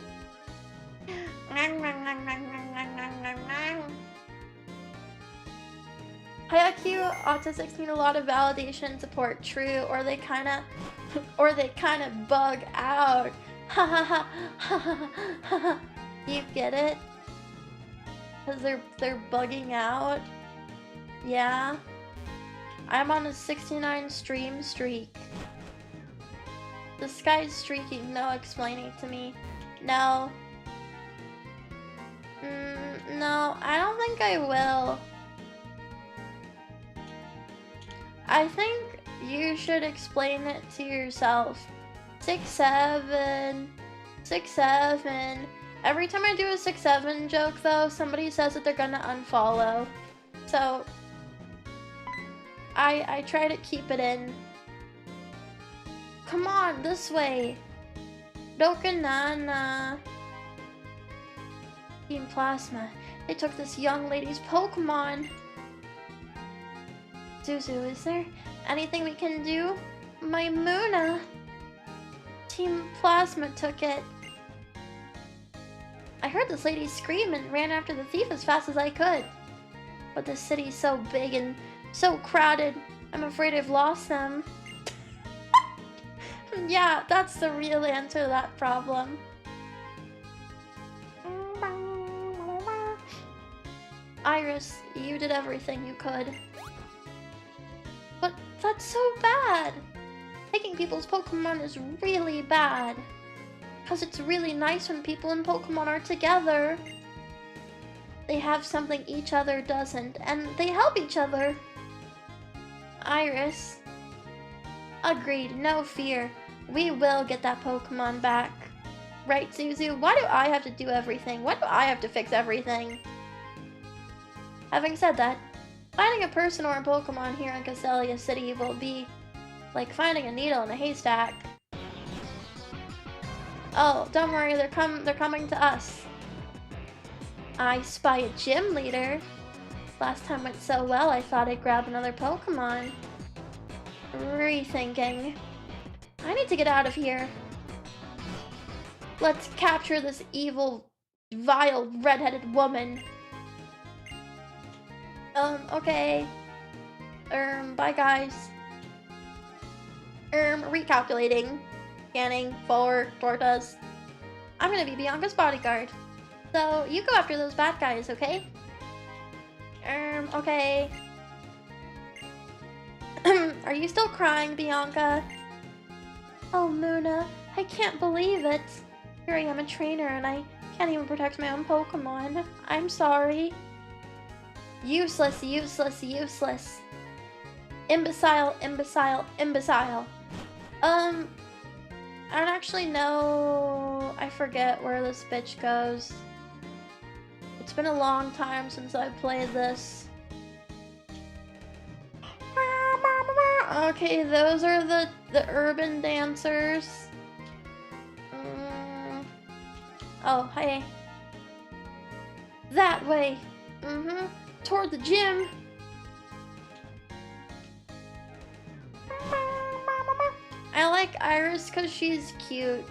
Hayaku autistics need a lot of validation and support. True, or they kinda bug out. Ha ha ha ha ha ha. You get it? Cause they're bugging out. Yeah. I'm on a 69 stream streak. This guy's streaking. No explaining to me. No. No, I don't think I will. I think you should explain it to yourself. 6'7". 6'7". Every time I do a 6'7" joke though, somebody says that they're gonna unfollow. So I try to keep it in. Come on, this way. Dokanana. Team Plasma. They took this young lady's Pokemon. Zuzu, is there anything we can do? My Muna. Team Plasma took it. I heard this lady scream and ran after the thief as fast as I could. But the city's so big and so crowded, I'm afraid I've lost them. Yeah, that's the real answer to that problem. Iris, you did everything you could. But that's so bad! Taking people's Pokemon is really bad. Because it's really nice when people in Pokemon are together. They have something each other doesn't, and they help each other. Iris. Agreed, no fear. We will get that Pokemon back. Right, Zuzu? Why do I have to do everything? Why do I have to fix everything? Having said that, finding a person or a Pokemon here in Castelia City will be like finding a needle in a haystack. Oh, don't worry, they're coming to us. I spy a gym leader. Last time went so well, I thought I'd grab another Pokemon. Rethinking. I need to get out of here. Let's capture this evil, vile, red-headed woman. Okay. Bye guys. Recalculating. Scanning forward toward us. I'm gonna be Bianca's bodyguard. So, you go after those bad guys, okay? Okay. Are you still crying, Bianca? Oh, Muna, I can't believe it. Here I am a trainer and I can't even protect my own Pokemon. I'm sorry. Useless, useless, useless. Imbecile, imbecile, imbecile. I don't actually know. I forget where this bitch goes. It's been a long time since I played this. Okay, those are the urban dancers. Oh, hey. That way. Toward the gym. I like Iris because she's cute.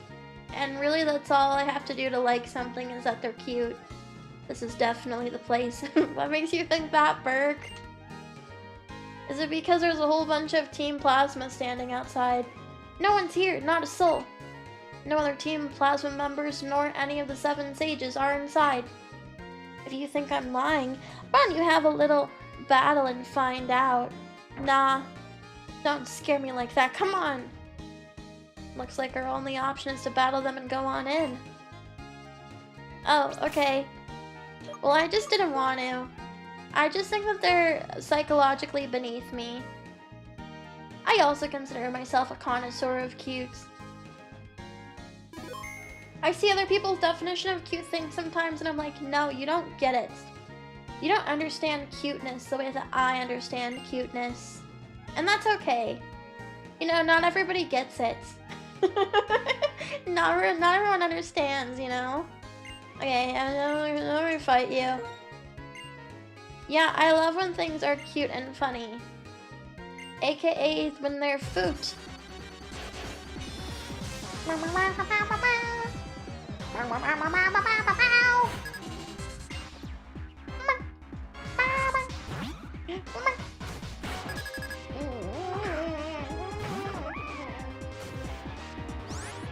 And really that's all I have to do to like something is that they're cute. This is definitely the place. What makes you think that, Burke? Is it because there's a whole bunch of Team Plasma standing outside? No one's here, not a soul. No other Team Plasma members nor any of the 7 sages are inside. If you think I'm lying, why don't you have a little battle and find out? Nah, don't scare me like that, come on! Looks like our only option is to battle them and go on in. Oh, okay. Well, I just didn't want to. I just think that they're psychologically beneath me. I also consider myself a connoisseur of cutes. I see other people's definition of cute things sometimes and I'm like, no, you don't get it. You don't understand cuteness the way that I understand cuteness. And that's okay. You know, not everybody gets it. Not everyone understands, you know? Okay, I'm gonna fight you. Yeah, I love when things are cute and funny. AKA when they're foot.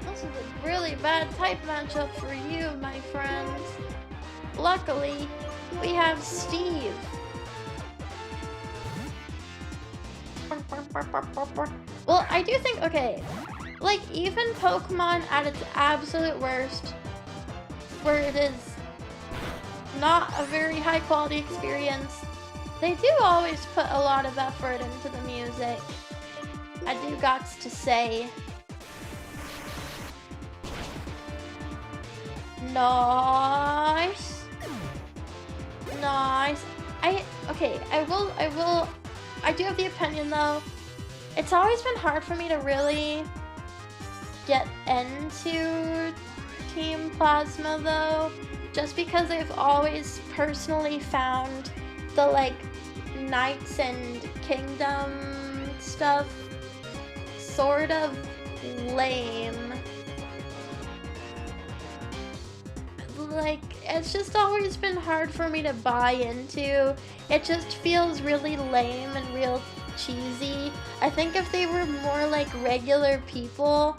This is a really bad type matchup for you, my friends. Luckily, we have Steve. Well, I do think, okay, like even Pokemon at its absolute worst, where it is not a very high quality experience, they do always put a lot of effort into the music. I do gots to say. Nice. Nice. I do have the opinion though, it's always been hard for me to really get into Team Plasma though, just because I've always personally found the like Knights and Kingdom stuff sort of lame. Like, it's just always been hard for me to buy into. It just feels really lame and real cheesy. I think if they were more like regular people,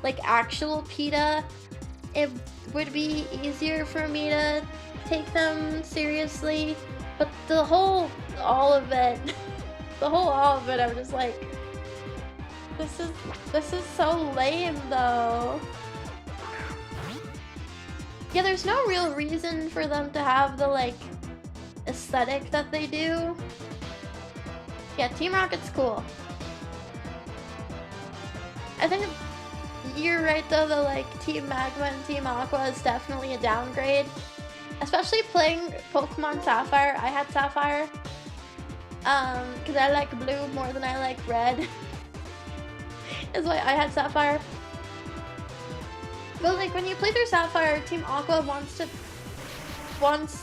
like actual PETA, it would be easier for me to take them seriously. But all of it, I'm just like, this is so lame though. Yeah, there's no real reason for them to have the, like, aesthetic that they do. Yeah, Team Rocket's cool. I think you're right, though, the, like, Team Magma and Team Aqua is definitely a downgrade. Especially playing Pokemon Sapphire. I had Sapphire. Because I like blue more than I like red. Is why I had Sapphire. But like when you play through Sapphire, Team Aqua wants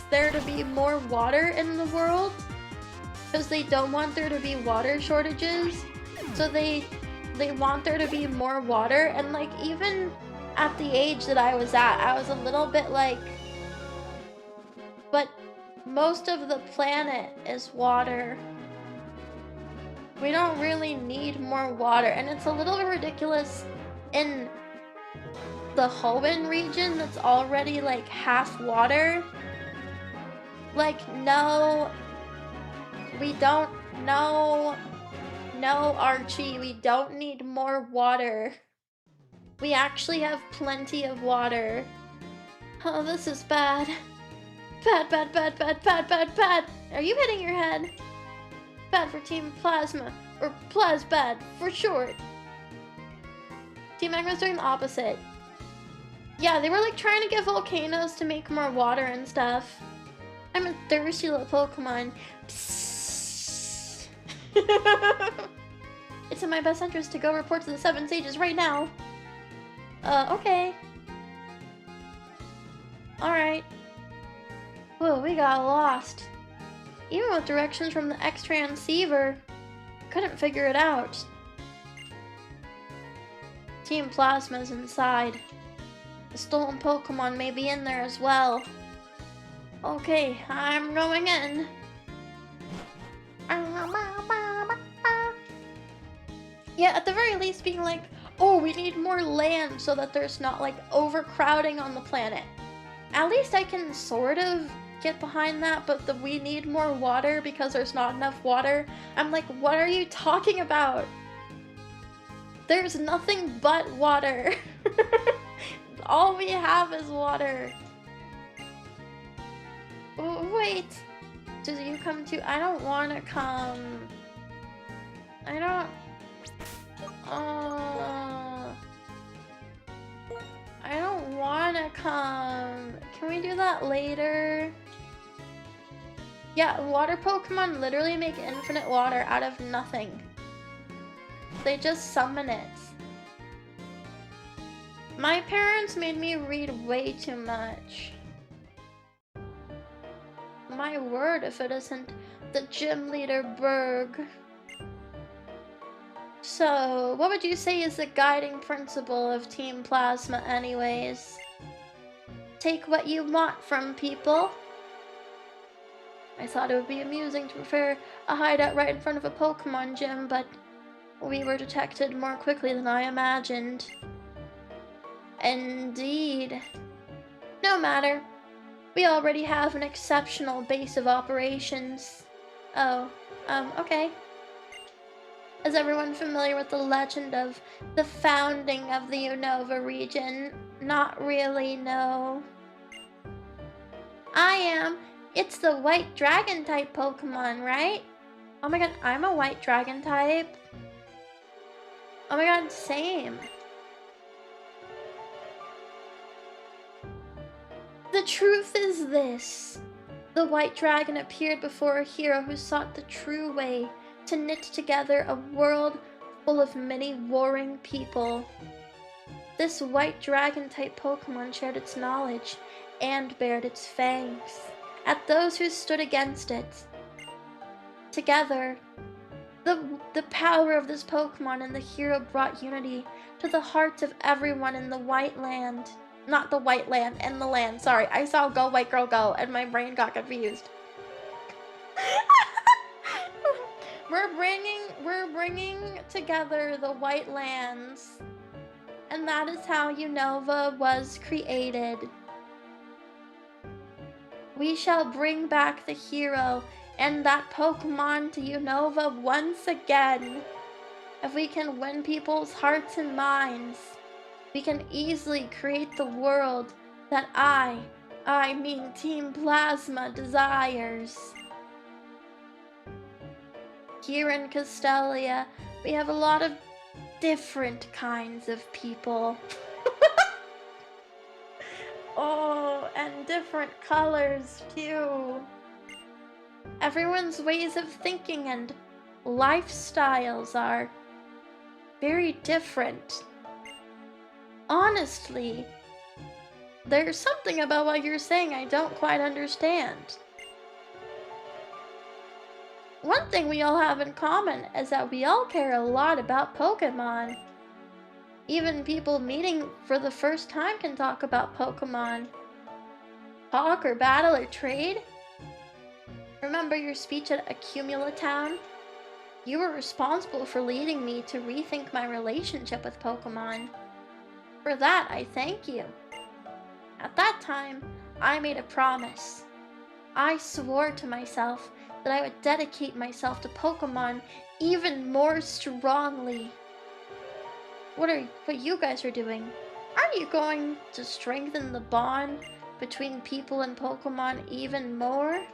there to be more water in the world because they don't want there to be water shortages. So they want there to be more water, and like even at the age that I was at, I was a little bit like, but most of the planet is water. We don't really need more water, and it's a little bit ridiculous in the Hoenn region that's already like half water. Like, no, we don't, no, Archie, we don't need more water. We actually have plenty of water. Oh, this is bad. Bad. Are you hitting your head? Bad for Team Plasma, or Plasbad for short. Team Magma's doing the opposite. Yeah, they were like trying to get volcanoes to make more water and stuff. I'm a thirsty little Pokemon. Psst. It's in my best interest to go report to the 7 sages right now. Okay. Alright. Whoa, we got lost. Even with directions from the X-Transceiver, couldn't figure it out. Team Plasma's inside. The stolen Pokemon may be in there as well. Okay, I'm going in. Yeah, at the very least being like, oh, we need more land so that there's not like overcrowding on the planet. At least I can sort of get behind that, but we need more water because there's not enough water. I'm like, what are you talking about? There's nothing but water. All we have is water. Wait. Do you come too? I don't want to come. I don't... I don't want to come. Can we do that later? Yeah, water Pokemon literally make infinite water out of nothing. They just summon it. My parents made me read way too much. My word, if it isn't the gym leader Berg. So, what would you say is the guiding principle of Team Plasma anyways? Take what you want from people. I thought it would be amusing to prepare a hideout right in front of a Pokemon gym, but we were detected more quickly than I imagined. Indeed. No matter. We already have an exceptional base of operations. Oh, okay. Is everyone familiar with the legend of the founding of the Unova region? Not really, no. I am. It's the white dragon type Pokemon, right? Oh my god, I'm a white dragon type. Oh my god, same. The truth is this. The white dragon appeared before a hero who sought the true way to knit together a world full of many warring people. This white dragon type Pokemon shared its knowledge and bared its fangs at those who stood against it. Together, the power of this Pokemon and the hero brought unity to the hearts of everyone in the White Land. Not the White Land, and the land. Sorry, I saw Go White Girl Go and my brain got confused. We're bringing together the White Lands. And that is how Unova was created. We shall bring back the hero and that Pokemon to Unova once again. If we can win people's hearts and minds, we can easily create the world that I mean Team Plasma desires. Here in Castelia, we have a lot of different kinds of people. Oh, and different colors too. Everyone's ways of thinking and lifestyles are very different. Honestly, there's something about what you're saying I don't quite understand. One thing we all have in common is that we all care a lot about Pokemon. Even people meeting for the first time can talk about Pokemon. Talk or battle or trade. Remember your speech at Accumula Town? You were responsible for leading me to rethink my relationship with Pokemon. For that, I thank you. At that time, I made a promise. I swore to myself that I would dedicate myself to Pokemon even more strongly. What you guys are doing? Aren't you going to strengthen the bond between people and Pokemon even more?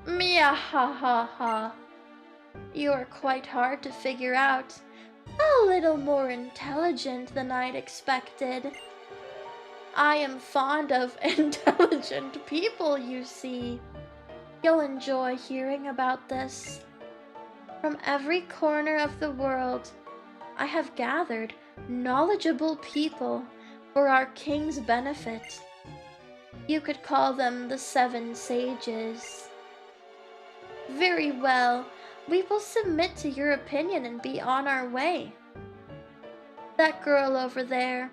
Mia ha ha ha. You are quite hard to figure out. A little more intelligent than I'd expected. I am fond of intelligent people, you see. You'll enjoy hearing about this. From every corner of the world, I have gathered knowledgeable people for our king's benefit. You could call them the 7 sages. Very well, we will submit to your opinion and be on our way. That girl over there,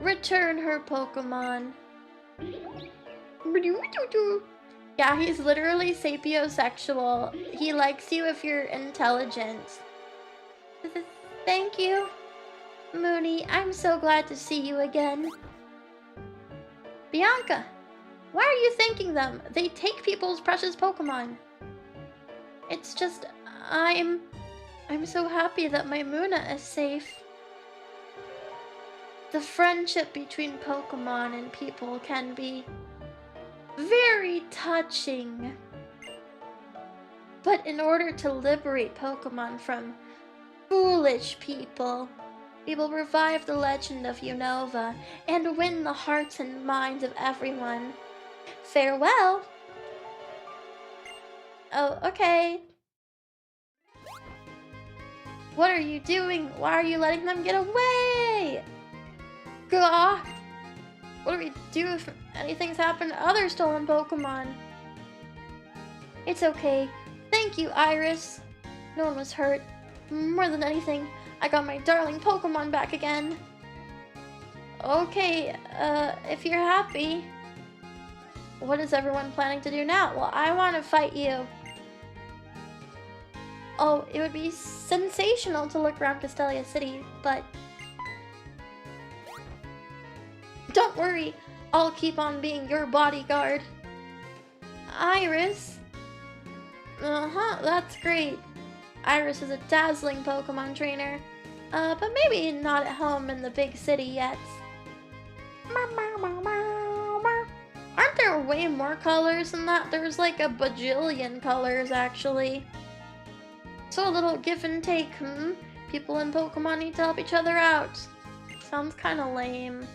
return her Pokemon. Yeah, he's literally sapiosexual. He likes you if you're intelligent. Thank you, Mooney. I'm so glad to see you again. Bianca, why are you thanking them? They take people's precious Pokemon. It's just, I'm so happy that my Muna is safe. The friendship between Pokemon and people can be very touching. But in order to liberate Pokemon from foolish people, we will revive the legend of Unova and win the hearts and minds of everyone. Farewell! Oh, okay. What are you doing? Why are you letting them get away? Gah! What do we do if anything's happened to other stolen Pokemon? It's okay. Thank you, Iris. No one was hurt. More than anything, I got my darling Pokemon back again. Okay, if you're happy. What is everyone planning to do now? Well, I want to fight you. Oh, it would be sensational to look around Castelia City, but... Don't worry, I'll keep on being your bodyguard. Iris? Uh-huh, that's great. Iris is a dazzling Pokemon trainer. But maybe not at home in the big city yet. Aren't there way more colors than that? There's like a bajillion colors, actually. So a little give and take, People in Pokemon need to help each other out. Sounds kinda lame.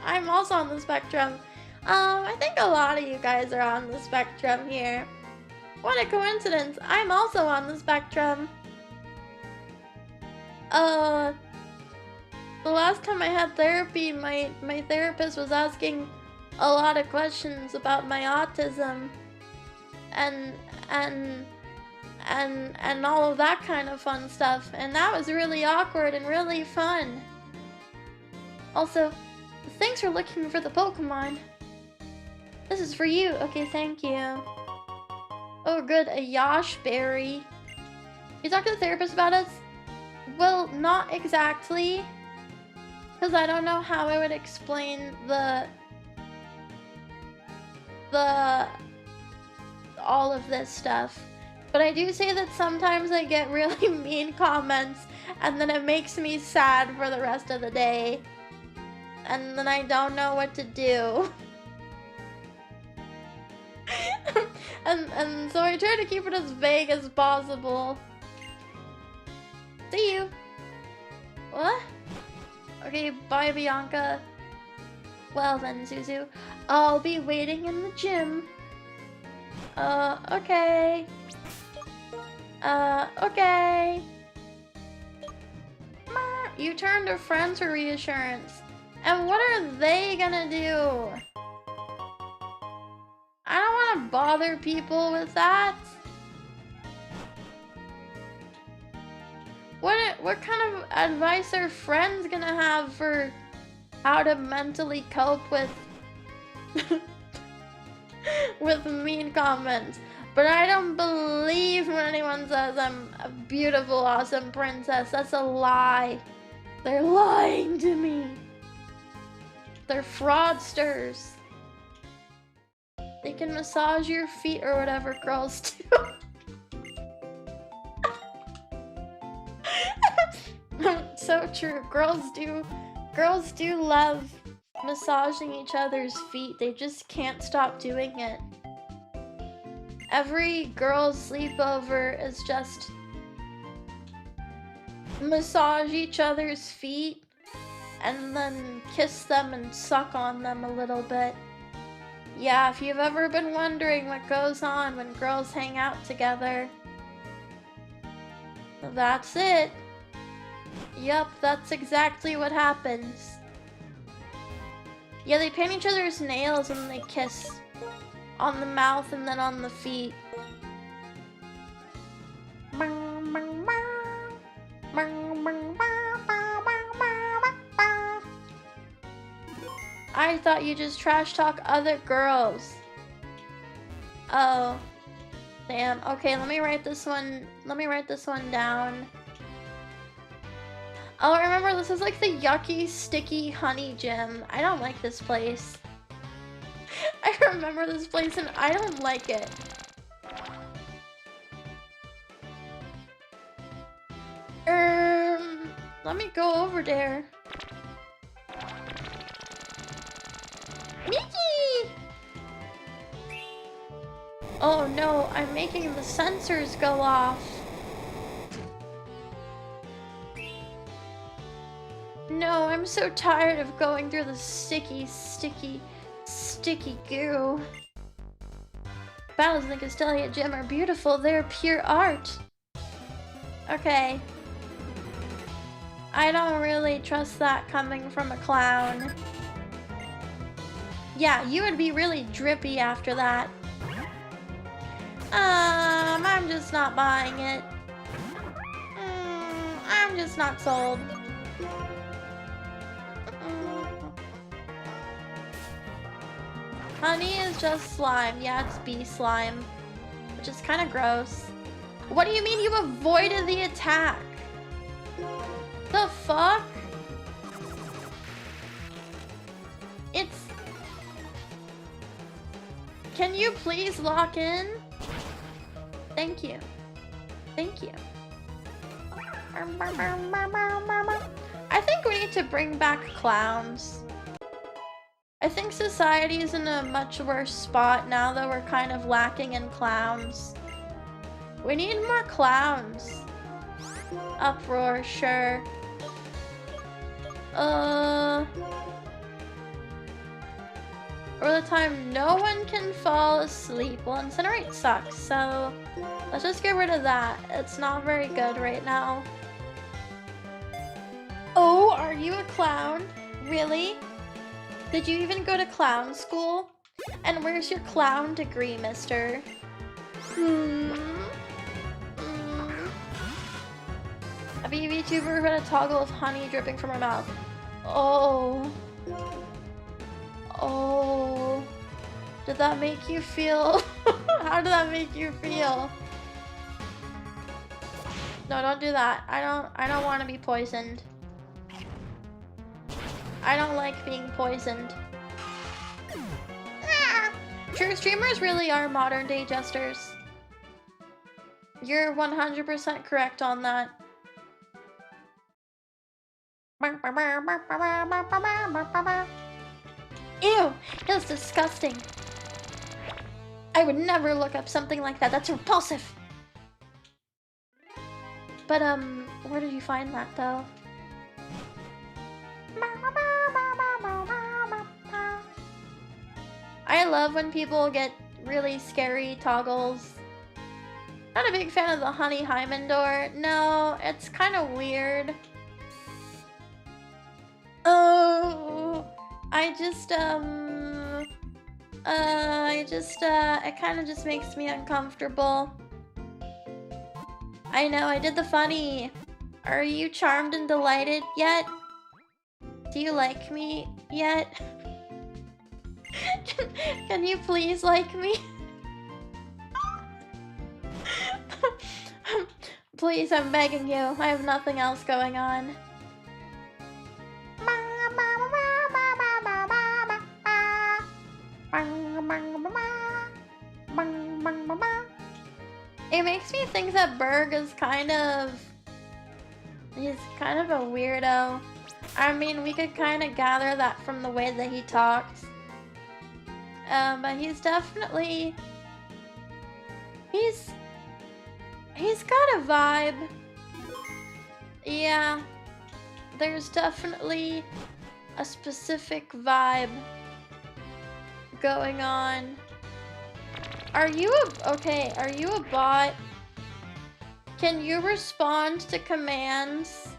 I'm also on the spectrum. I think a lot of you guys are on the spectrum here. What a coincidence! I'm also on the spectrum. The last time I had therapy, my therapist was asking a lot of questions about my autism and all of that kind of fun stuff, and that was really awkward and really fun. Also, thanks for looking for the Pokemon. This is for you. Okay, thank you. Oh good, a Yosh Berry. You talked to the therapist about us? Well, not exactly. Because I don't know how I would explain all of this stuff. But I do say that sometimes I get really mean comments, and then it makes me sad for the rest of the day. And then I don't know what to do. and so I try to keep it as vague as possible. See you. What? Okay, bye Bianca. Well then, Zuzu. I'll be waiting in the gym. Okay. Okay. You turn to friends for reassurance. And what are they gonna do? I don't want to bother people with that. What kind of advice are friends gonna have for how to mentally cope with with mean comments? But I don't believe when anyone says I'm a beautiful, awesome princess. That's a lie. They're lying to me. They're fraudsters. They can massage your feet or whatever girls do. So true. Girls do love massaging each other's feet. They just can't stop doing it. Every girl's sleepover is just massage each other's feet and then kiss them and suck on them a little bit. Yeah, if you've ever been wondering what goes on when girls hang out together, that's it. Yup, that's exactly what happens. Yeah, they paint each other's nails and they kiss on the mouth and then on the feet. I thought you just trash talk other girls. Oh. Damn. Okay, let me write this one down. Oh, remember, this is like the yucky, sticky honey gym. I don't like this place. I remember this place and I don't like it. Let me go over there. Mickey! Oh no, I'm making the sensors go off. No, I'm so tired of going through the sticky goo. Battles in the Castelia Gym are beautiful. They're pure art. Okay. I don't really trust that coming from a clown. Yeah, you would be really drippy after that. I'm just not buying it. I'm just not sold. Honey is just slime. Yeah, it's bee slime. Which is kind of gross. What do you mean you avoided the attack? The fuck? It's... Can you please lock in? Thank you. Thank you. I think we need to bring back clowns. I think society is in a much worse spot now that we're kind of lacking in clowns. We need more clowns. Uproar, sure. Or the time no one can fall asleep. Well, Incinerate sucks, so let's just get rid of that. It's not very good right now. Oh, are you a clown? Really? Did you even go to clown school? And where's your clown degree, mister? A VTuber who had a toggle of honey dripping from her mouth. Oh. Oh. Did that make you feel? How did that make you feel? No, don't do that. I don't want to be poisoned. I don't like being poisoned. True, streamers really are modern day jesters. You're 100% correct on that. Ew, that's disgusting. I would never look up something like that. That's repulsive. But where did you find that though? I love when people get really scary toggles. Not a big fan of the honey hymen door. No, it's kind of weird. Oh, it kind of just makes me uncomfortable. I know, I did the funny. Are you charmed and delighted yet? Do you like me yet? Can you please like me? Please, I'm begging you. I have nothing else going on. It makes me think that Berg is he's kind of a weirdo. I mean, we could kind of gather that from the way that he talks. But he's definitely... He's got a vibe. Yeah. There's definitely a specific vibe going on. Are you a bot? Can you respond to commands?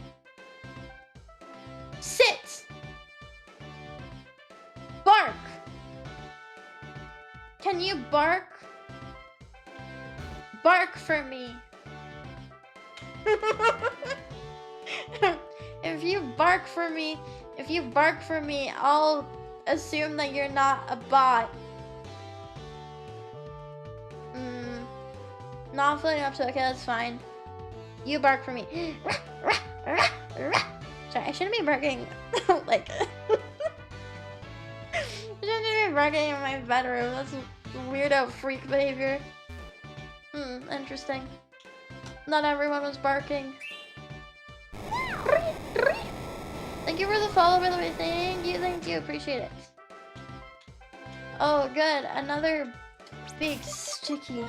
Sit! Bark! Can you bark? Bark for me. If you bark for me, I'll assume that you're not a bot. Not feeling up to it. Okay, that's fine. You bark for me. Sorry, I shouldn't be barking like I shouldn't be barking in my bedroom. That's weirdo freak behavior. Interesting. Not everyone was barking. Thank you for the follow, by the way. Thank you, appreciate it. Oh, good. Another big sticky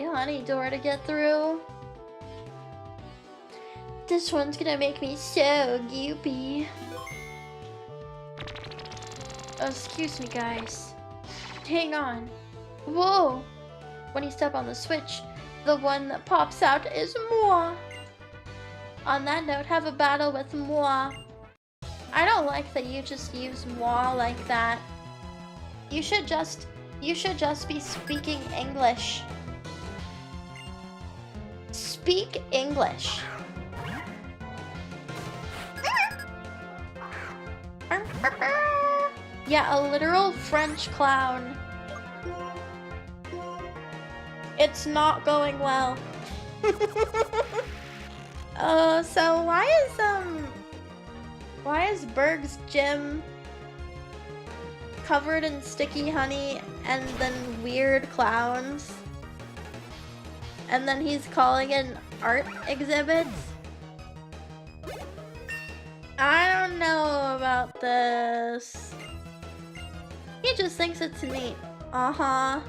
honey door to get through. This one's gonna make me so goopy. Oh, excuse me, guys. Hang on. Whoa! When you step on the switch, the one that pops out is moi. On that note, have a battle with moi. I don't like that you just use moi like that. You should just be speaking English. Speak English. Yeah, a literal French clown. It's not going well. So why is Berg's gym covered in sticky honey and then weird clowns? And then he's calling in art exhibits? I don't know about this. He just thinks it's neat. Uh-huh.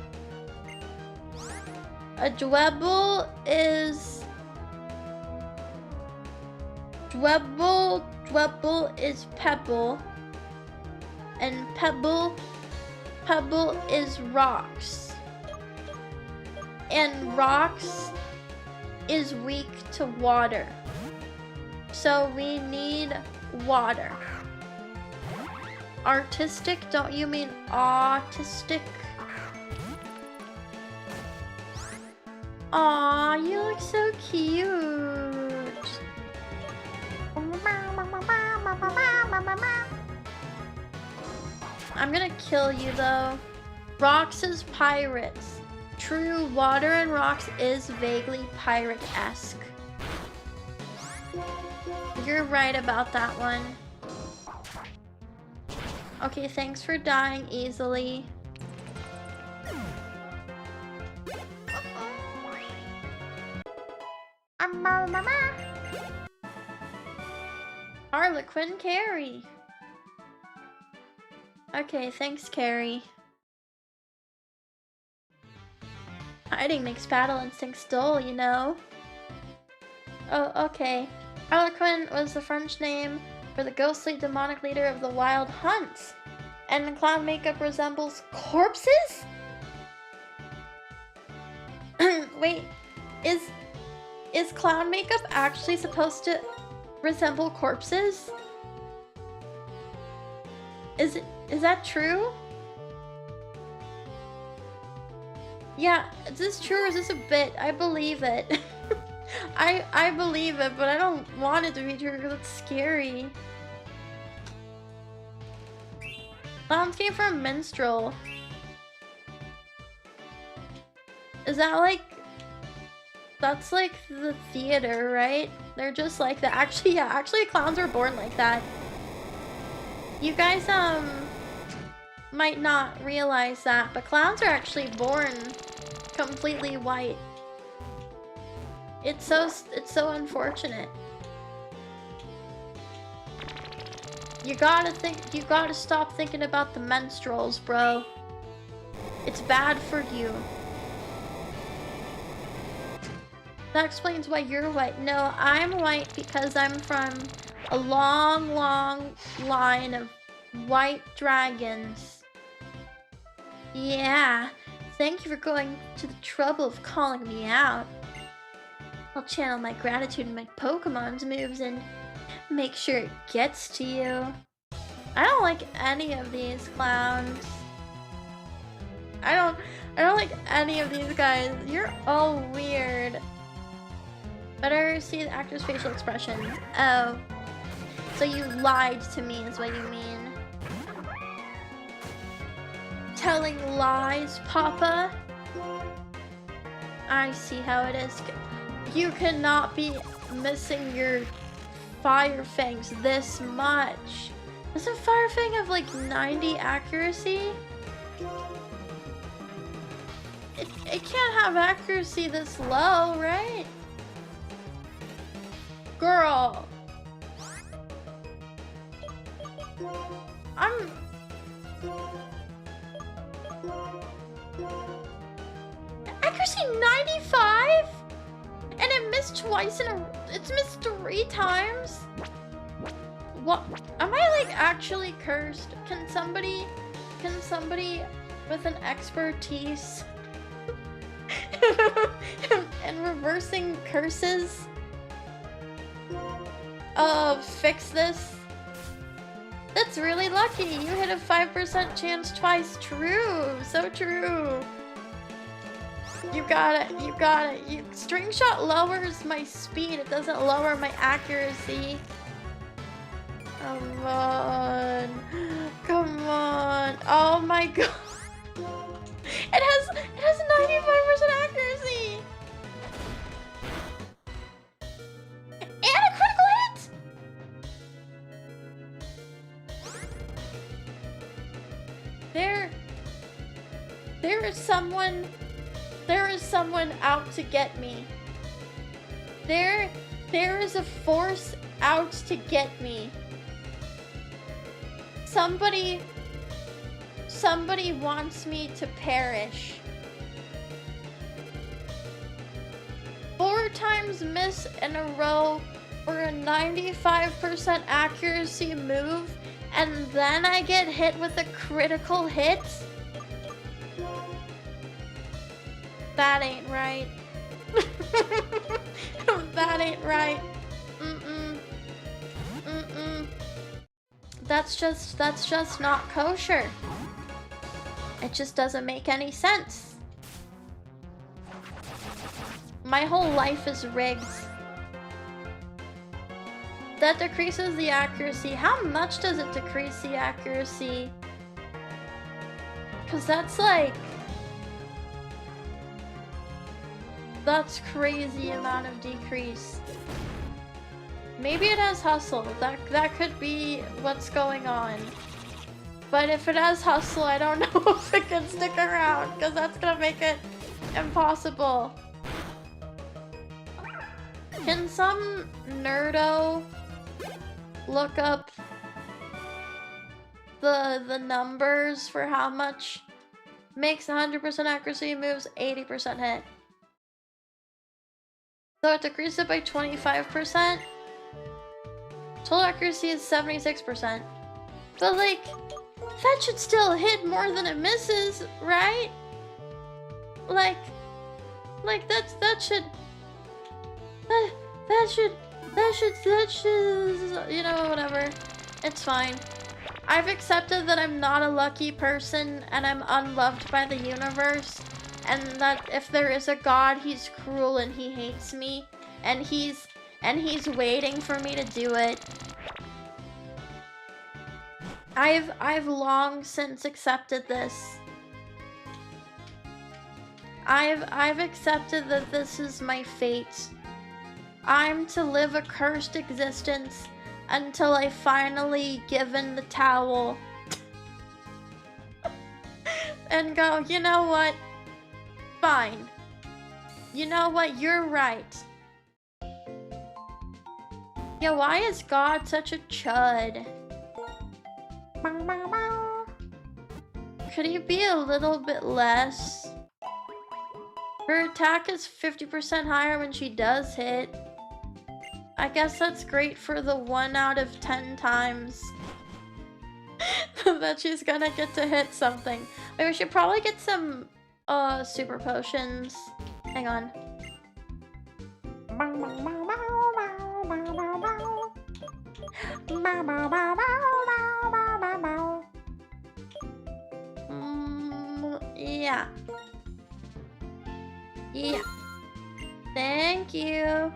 A dwebble is... Dwebble is pebble. And pebble is rocks. And rocks is weak to water. So we need water. Artistic? Don't you mean autistic? Aw, you look so cute. I'm gonna kill you though. Rocks is pirates. True, water and rocks is vaguely pirate-esque. You're right about that one. Okay, thanks for dying easily. Harlequin Carrie. Okay, thanks, Carrie. Hiding makes battle instincts dull, you know. Oh, okay. Harlequin was the French name for the ghostly demonic leader of the wild hunts. And clown makeup resembles corpses? Wait, is clown makeup actually supposed to resemble corpses? Is that true? Yeah, is this true or is this a bit? I believe it. I believe it, but I don't want it to be true because it's scary. Clowns came from minstrel. Is that like... That's like the theater, right? They're just like that. Actually, yeah, actually clowns are born like that. You guys, might not realize that, but clowns are actually born completely white. It's so unfortunate. You gotta stop thinking about the menstruals, bro. It's bad for you. That explains why you're white. No, I'm white because I'm from a long, long line of white dragons. Yeah, thank you for going to the trouble of calling me out. I'll channel my gratitude in my Pokemon's moves and make sure it gets to you. I don't like any of these clowns. I don't like any of these guys. You're all weird. Better see the actor's facial expressions. Oh. So you lied to me is what you mean. Telling lies, Papa? I see how it is. You cannot be missing your Fire Fangs this much. Doesn't Fire Fang have like 90 accuracy? It can't have accuracy this low, right? Girl. Accuracy 95? And it missed twice it's missed 3 times? What? Am I like actually cursed? Can somebody with an expertise in reversing curses fix this? That's really lucky. You hit a 5% chance twice. True. So true. You got it. You got it. String shot lowers my speed. It doesn't lower my accuracy. Come on. Come on. Oh my god. It has 95% accuracy. And a critical hit. There is someone out to get me. There is a force out to get me. Somebody wants me to perish. 4 times miss in a row for a 95% accuracy move, and then I get hit with a critical hit? That ain't right. That ain't right. That's just not kosher. It just doesn't make any sense. My whole life is rigged. That decreases the accuracy. How much does it decrease the accuracy? Because that's like... That's crazy amount of decrease. Maybe it has hustle. That could be what's going on. But if it has hustle, I don't know if it can stick around, because that's gonna make it impossible. Can some nerdo look up the numbers for how much makes 100% accuracy moves 80% hit? So it decreases it by 25%. Total accuracy is 76%. But like, that should still hit more than it misses, right? Like that should, you know, whatever. It's fine. I've accepted that I'm not a lucky person and I'm unloved by the universe, and that if there is a God, he's cruel and he hates me, and he's waiting for me to do it. I've long since accepted this. I've accepted that this is my fate. I'm to live a cursed existence until I finally give in the towel and go, you know what? Fine. You know what? You're right. Yeah, why is God such a chud? Could he be a little bit less? Her attack is 50% higher when she does hit. I guess that's great for the 1 out of 10 times that she's gonna get to hit something. Wait, we should probably get some super potions. Hang on. Yeah. Yeah. Thank you.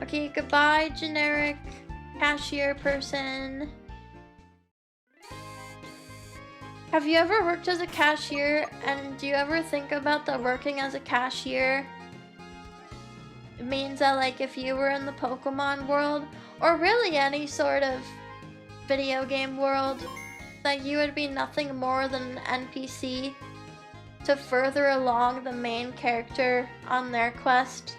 Okay, goodbye, generic Cashier person. Have you ever worked as a cashier, and do you ever think about that working as a cashier? It means that, like, if you were in the Pokemon world, or really any sort of video game world, that you would be nothing more than an NPC to further along the main character on their quest.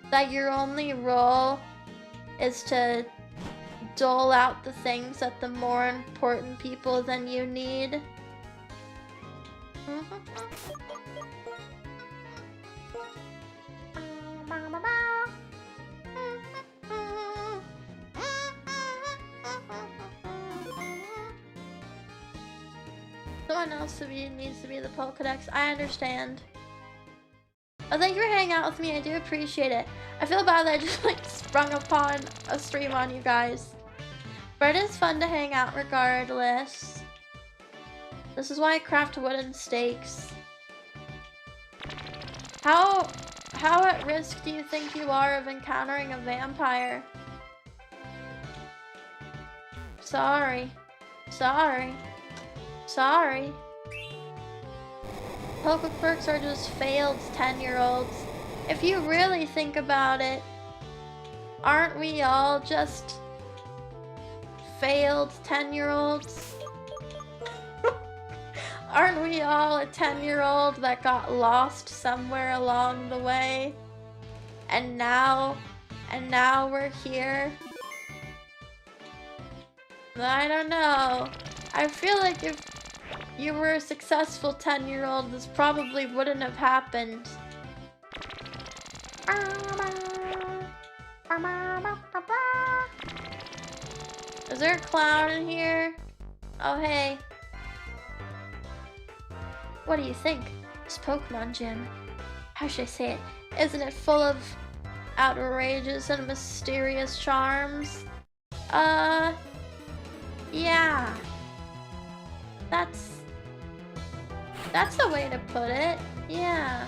That your only role is to dole out the things that the more important people than you need. Someone else needs to be the Pokedex. I understand. Oh, thank you for hanging out with me. I do appreciate it. I feel bad that I just like sprung upon a stream on you guys. But it is fun to hang out regardless. This is why I craft wooden stakes. How at risk do you think you are of encountering a vampire? Sorry. Sorry. Sorry. Pokequirks are just failed 10-year-olds. If you really think about it, aren't we all just failed 10-year-olds? Aren't we all a 10-year-old that got lost somewhere along the way? And now we're here? I don't know. I feel like if you were a successful 10-year-old, this probably wouldn't have happened. Is there a clown in here? Oh, hey. What do you think? This Pokemon gym, how should I say it? Isn't it full of outrageous and mysterious charms? Yeah. That's the way to put it. Yeah.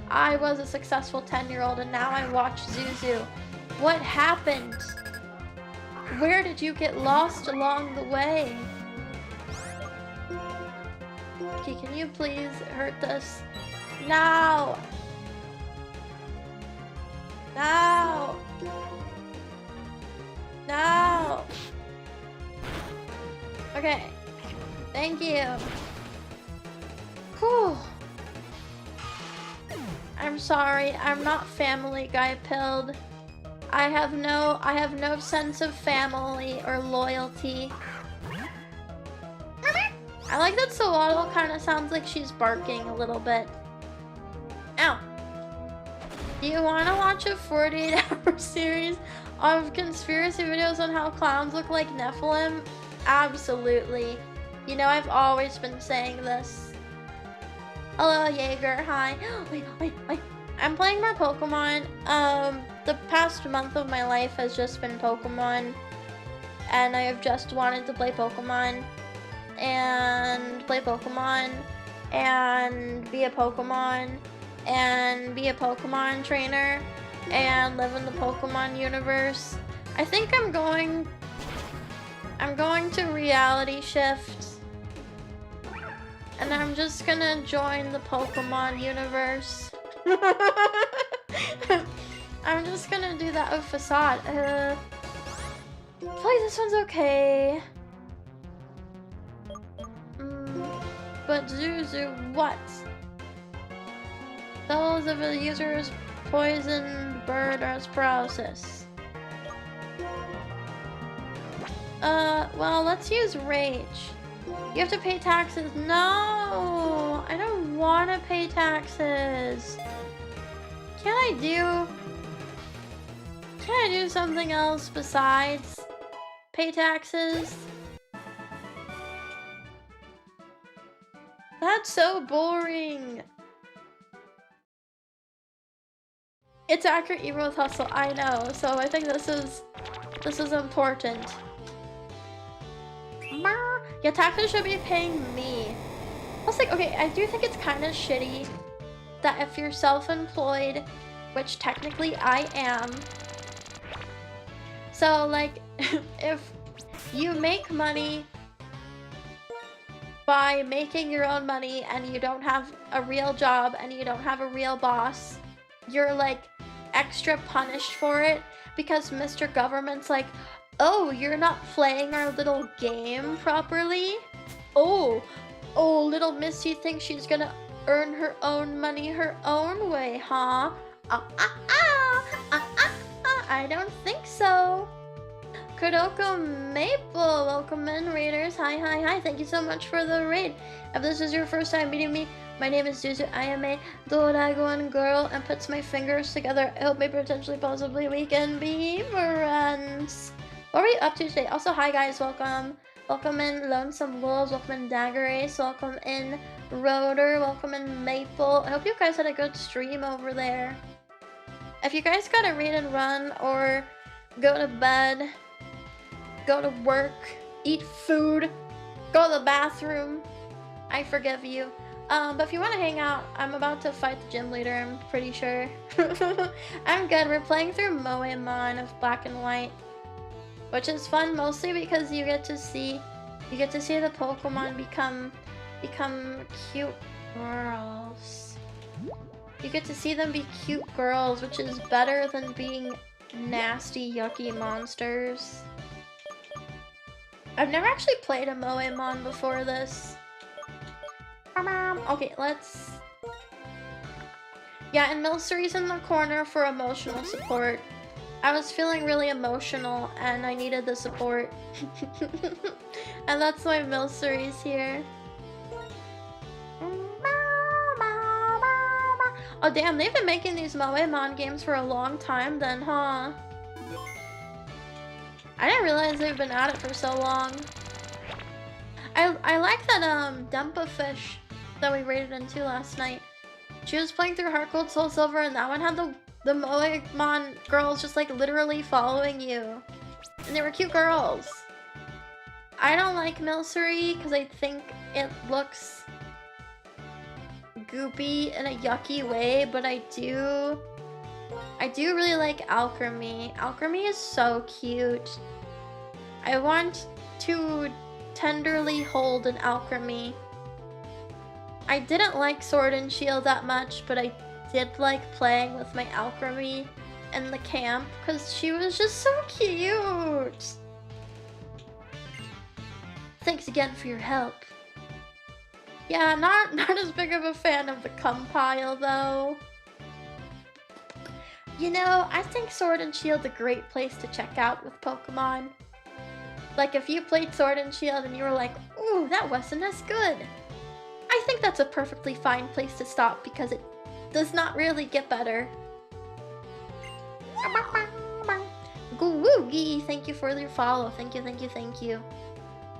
I was a successful 10-year-old and now I watch Zuzu. What happened? Where did you get lost along the way? Okay, can you please hurt this? No! No! No! Okay. Thank you. Whew. I'm sorry, I'm not family guy pilled. I have no sense of family or loyalty. I like that Swaddle kind of sounds like she's barking a little bit. Ow. Do you want to watch a 48-hour series of conspiracy videos on how clowns look like Nephilim? Absolutely. You know, I've always been saying this. Hello, Jaeger. Hi. Wait. I'm playing my Pokemon. The past month of my life has just been Pokemon. And I have just wanted to play Pokemon. And play Pokemon. And be a Pokemon. And be a Pokemon trainer. And live in the Pokemon universe. I think I'm going to reality shift. And I'm just gonna join the Pokemon universe. I'm just gonna do that with Facade. I feel like this one's okay. But Zuzu, what? Cells of a user's poisoned bird or its paralysis. Well, let's use Rage. You have to pay taxes. No! I don't want to pay taxes. Can I do something else besides pay taxes? That's so boring. It's accurate even with hustle, I know. So I think this is important. Yeah, taxes should be paying me. I was like, okay, I do think it's kind of shitty that if you're self-employed, which technically I am, So like, if you make money by making your own money and you don't have a real job and you don't have a real boss, you're like extra punished for it because Mr. Government's like, oh, you're not playing our little game properly? Oh, little Missy thinks she's gonna earn her own money her own way, huh? I don't think so. Kodoko Maple, welcome in, raiders. Hi. Thank you so much for the raid. If this is your first time meeting me, my name is Zuzu. I am a Doragon girl and puts my fingers together. I hope maybe potentially, possibly we can be friends. What are we up to today? Also, hi guys, welcome. Welcome in Lonesome Wolves, welcome in Dagger Ace, welcome in Rotor, welcome in Maple. I hope you guys had a good stream over there. If you guys gotta read and run or go to bed, go to work, eat food, go to the bathroom, I forgive you. But if you want to hang out, I'm about to fight the gym leader, I'm pretty sure. I'm good. We're playing through Moemon of Black and White, which is fun mostly because you get to see the Pokemon become cute girls. You get to see them be cute girls, which is better than being nasty, yucky monsters. I've never actually played a Moemon before this. Okay, let's... Yeah, and Milcery's in the corner for emotional support. I was feeling really emotional and I needed the support. And that's why Milcery's here. Oh damn, they've been making these Moemon games for a long time then, huh? I didn't realize they've been at it for so long. I like that Dumpa Fish that we raided into last night. She was playing through Heart Gold Soul Silver and that one had the Moemon girls just like literally following you. And they were cute girls. I don't like Milcery because I think it looks goopy in a yucky way, but I do really like Alchemy. Alchemy is so cute. I want to tenderly hold an Alchemy. I didn't like Sword and Shield that much, but I did like playing with my Alchemy in the camp because she was just so cute. Thanks again for your help. Yeah, not as big of a fan of the Compile though. You know, I think Sword and Shield's a great place to check out with Pokemon. Like if you played Sword and Shield and you were like, ooh, that wasn't as good. I think that's a perfectly fine place to stop because it does not really get better. Googie, thank you for your follow. Thank you.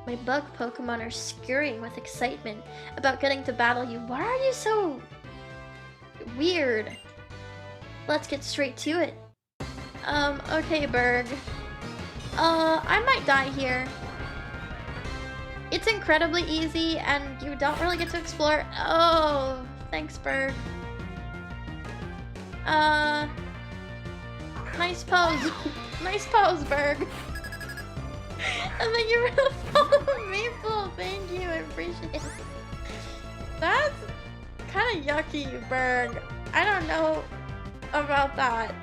My bug Pokemon are scurrying with excitement about getting to battle you. Why are you so weird? Let's get straight to it. Okay, Berg. I might die here. It's incredibly easy and you don't really get to explore. Oh, thanks, Berg. Nice pose. Nice pose, Berg. And then you really follow Maple. Thank you, I appreciate it. That's kind of yucky, Berg. I don't know about that.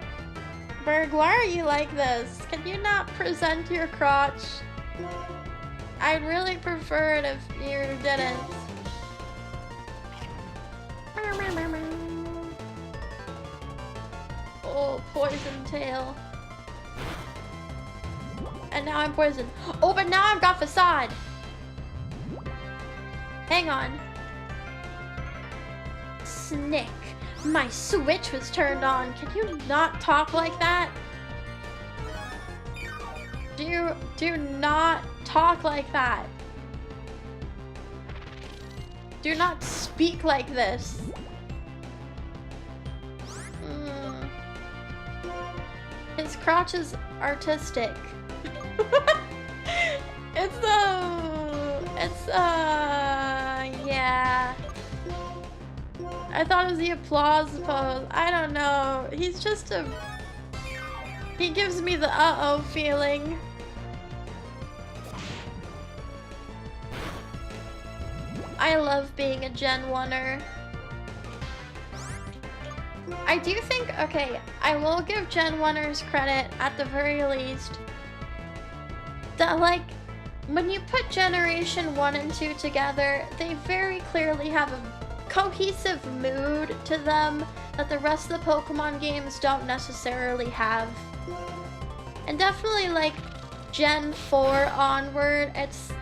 Berg, why are you like this? Can you not present your crotch? I'd really prefer it if you didn't. Oh, poison tail. And now I'm poisoned. Oh, but now I've got Facade. Hang on. Snick. My switch was turned on. Can you not talk like that? Do not talk like that. Do not speak like this. His crotch is artistic. Yeah. I thought it was the applause pose. I don't know. He's just a He gives me the uh-oh feeling. I love being a Gen 1er. I do think, okay, I will give Gen 1ers credit at the very least. That, like, when you put Generation 1 and 2 together, they very clearly have a cohesive mood to them that the rest of the Pokemon games don't necessarily have. And definitely, like, Gen 4 onward, it's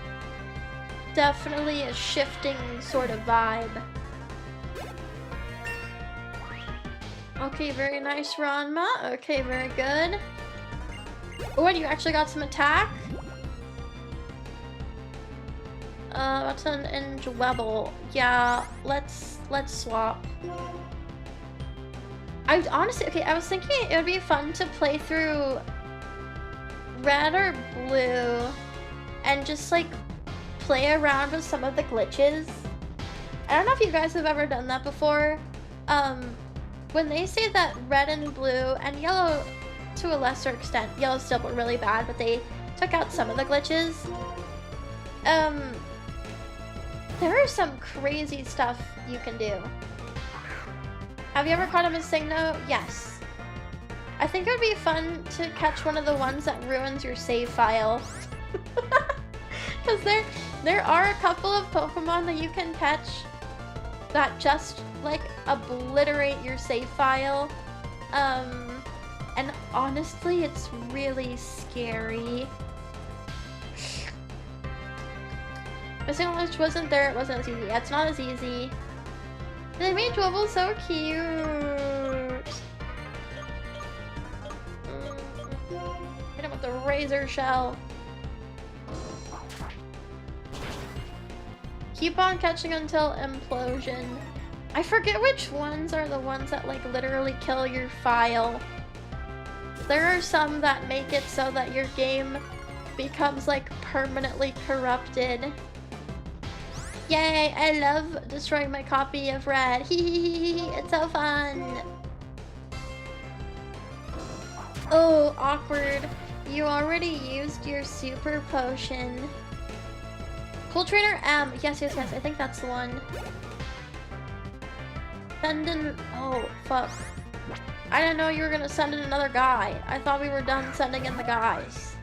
definitely a shifting sort of vibe. Okay, very nice, Ranma. Okay, very good. Oh, and you actually got some attack? What's an Enjwebble? Yeah, let's swap. I honestly, okay, I was thinking it would be fun to play through Red or Blue and just like play around with some of the glitches. I don't know if you guys have ever done that before. When they say that Red and Blue and Yellow to a lesser extent, Yellow's still really bad, but they took out some of the glitches. There is some crazy stuff you can do. Have you ever caught a Missigno? Yes. I think it would be fun to catch one of the ones that ruins your save file. Because there are a couple of Pokemon that you can catch that just, like, obliterate your save file. And honestly, it's really scary. Missing which wasn't there, it wasn't as easy. Yeah, it's not as easy. They made Dwebble so cute. Hit him with the razor shell. Keep on catching until implosion. I forget which ones are the ones that like literally kill your file. There are some that make it so that your game becomes like permanently corrupted. Yay, I love destroying my copy of Red. Hee, it's so fun. Oh, awkward. You already used your super potion. Cool Trainer M. Yes, I think that's the one. Send in... Oh, fuck. I didn't know you were gonna send in another guy. I thought we were done sending in the guys.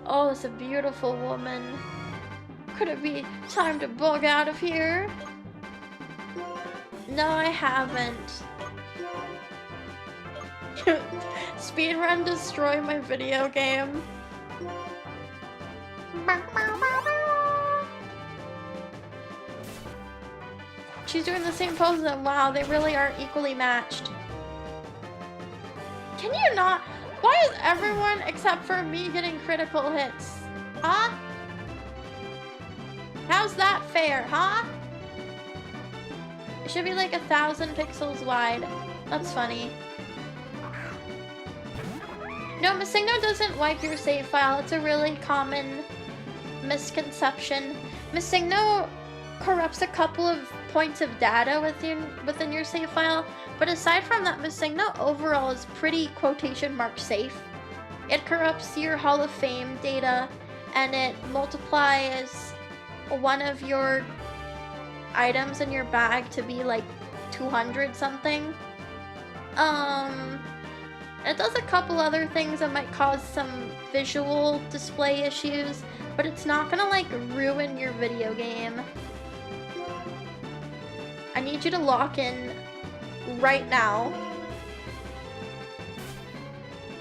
Oh, it's a beautiful woman. Could it be time to bug out of here? No, I haven't. Speedrun destroy my video game. She's doing the same pose as them. Wow, they really are equally matched. Can you not? Why is everyone except for me getting critical hits? Huh? How's that fair, huh? It should be like 1,000 pixels wide. That's funny. No, Missigno doesn't wipe your save file. It's a really common misconception. Missigno corrupts a couple of points of data within your save file, but aside from that, Missigno overall is pretty quotation mark safe. It corrupts your Hall of Fame data, and it multiplies one of your items in your bag to be like 200 something. It does a couple other things that might cause some visual display issues, but it's not gonna like ruin your video game. I need you to lock in right now.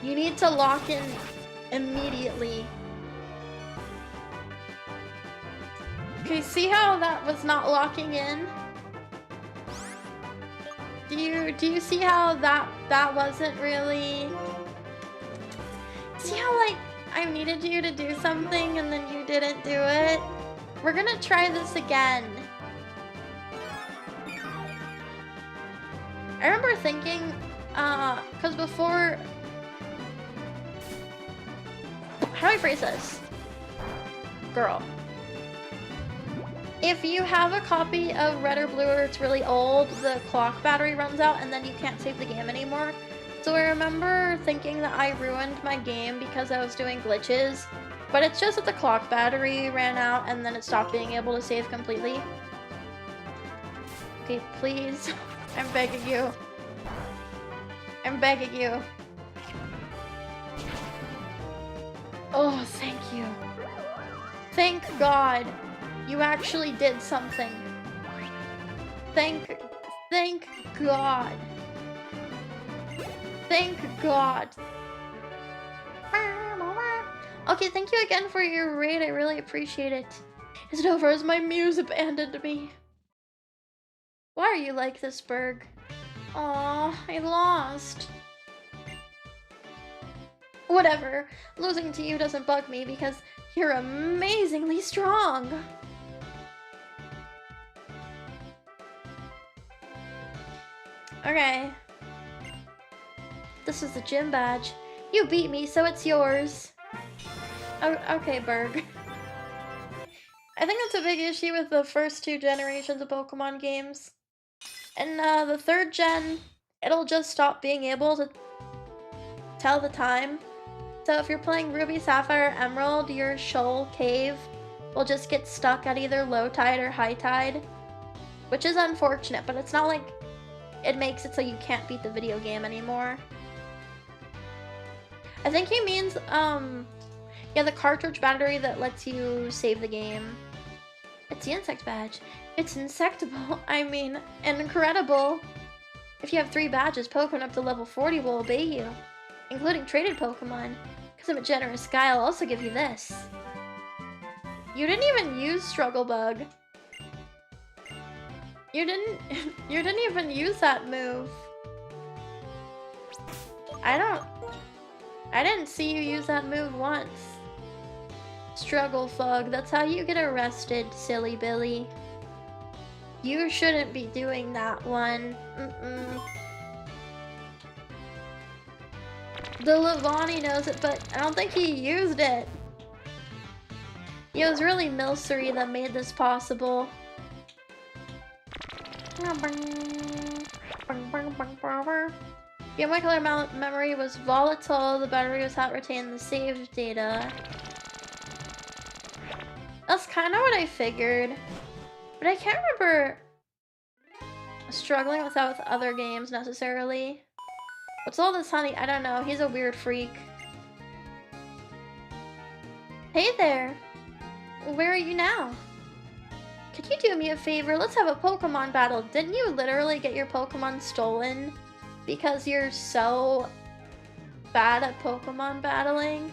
You need to lock in immediately. Okay, see how that was not locking in? Do you see how that wasn't really... See how like I needed you to do something and then you didn't do it? We're gonna try this again. I remember thinking, cause before... How do I phrase this? Girl. If you have a copy of Red or Blue or it's really old, the clock battery runs out and then you can't save the game anymore. So I remember thinking that I ruined my game because I was doing glitches, but it's just that the clock battery ran out and then it stopped being able to save completely. Okay, please. I'm begging you. I'm begging you. Oh, thank you. Thank God you actually did something. Thank God. Thank God. Okay, thank you again for your raid. I really appreciate it. Is it over? Has my muse abandoned me? Why are you like this, Berg? Aw, I lost. Whatever. Losing to you doesn't bug me because you're amazingly strong. Okay. This is the gym badge. You beat me, so it's yours. Oh, okay, Berg. I think that's a big issue with the first 2 generations of Pokemon games. And the 3rd gen, it'll just stop being able to tell the time. So if you're playing Ruby, Sapphire, Emerald, your Shoal Cave will just get stuck at either low tide or high tide. Which is unfortunate, but it's not like it makes it so you can't beat the video game anymore. I think he means, yeah, the cartridge battery that lets you save the game. It's the insect badge. It's insectable. I mean, incredible. If you have 3 badges, Pokemon up to level 40 will obey you, including traded Pokemon. Because I'm a generous guy, I'll also give you this. You didn't even use Struggle Bug. You didn't even use that move. I didn't see you use that move once. Struggle Fug, that's how you get arrested, silly Billy. You shouldn't be doing that one. The Levani knows it, but I don't think he used it. It was really Milcery that made this possible. Yeah, my color memory was volatile. The battery was not retained the saved data. That's kind of what I figured. But I can't remember struggling with that with other games necessarily. What's all this honey? I don't know. He's a weird freak. Hey there. Where are you now? Could you do me a favor? Let's have a Pokemon battle. Didn't you literally get your Pokemon stolen because you're so bad at Pokemon battling?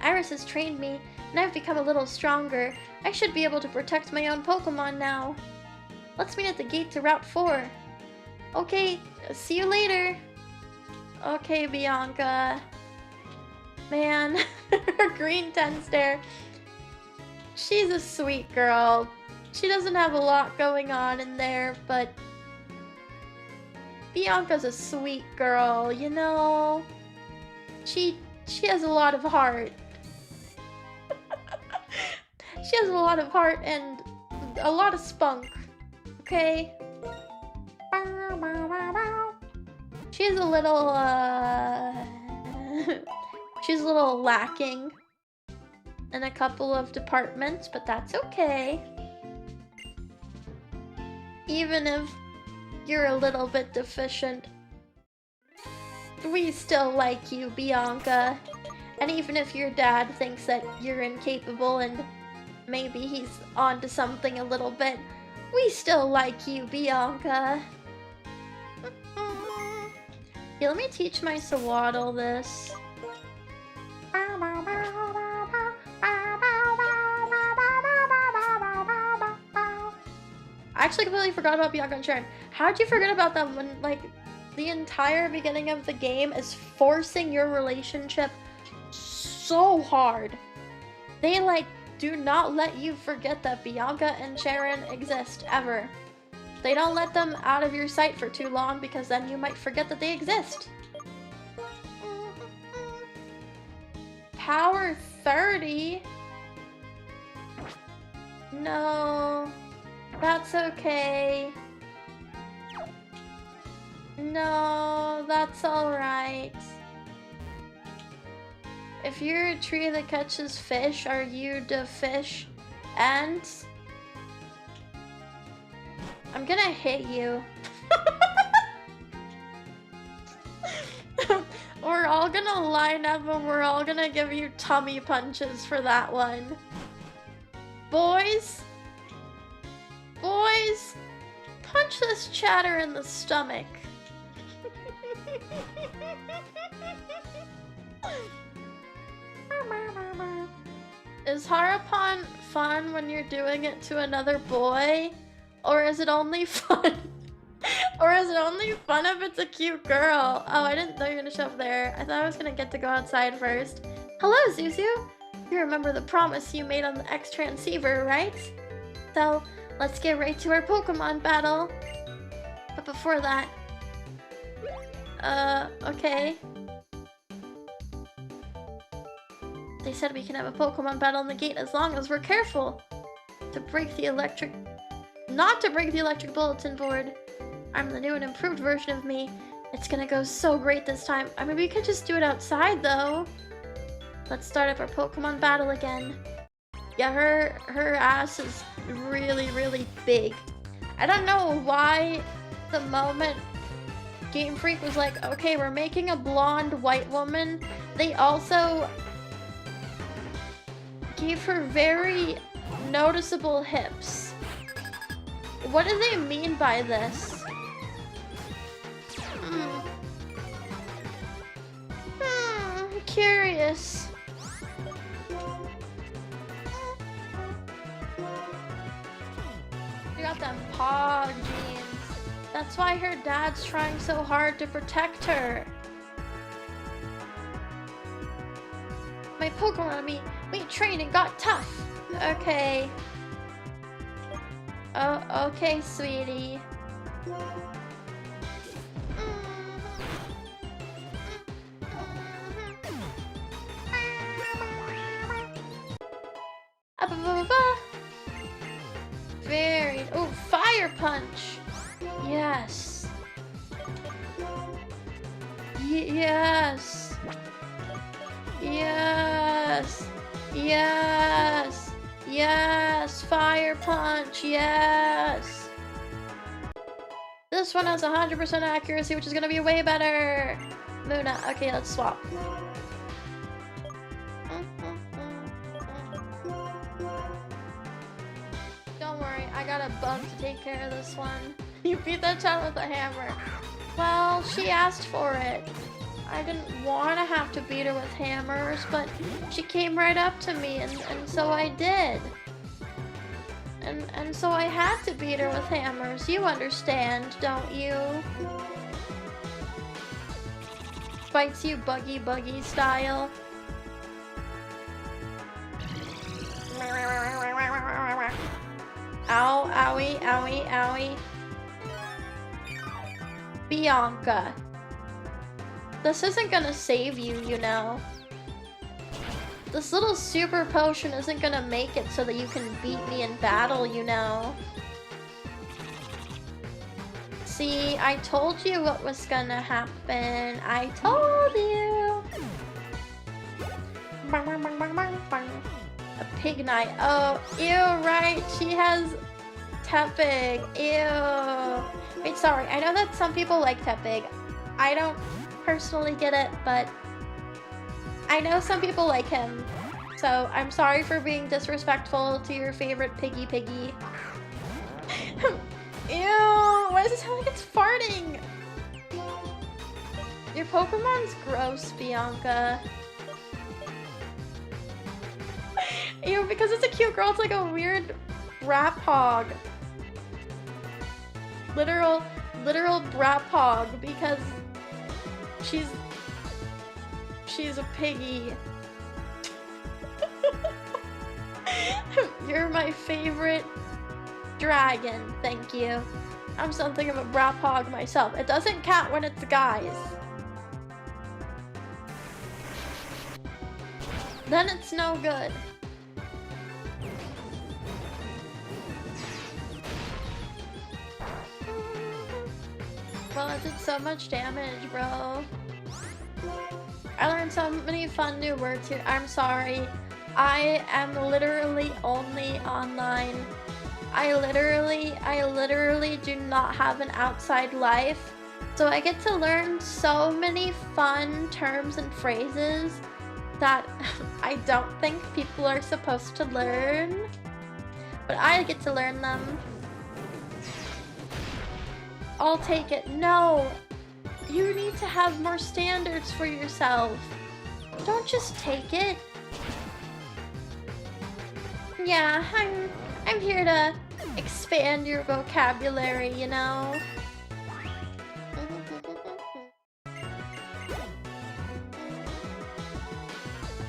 Iris has trained me, and I've become a little stronger. I should be able to protect my own Pokemon now. Let's meet at the gate to Route 4. Okay, see you later. Okay, Bianca. Man, her green 10 stare. She's a sweet girl. She doesn't have a lot going on in there, but Bianca's a sweet girl, you know? She has a lot of heart. She has a lot of heart and a lot of spunk, okay? She's a little, she's a little lacking in a couple of departments, but that's okay. Even if you're a little bit deficient, we still like you, Bianca. And even if your dad thinks that you're incapable and maybe he's onto something a little bit, we still like you, Bianca. Here, let me teach my Sawaddle this. I actually completely forgot about Bianca and Sharon. How'd you forget about them when, like, the entire beginning of the game is forcing your relationship so hard? They, like, do not let you forget that Bianca and Sharon exist, ever. They don't let them out of your sight for too long because then you might forget that they exist. Power 30? No, that's okay. No, that's alright. If you're a tree that catches fish, are you the fish? And I'm gonna hit you. We're all gonna line up and we're all gonna give you tummy punches for that one. Boys? Boys? Punch this chatter in the stomach. Is Harapon fun when you're doing it to another boy? Or is it only fun? Or is it only fun if it's a cute girl? Oh, I didn't know you were gonna show up there. I thought I was gonna get to go outside first. Hello, Zuzu! You remember the promise you made on the X transceiver, right? So, let's get right to our Pokemon battle. But before that... okay. They said we can have a Pokemon battle in the gate as long as we're careful. To break the electric... Not to break the electric bulletin board. I'm the new and improved version of me. It's gonna go so great this time. I mean, we could just do it outside, though. Let's start up our Pokemon battle again. Yeah, her ass is really, really big. I don't know why the moment Game Freak was like, okay, we're making a blonde white woman, they also gave her very noticeable hips. What do they mean by this? I'm curious. You got them pog jeans. That's why her dad's trying so hard to protect her. My Pokemon me trained and got tough. Okay. Oh, okay, sweetie. Very. Oh, fire punch. Yes. Yes. Yes. Yes. Yes. Fire punch. Yes. This one has 100% accuracy, which is gonna be way better. Luna. Okay, let's swap. Don't worry, I got a bug to take care of this one. You beat that child with a hammer. Well, she asked for it. I didn't want to have to beat her with hammers, but she came right up to me, and so I did. And so I had to beat her with hammers. You understand, don't you? Bites you buggy style. Ow, owie, owie, owie. Bianca. This isn't gonna save you, you know. This little super potion isn't gonna make it so that you can beat me in battle, you know. See, I told you what was gonna happen. I told you. A pig night. Oh, ew, right. She has Tepig. Ew. Wait, sorry. I know that some people like Tepig. I don't personally get it, but I know some people like him. So I'm sorry for being disrespectful to your favorite piggy. Ew. Why does it sound like it's farting? Your Pokemon's gross, Bianca. Ew, because it's a cute girl, it's like a weird rap hog. Literal rap hog, because she's a piggy. You're my favorite dragon, thank you. I'm something of a rap hog myself. It doesn't count when it's guys. Then it's no good. Well, it did so much damage, bro. I learned so many fun new words here. I'm sorry. I am literally only online. I literally do not have an outside life. So I get to learn so many fun terms and phrases that I don't think people are supposed to learn. But I get to learn them. I'll take it. No! You need to have more standards for yourself. Don't just take it. Yeah, I'm here to expand your vocabulary, you know?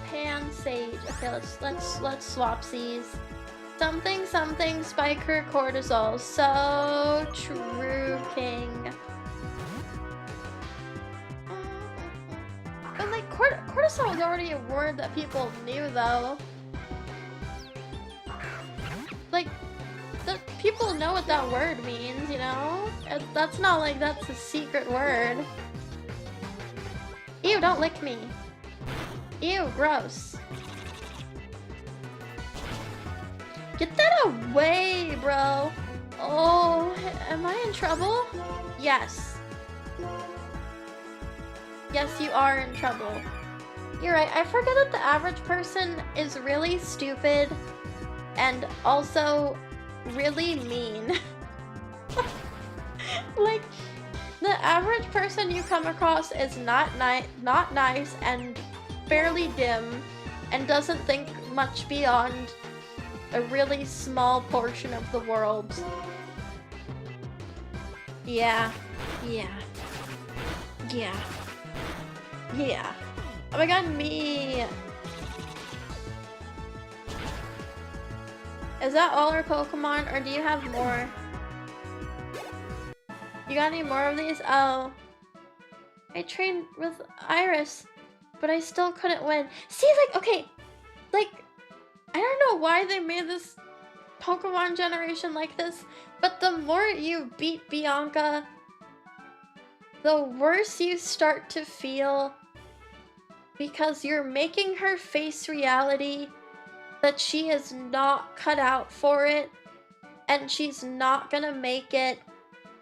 Pan sage. Okay, let's swap these. Something spiker cortisol. So true, king. But like cortisol is already a word that people knew though. Like people know what that word means, you know? That's not like that's a secret word. Ew, don't lick me. Ew, gross. Get that away, bro. Oh, am I in trouble? Yes. Yes, you are in trouble. You're right. I forget that the average person is really stupid and also really mean. Like, the average person you come across is not nice and fairly dim and doesn't think much beyond a really small portion of the world. Yeah. Oh my god, me! Is that all our Pokemon, or do you have more? You got any more of these? Oh. I trained with Iris, but I still couldn't win. See, like, okay, like, I don't know why they made this Pokemon generation like this, but the more you beat Bianca, the worse you start to feel because you're making her face reality that she is not cut out for it and she's not gonna make it,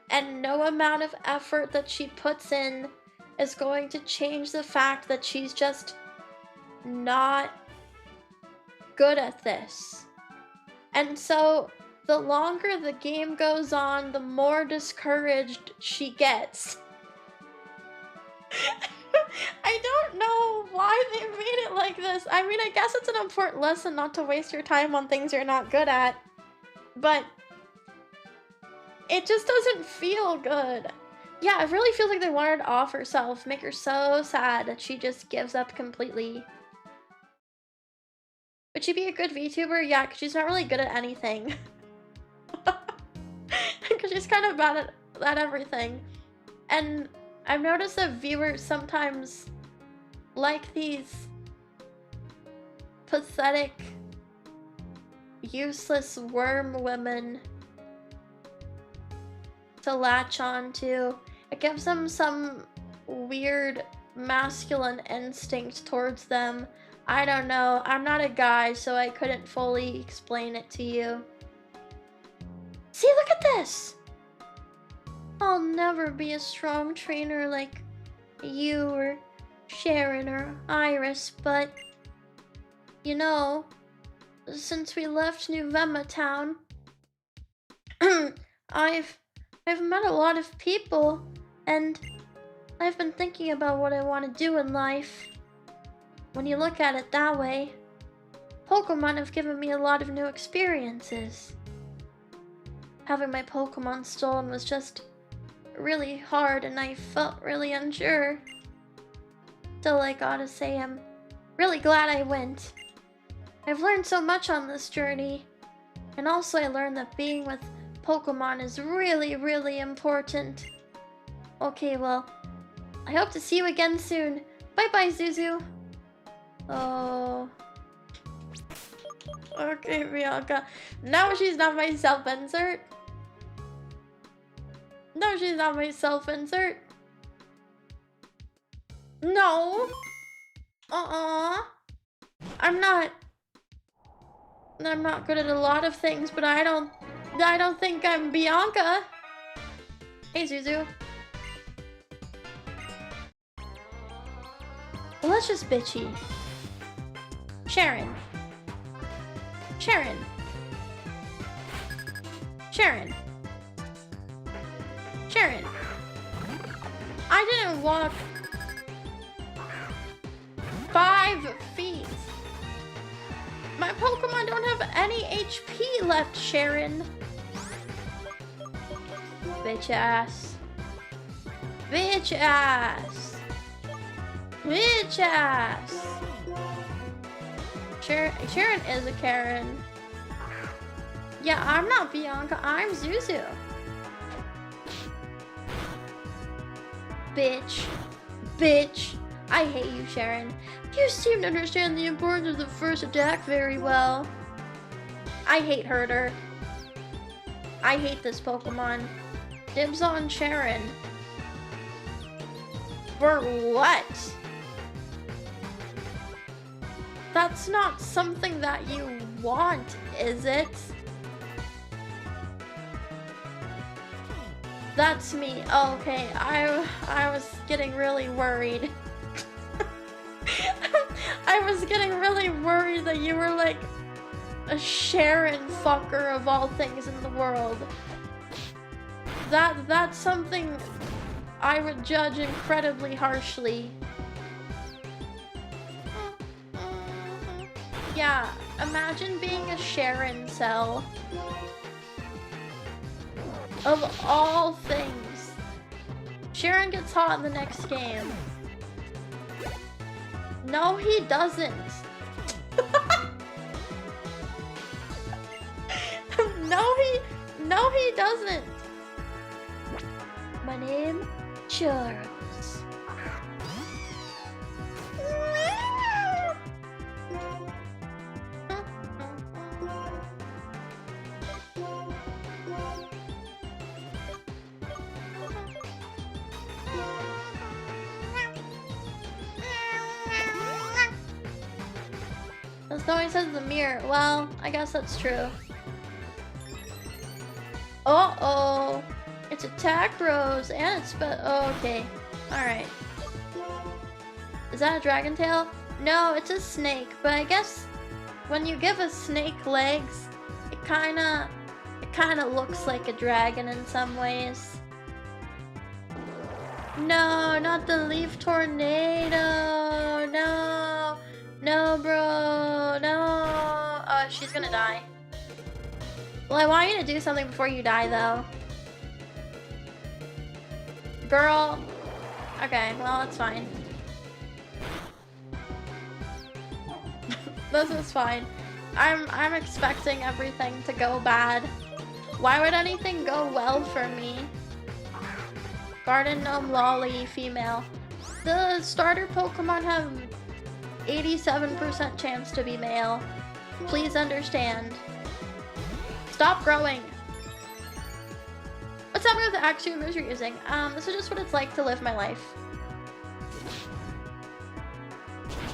and no amount of effort that she puts in is going to change the fact that she's just not good at this. And so the longer the game goes on, the more discouraged she gets. I don't know why they made it like this. I mean, I guess it's an important lesson not to waste your time on things you're not good at, but it just doesn't feel good. Yeah, it really feels like they wanted to off herself, make her so sad that she just gives up completely. Would she be a good VTuber? Yeah, because she's not really good at anything. Because she's kind of bad at everything. And I've noticed that viewers sometimes like these pathetic, useless worm women to latch on to. It gives them some weird masculine instinct towards them. I don't know. I'm not a guy, so I couldn't fully explain it to you. See, look at this! I'll never be a strong trainer like you or Sharon or Iris, but you know, since we left New Vema Town, I've met a lot of people, and I've been thinking about what I want to do in life. When you look at it that way, Pokemon have given me a lot of new experiences. Having my Pokemon stolen was just really hard, and I felt really unsure. Still, I gotta say, I'm really glad I went. I've learned so much on this journey, and also I learned that being with Pokemon is really, really important. Okay, well, I hope to see you again soon. Bye-bye, Zuzu. Oh. Okay, Bianca. Now she's not my self-insert. No, she's not my self-insert. No. I'm not good at a lot of things, but I don't think I'm Bianca. Hey, Zuzu. Well, let's just bitchy. Sharon. Sharon. Sharon. Sharon. I didn't walk 5 feet. My Pokemon don't have any HP left, Sharon. Bitch ass. Bitch ass. Bitch ass. Sharon is a Karen. Yeah, I'm not Bianca, I'm Zuzu. Bitch. Bitch. I hate you, Sharon. You seem to understand the importance of the first attack very well. I hate Herder. I hate this Pokemon. Dibs on Sharon. For what? That's not something that you want, is it? That's me. Oh, okay, I was getting really worried. I was getting really worried that you were like a Sharon fucker of all things in the world. That's something I would judge incredibly harshly. Yeah, imagine being a Sharon cell. Of all things. Sharon gets hot in the next game. No, he doesn't. No, he doesn't. My name, Charles. That's not what he says in the mirror. Well, I guess that's true. Uh-oh. It's Attack Rose, and it's oh, okay. Alright. Is that a dragon tail? No, it's a snake, but I guess when you give a snake legs, it kinda looks like a dragon in some ways. No, not the leaf tornado. No. No, bro. No. Oh, she's gonna die. Well, I want you to do something before you die, though. Girl. Okay, well, it's fine. This is fine. I'm expecting everything to go bad. Why would anything go well for me? Garden Gnome Lolly, female. The starter Pokemon have 87% chance to be male. Please understand. Stop growing. What's happening with the Axioms you're using? This is just what it's like to live my life.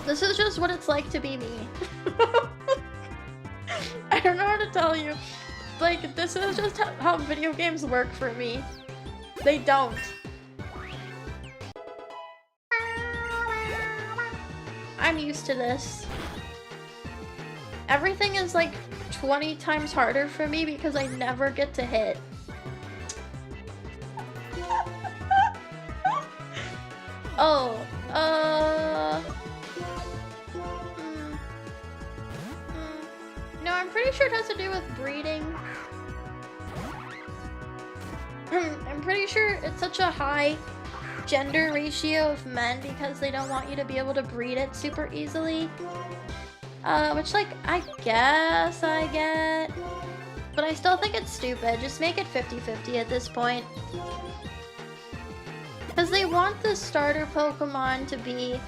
This is just what it's like to be me. I don't know how to tell you. Like, this is just how video games work for me. They don't. I'm used to this. Everything is like 20 times harder for me because I never get to hit. Oh, no, I'm pretty sure it has to do with breeding. I'm pretty sure it's such a high gender ratio of men because they don't want you to be able to breed it super easily. Which, like, I guess I get. But I still think it's stupid. Just make it 50-50 at this point. Because they want the starter Pokemon to be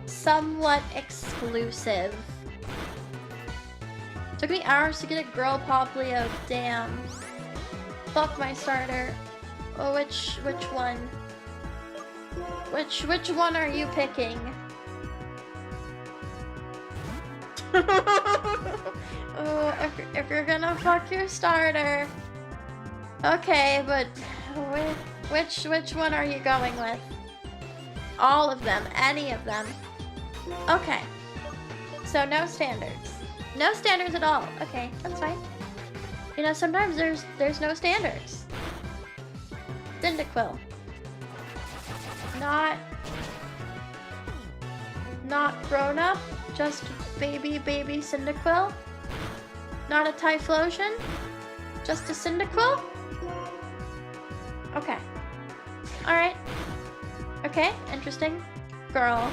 somewhat exclusive. Took me hours to get a girl Poplio. Damn. Fuck my starter. Oh, which one? Which one are you picking? Oh, if you're gonna fuck your starter. Okay, but which one are you going with? All of them, any of them. Okay. So no standards. No standards at all. Okay, that's fine. You know, sometimes there's no standards. Cyndaquil. Not grown up, just baby Cyndaquil. Not a Typhlosion, just a Cyndaquil. Okay. Alright. Okay, interesting. Girl.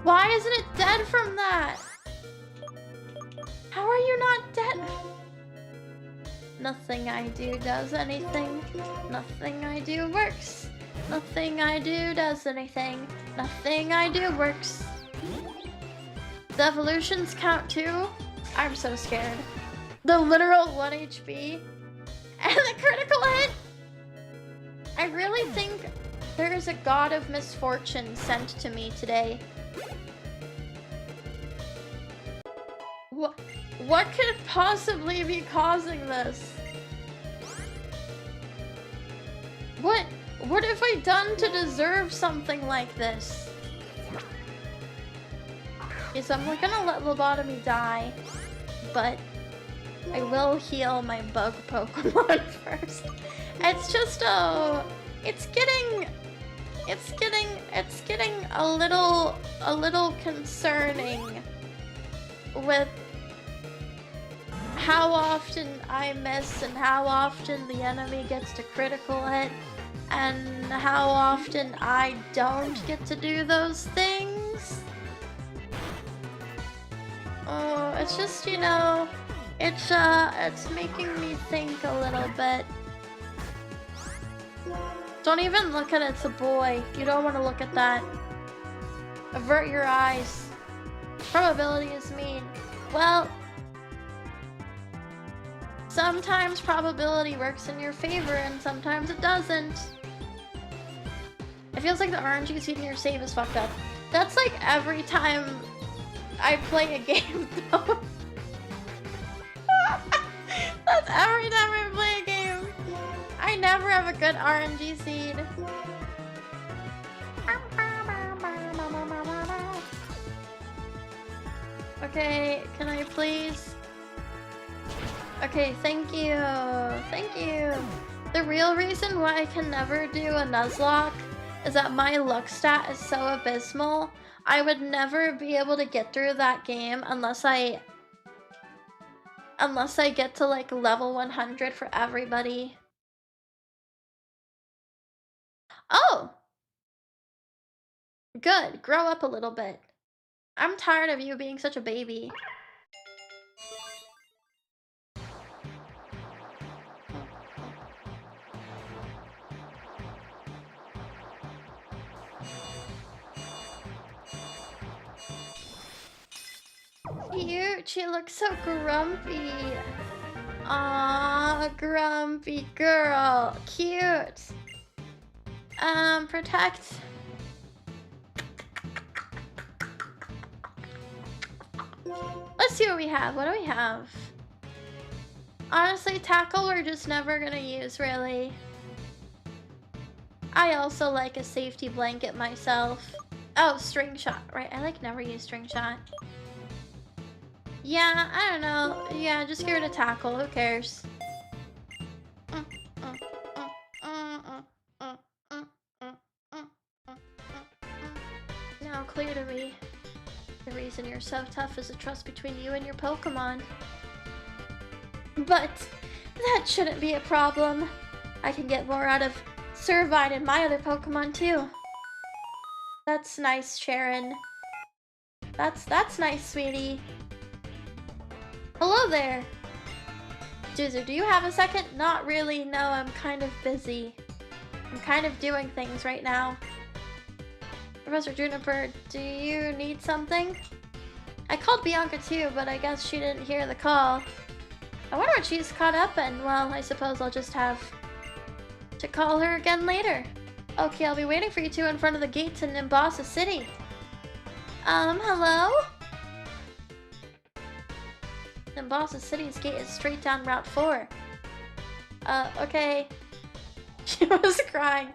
Why isn't it dead from that? How are you not dead? Nothing I do does anything. Nothing I do works. Nothing I do does anything. Nothing I do works. The evolutions count too? I'm so scared. The literal 1 HP and the critical hit? I really think there is a god of misfortune sent to me today. What could possibly be causing this? What have I done to deserve something like this? Okay, so I'm gonna let Lobotomy die, but I will heal my bug Pokemon first. It's just it's getting a little concerning with how often I miss and how often the enemy gets to critical hit and how often I don't get to do those things. Oh, it's just, you know, it's making me think a little bit. Don't even look at it, it's a boy. You don't want to look at that. Avert your eyes. Probability is mean. Well, sometimes probability works in your favor and sometimes it doesn't. It feels like the RNG seed in your save is fucked up. That's like every time I play a game though. That's every time I play a game. I never have a good RNG seed. Okay, can I please? Okay, thank you. Thank you. The real reason why I can never do a Nuzlocke is that my luck stat is so abysmal. I would never be able to get through that game unless I get to like level 100 for everybody. Oh! Good, grow up a little bit. I'm tired of you being such a baby. Cute, she looks so grumpy. Aww, grumpy girl. Cute. Protect. Let's see what we have. What do we have? Honestly, tackle we're just never gonna use, really. I also like a safety blanket myself. Oh, string shot. Right, I like never use string shot. Yeah, I don't know. Yeah, just get rid of tackle. Who cares? Now clear to me. The reason you're so tough is the trust between you and your Pokemon. But that shouldn't be a problem. I can get more out of Servine and my other Pokemon too. That's nice, Sharon. That's nice, sweetie. Hello there. Juzu, do you have a second? Not really, no, I'm kind of busy. I'm kind of doing things right now. Professor Juniper, do you need something? I called Bianca too, but I guess she didn't hear the call. I wonder what she's caught up in. Well, I suppose I'll just have to call her again later. Okay, I'll be waiting for you two in front of the gates in Nimbasa City. Hello? Nimbasa City's gate is straight down Route 4. Okay. She was crying.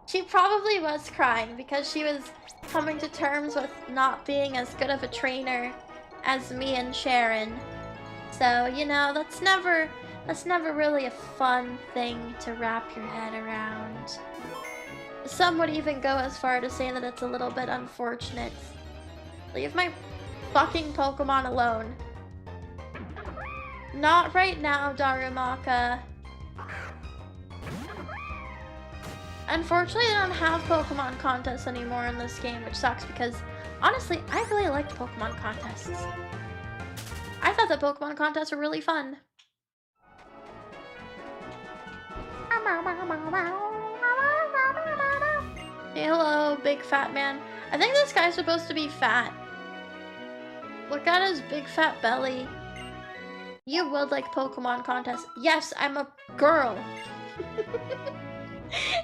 She probably was crying because she was coming to terms with not being as good of a trainer as me and Sharon. So, you know, that's never really a fun thing to wrap your head around. Some would even go as far to say that it's a little bit unfortunate. Leave my fucking Pokemon alone. Not right now, Darumaka. Unfortunately, they don't have Pokemon contests anymore in this game, which sucks because, honestly, I really liked Pokemon contests. I thought that Pokemon contests were really fun. Hey, hello, big fat man. I think this guy's supposed to be fat. Look at his big fat belly. You would like Pokemon contests. Yes, I'm a girl.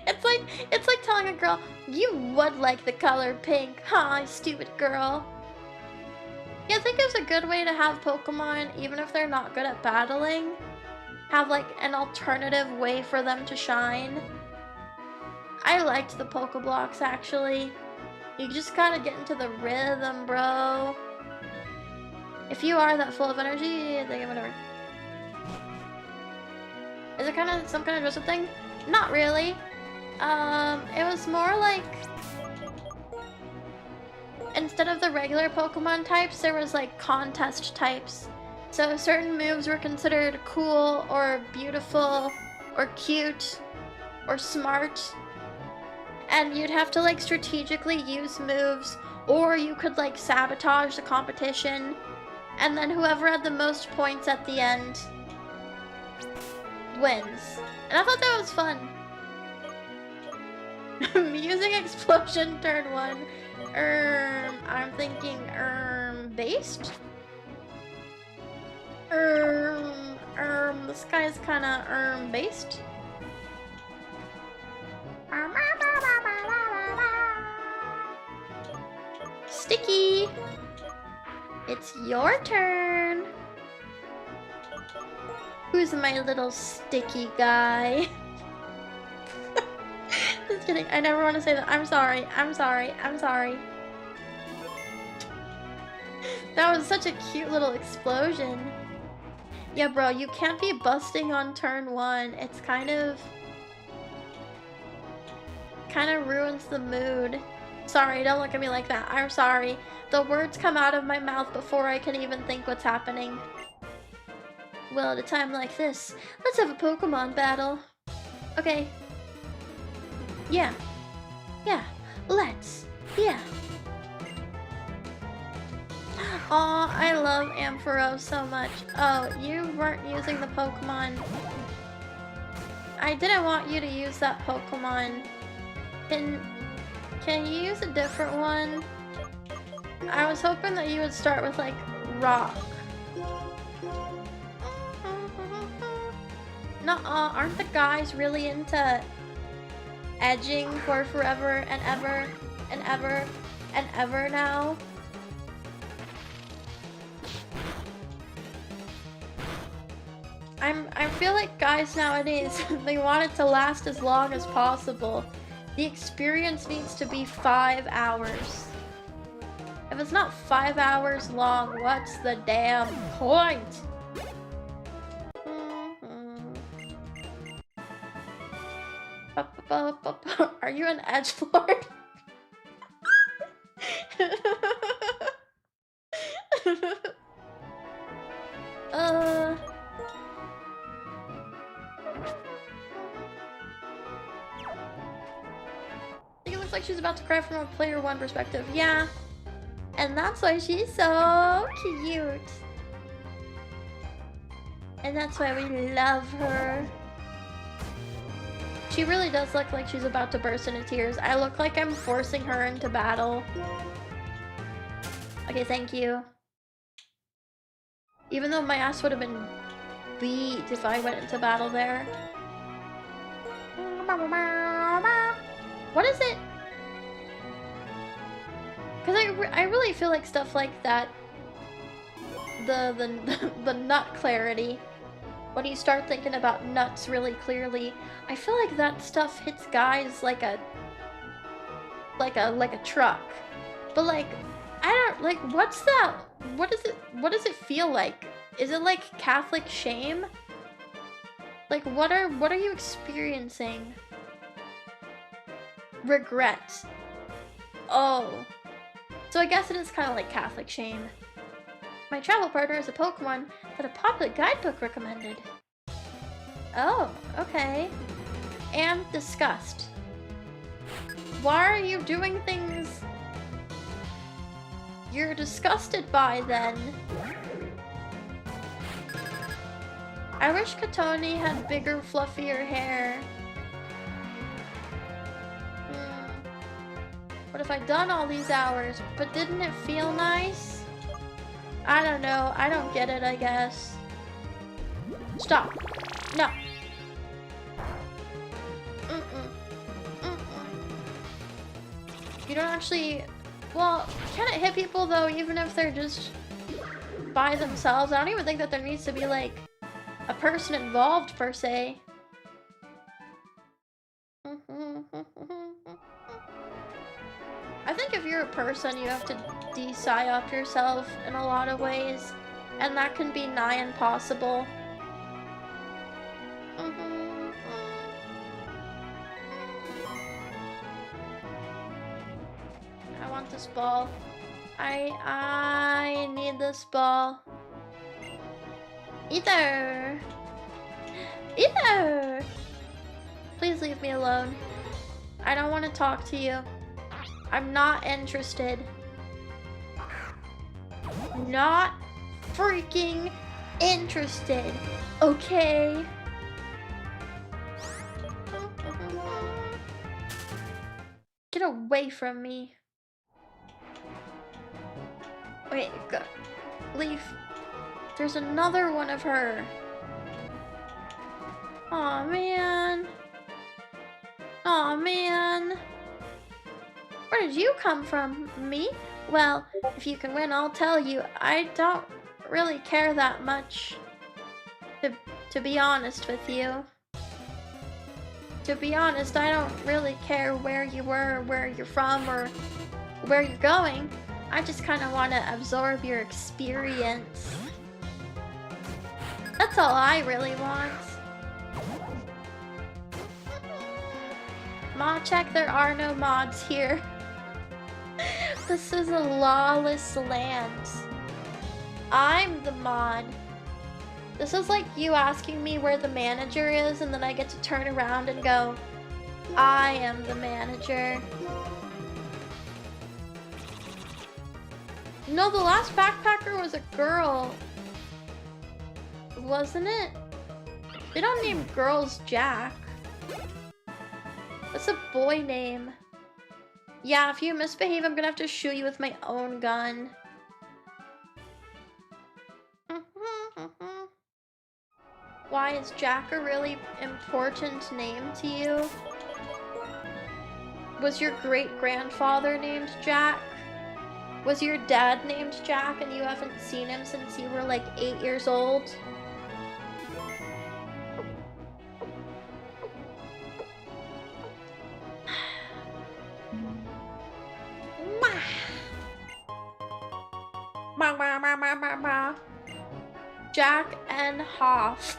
It's like telling a girl, you would like the color pink, huh, stupid girl. Yeah, I think it's a good way to have Pokemon, even if they're not good at battling, have like an alternative way for them to shine. I liked the Pokeblocks actually. You just gotta get into the rhythm, bro. If you are that full of energy, then whatever. Is it kind of some kind of dress-up thing? Not really. It was more like instead of the regular Pokemon types, there was like contest types. So certain moves were considered cool or beautiful or cute or smart. And you'd have to like strategically use moves, or you could like sabotage the competition. And then whoever had the most points at the end wins. And I thought that was fun. Using explosion turn 1. I'm thinking based? This guy is kinda based. Sticky! It's your turn! Who's my little sticky guy? Just kidding, I never want to say that. I'm sorry, I'm sorry, I'm sorry. That was such a cute little explosion. Yeah, bro, you can't be busting on turn 1. It's kind of ruins the mood. Sorry, don't look at me like that. I'm sorry. The words come out of my mouth before I can even think what's happening. Well, at a time like this, let's have a Pokemon battle. Okay. Yeah. Yeah. Let's. Yeah. Aw, I love Ampharos so much. Oh, you weren't using the Pokemon. I didn't want you to use that Pokemon. Can you use a different one? I was hoping that you would start with like rock. Nuh-uh, aren't the guys really into edging for forever and ever and ever and ever now? I feel like guys nowadays, they want it to last as long as possible. The experience needs to be 5 hours. If it's not 5 hours long, what's the damn point? Are you an edgelord? It looks like she's about to cry from a player 1 perspective. Yeah. And that's why she's so cute. And that's why we love her. She really does look like she's about to burst into tears. I look like I'm forcing her into battle. Okay, thank you. Even though my ass would have been beat if I went into battle there. What is it? Because I really feel like stuff like that, the nut clarity, when you start thinking about nuts really clearly, I feel like that stuff hits guys like a truck. But like, I don't like, what's that? What does it feel like? Is it like Catholic shame? Like what are you experiencing? Regret. Oh. So I guess it is kind of like Catholic shame. My travel partner is a Pokemon that a popular guidebook recommended. Oh, okay. And disgust. Why are you doing things you're disgusted by then? I wish Katoni had bigger, fluffier hair. What if I'd done all these hours, but didn't it feel nice? I don't know. I don't get it, I guess. Stop. No. You don't actually... Well, can it hit people, though, even if they're just by themselves? I don't even think that there needs to be, like, a person involved, per se. I think if you're a person, you have to de-psyop yourself in a lot of ways, and that can be nigh impossible. I want this ball. I need this ball. Either. Please leave me alone. I don't want to talk to you. I'm not interested. Not freaking interested. Okay? Get away from me. Wait, go. Leaf. There's another one of her. Aw, man. Aw, man. Where did you come from? Me? Well, if you can win, I'll tell you. I don't really care that much. To be honest with you. To be honest, I don't really care where you were, where you're from, or where you're going. I just kind of want to absorb your experience. That's all I really want. Mod check, there are no mods here. This is a lawless land. I'm the mod. This is like you asking me where the manager is, and then I get to turn around and go, I am the manager. No, the last backpacker was a girl. Wasn't it? They don't name girls Jack. That's a boy name. Yeah, if you misbehave, I'm gonna have to shoot you with my own gun. Why is Jack a really important name to you? Was your great-grandfather named Jack? Was your dad named Jack and you haven't seen him since you were like 8 years old? Jack and Hoff.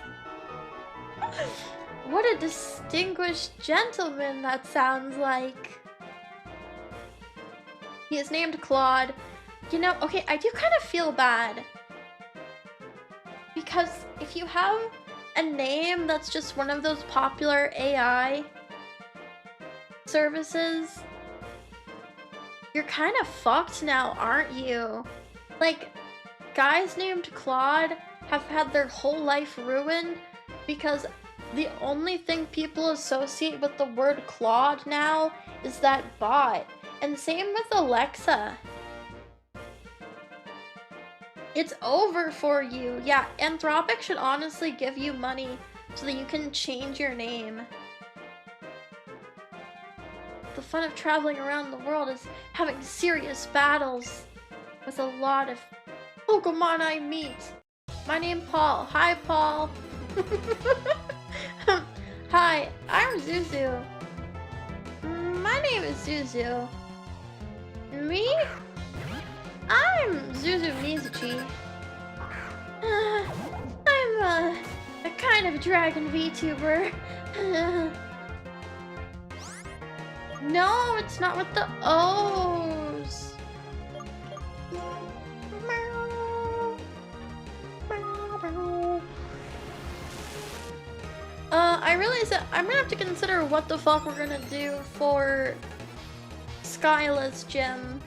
What a distinguished gentleman that sounds like. He is named Claude. You know, okay, I do kind of feel bad. Because if you have a name that's just one of those popular AI services, you're kind of fucked now, aren't you? Like, guys named Claude have had their whole life ruined because the only thing people associate with the word Claude now is that bot. And same with Alexa. It's over for you. Yeah, Anthropic should honestly give you money so that you can change your name. fun of traveling around the world is having serious battles with a lot of Pokemon I meet. My name Paul. Hi, Paul. Hi, I'm Zuzu. My name is Zuzu. Me? I'm Zuzu Mizuchi. I'm a kind of dragon VTuber. No, it's not with the O's. I realize that I'm gonna have to consider what the fuck we're gonna do for Skyla's gym.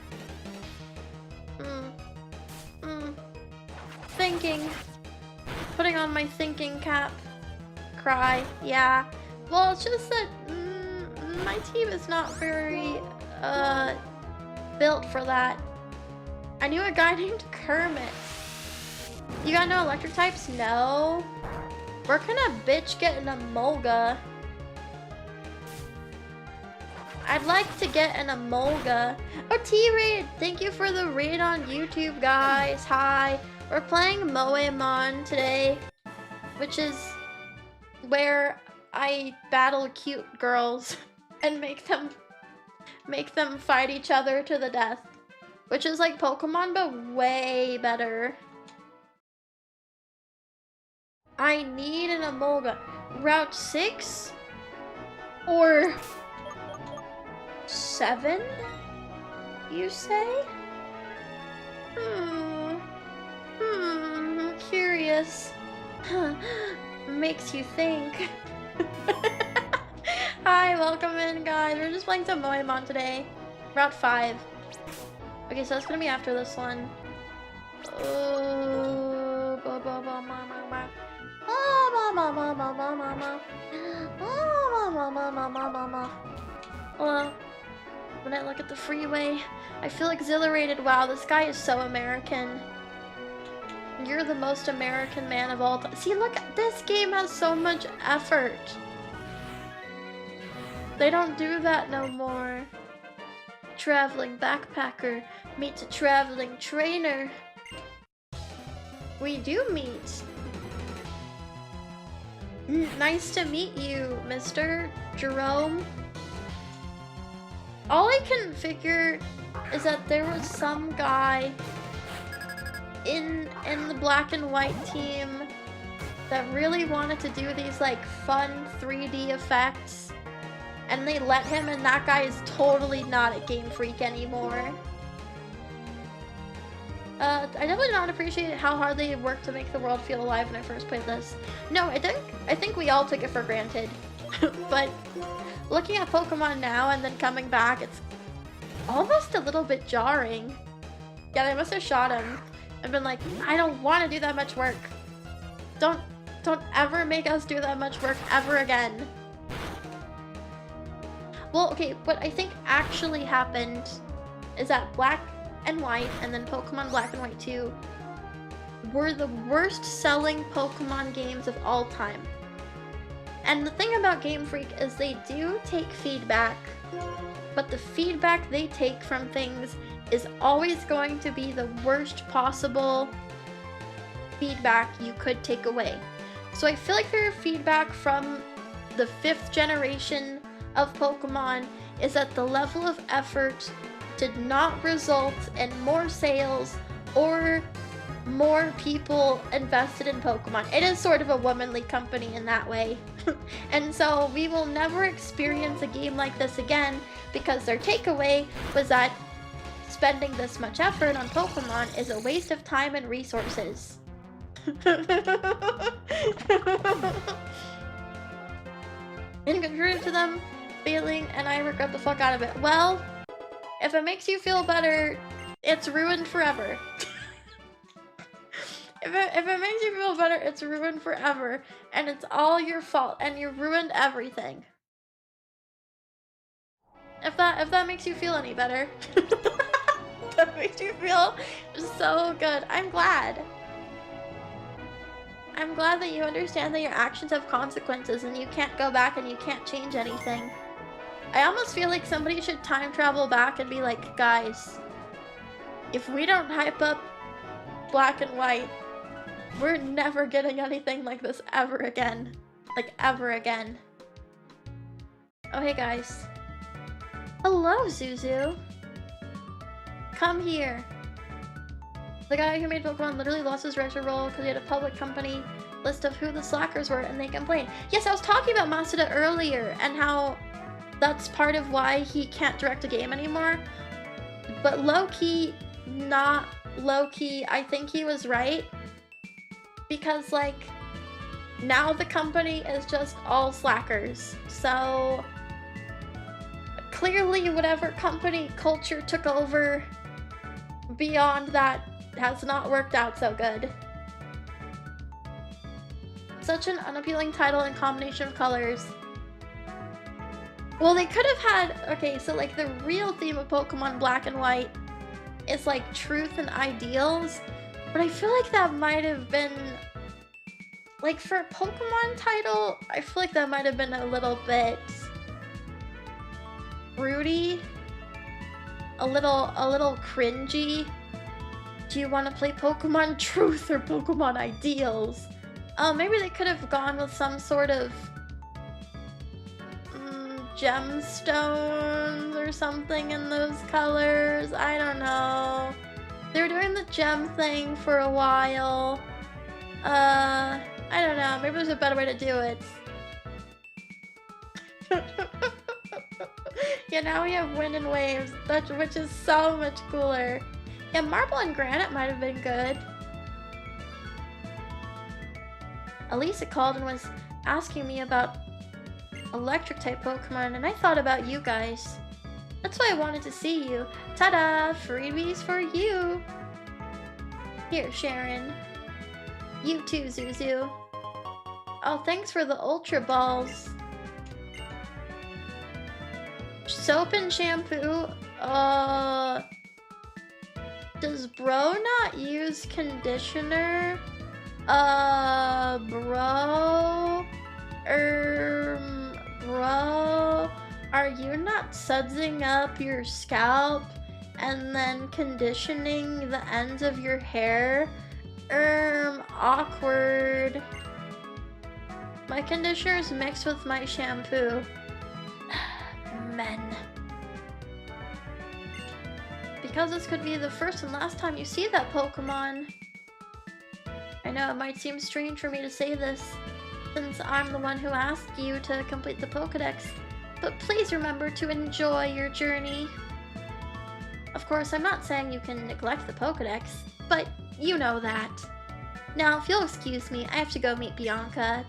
Thinking. Putting on my thinking cap. Cry. Yeah. Well, it's just that my team is not very built for that. I knew a guy named Kermit. You got no electric types? No. Where can a bitch get an Emolga? I'd like to get an Emolga. Oh, T-Raid! Thank you for the raid on YouTube, guys. Hi. We're playing Moemon today, which is where I battle cute girls and make them fight each other to the death. Which is like Pokemon, but way better. I need an Emolga. Route 6? Or 7? You say? Curious. Makes you think. Hi, welcome in, guys. We're just playing some Moemon today. Route 5. Okay, so that's gonna be after this one. When I look at the freeway, I feel exhilarated. Wow, this guy is so American. You're the most American man of all time. See, look, this game has so much effort. They don't do that no more. Traveling backpacker meets a traveling trainer. We do meet. Nice to meet you, Mr. Jerome. All I can figure is that there was some guy in the black and white team that really wanted to do these like fun 3D effects, and they let him, and that guy is totally not a Game Freak anymore. I definitely not appreciate how hard they worked to make the world feel alive when I first played this. No, I think we all took it for granted. But looking at Pokemon now and then coming back, it's almost a little bit jarring. Yeah, they must have shot him and been like, I don't want to do that much work. Don't ever make us do that much work ever again. Well, okay, what I think actually happened is that Black and White and then Pokemon Black and White 2 were the worst selling Pokemon games of all time. And the thing about Game Freak is they do take feedback, but the feedback they take from things is always going to be the worst possible feedback you could take away. So I feel like their feedback from the 5th generation of Pokemon is that the level of effort did not result in more sales or more people invested in Pokemon. It is sort of a womanly company in that way. And so we will never experience a game like this again because their takeaway was that spending this much effort on Pokemon is a waste of time and resources. And contributed to them failing, and I regret the fuck out of it. Well, if it makes you feel better, it's ruined forever. If it makes you feel better, it's ruined forever. And it's all your fault, and you ruined everything. If that makes you feel any better. That makes you feel so good. I'm glad. I'm glad that you understand that your actions have consequences and you can't go back and you can't change anything. I almost feel like somebody should time travel back and be like, guys, if we don't hype up Black and White, we're never getting anything like this ever again. Like, ever again. Oh, hey, guys. Hello, Zuzu. Come here. The guy who made Pokemon literally lost his director role because he had a public company list of who the slackers were and they complained. Yes, I was talking about Masuda earlier and how that's part of why he can't direct a game anymore. But low-key, not low-key, I think he was right. Because, like, now the company is just all slackers. So, clearly whatever company culture took over beyond that has not worked out so good. Such an unappealing title and combination of colors. Well, they could have had... Okay, so, like, the real theme of Pokemon Black and White is, like, truth and ideals. But I feel like that might have been... Like, for a Pokemon title, I feel like that might have been a little bit... fruity. A little cringy. Do you want to play Pokemon Truth or Pokemon Ideals? Maybe they could have gone with some sort of gemstones or something in those colors. I don't know. They were doing the gem thing for a while. I don't know. Maybe there's a better way to do it. Yeah, now we have wind and waves, which is so much cooler. Yeah, marble and granite might have been good. Elisa called and was asking me about electric type Pokemon, and I thought about you guys. That's why I wanted to see you. Ta-da! Freebies for you! Here, Sharon. You too, Zuzu. Oh, thanks for the Ultra Balls. Soap and shampoo? Does bro not use conditioner? Bro? Bro? Are you not sudsing up your scalp and then conditioning the ends of your hair? Awkward. My conditioner is mixed with my shampoo. Men. Because this could be the first and last time you see that Pokemon. I know it might seem strange for me to say this, since I'm the one who asked you to complete the Pokedex, but please remember to enjoy your journey. Of course, I'm not saying you can neglect the Pokedex, but you know that. Now, if you'll excuse me, I have to go meet Bianca.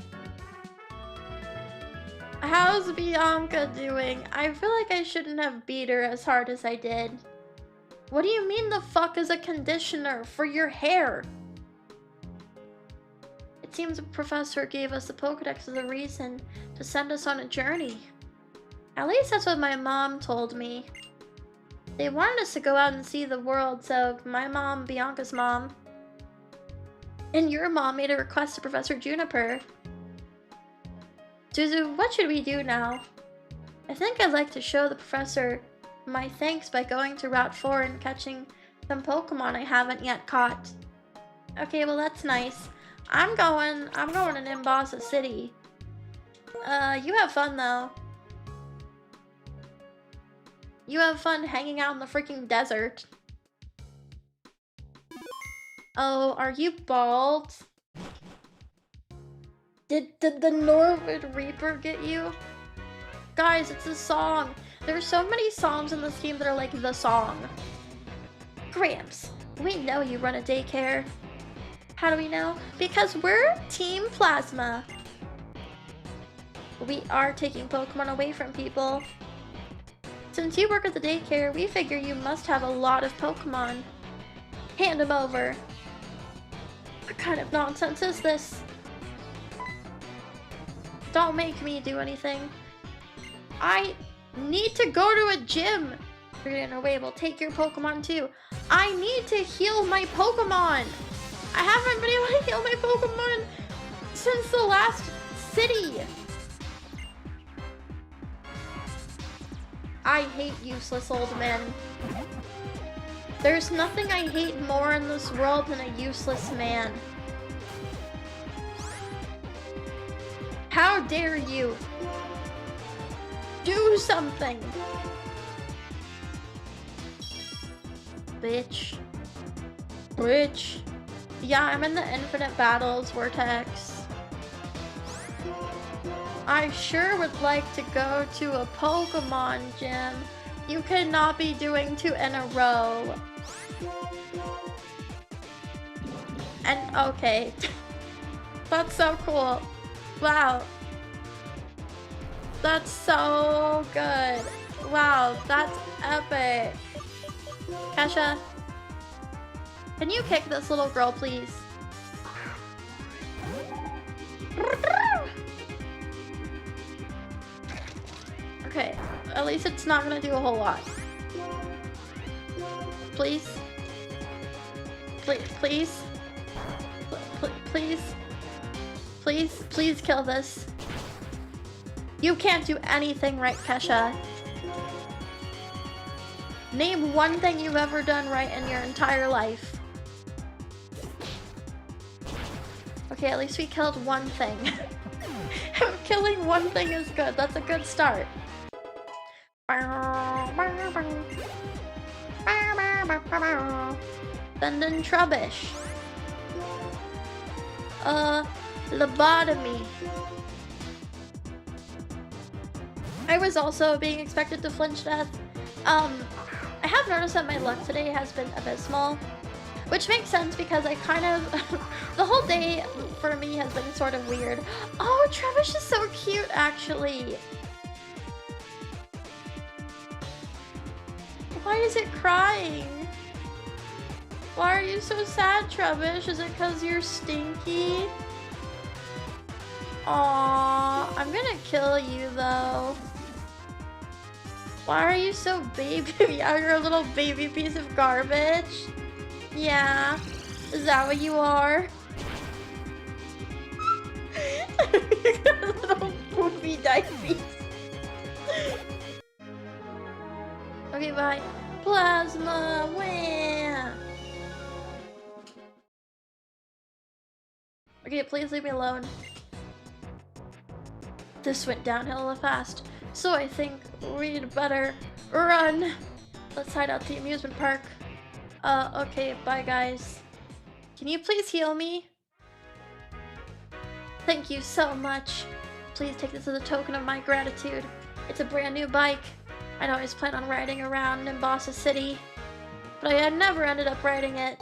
How's Bianca doing? I feel like I shouldn't have beat her as hard as I did. What do you mean the fuck is a conditioner for your hair? It seems the professor gave us the Pokedex as a reason to send us on a journey. At least that's what my mom told me. They wanted us to go out and see the world, so my mom, Bianca's mom, and your mom made a request to Professor Juniper. Zuzu, what should we do now? I think I'd like to show the professor my thanks by going to Route 4 and catching some Pokemon I haven't yet caught. Okay, well that's nice. I'm going to Nimbasa City. You have fun though. You have fun hanging out in the freaking desert. Oh, are you bald? Did the Norwood Reaper get you? Guys, it's a song. There's so many songs in this game that are like the song. Gramps, we know you run a daycare. How do we know? Because we're Team Plasma. We are taking Pokemon away from people. Since you work at the daycare, we figure you must have a lot of Pokemon. Hand them over. What kind of nonsense is this? Don't make me do anything. I need to go to a gym. If you're in our way, we'll take your Pokemon too. I need to heal my Pokemon. I haven't been able to heal my Pokemon since the last city. I hate useless old men. There's nothing I hate more in this world than a useless man. How dare you? Do something! Bitch. Bitch. Yeah, I'm in the Infinite Battles Vortex. I sure would like to go to a Pokemon gym. You cannot be doing 2 in a row. And okay. That's so cool. Wow. That's so good. Wow, that's epic. Kesha, can you kick this little girl, please? Okay, at least it's not gonna do a whole lot. Please? Please? Please? Please? Please kill this. You can't do anything right, Kesha. Name one thing you've ever done right in your entire life. Okay, at least we killed one thing. Killing one thing is good. That's a good start. Bendin Trubbish. Lobotomy. I was also being expected to flinch death. I have noticed that my luck today has been abysmal, which makes sense because I kind of the whole day for me has been sort of weird. Oh, Trubbish is so cute, actually. Why is it crying? Why are you so sad, Trubbish? Is it because you're stinky? Aww, I'm gonna kill you though. Why are you so baby? You're a little baby piece of garbage. Yeah, is that what you are? You got a little poopy diapies. Okay, bye. Plasma, wah. Okay, please leave me alone. This went downhill fast, so I think we'd better run. Let's hide out the amusement park. Okay, bye guys. Can you please heal me? Thank you so much. Please take this as a token of my gratitude. It's a brand new bike. I'd always planned on riding around in Bossa City, but I had never ended up riding it.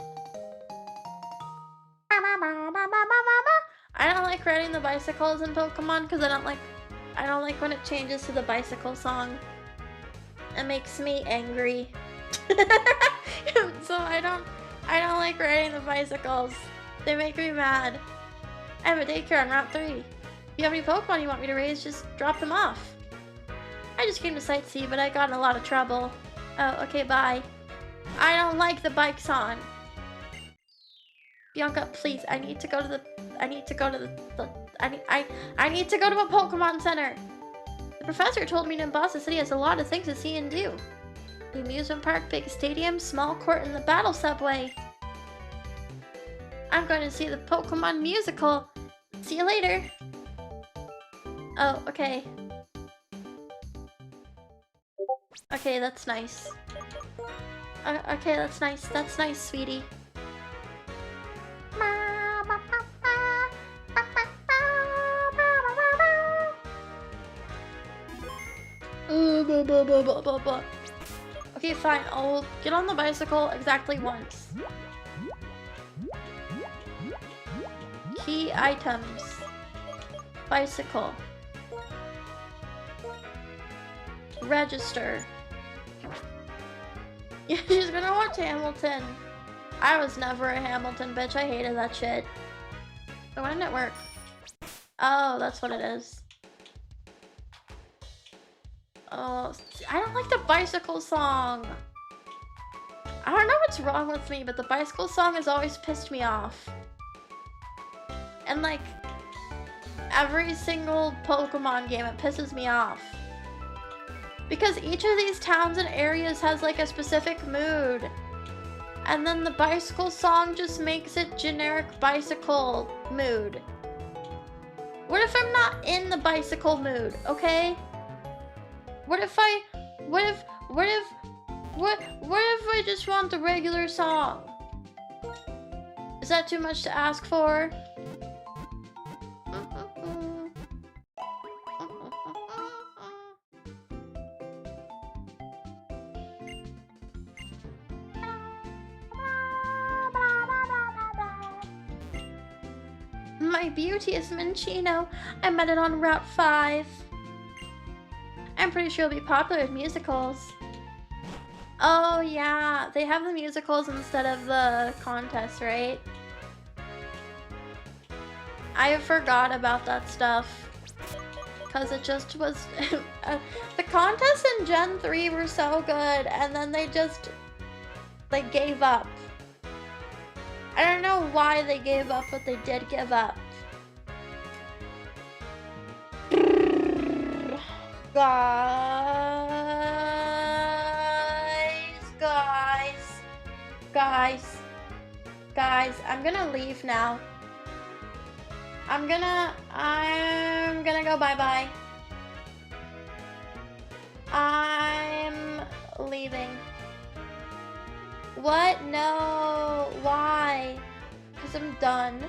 I don't like riding the bicycles in Pokemon because I don't like when it changes to the bicycle song. It makes me angry. So I don't like riding the bicycles. They make me mad. I have a daycare on Route 3. If you have any Pokemon you want me to raise, just drop them off. I just came to sightsee, but I got in a lot of trouble. Oh, okay, bye. I don't like the bike song. Bianca, please, I need to go to a Pokemon Center. The professor told me Bossa City has a lot of things to see and do. The amusement park, big stadium, small court, and the battle subway. I'm going to see the Pokemon musical. See you later. Oh, okay. Okay, that's nice. Okay, that's nice. That's nice, sweetie. Okay, fine. I'll get on the bicycle exactly once. Key items. Bicycle. Register. Yeah, she's gonna watch Hamilton. I was never a Hamilton bitch. I hated that shit. So why didn't it work? Oh, that's what it is. Oh, I don't like the bicycle song. I don't know what's wrong with me, but the bicycle song has always pissed me off. And like, every single Pokemon game, it pisses me off. Because each of these towns and areas has like a specific mood. And then the bicycle song just makes it generic bicycle mood. What if I'm not in the bicycle mood, okay? What if I just want the regular song? Is that too much to ask for? My beauty is Minccino. I met it on Route 5. I'm pretty sure it'll be popular with musicals. Oh yeah, they have the musicals instead of the contest, right? I forgot about that stuff. Because it just was... the contests in Gen 3 were so good, and then they just... they gave up. I don't know why they gave up, but they did give up. Guys, I'm gonna leave now. I'm gonna go bye-bye. I'm leaving. What? No. Why? Because I'm done.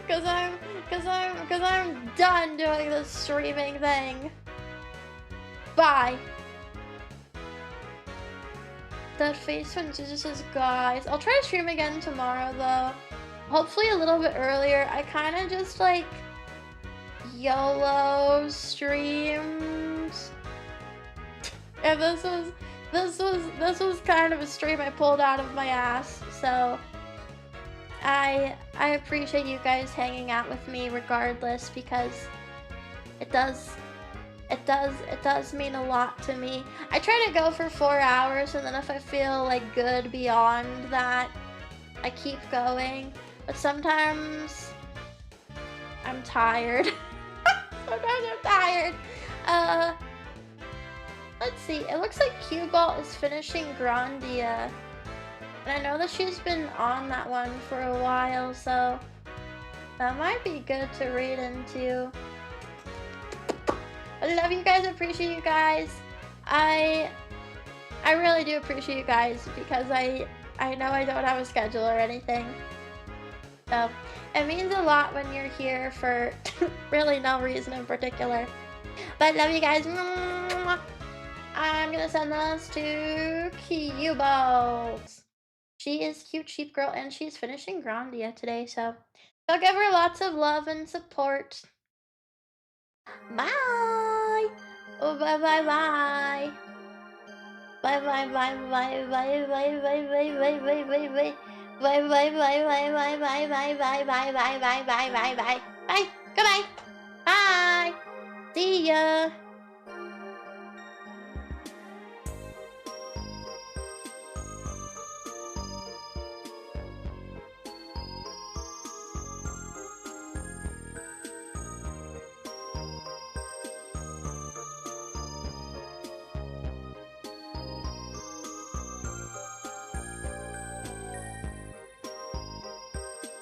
Because I'm done doing this streaming thing. Bye. That face when just says guys. I'll try to stream again tomorrow though. Hopefully a little bit earlier. I kind of just like YOLO streams. And this was kind of a stream I pulled out of my ass. So I appreciate you guys hanging out with me regardless, because it does mean a lot to me. I try to go for 4 hours, and then if I feel like good beyond that, I keep going. But sometimes I'm tired. Sometimes I'm tired. Let's see. It looks like Q-Ball is finishing Grandia. And I know that she's been on that one for a while, so that might be good to read into. I love you guys, appreciate you guys. I really do appreciate you guys, because I know I don't have a schedule or anything. So it means a lot when you're here for really no reason in particular. But love you guys. I'm gonna send this to Q-Balls. She is cute sheep girl, and she's finishing Grandia today, so I'll give her lots of love and support. Bye! Oh, bye bye bye! Bye bye bye bye bye bye bye bye bye bye bye bye! Bye bye bye bye bye bye bye bye bye bye bye bye bye bye! Bye! Goodbye! Bye! See ya!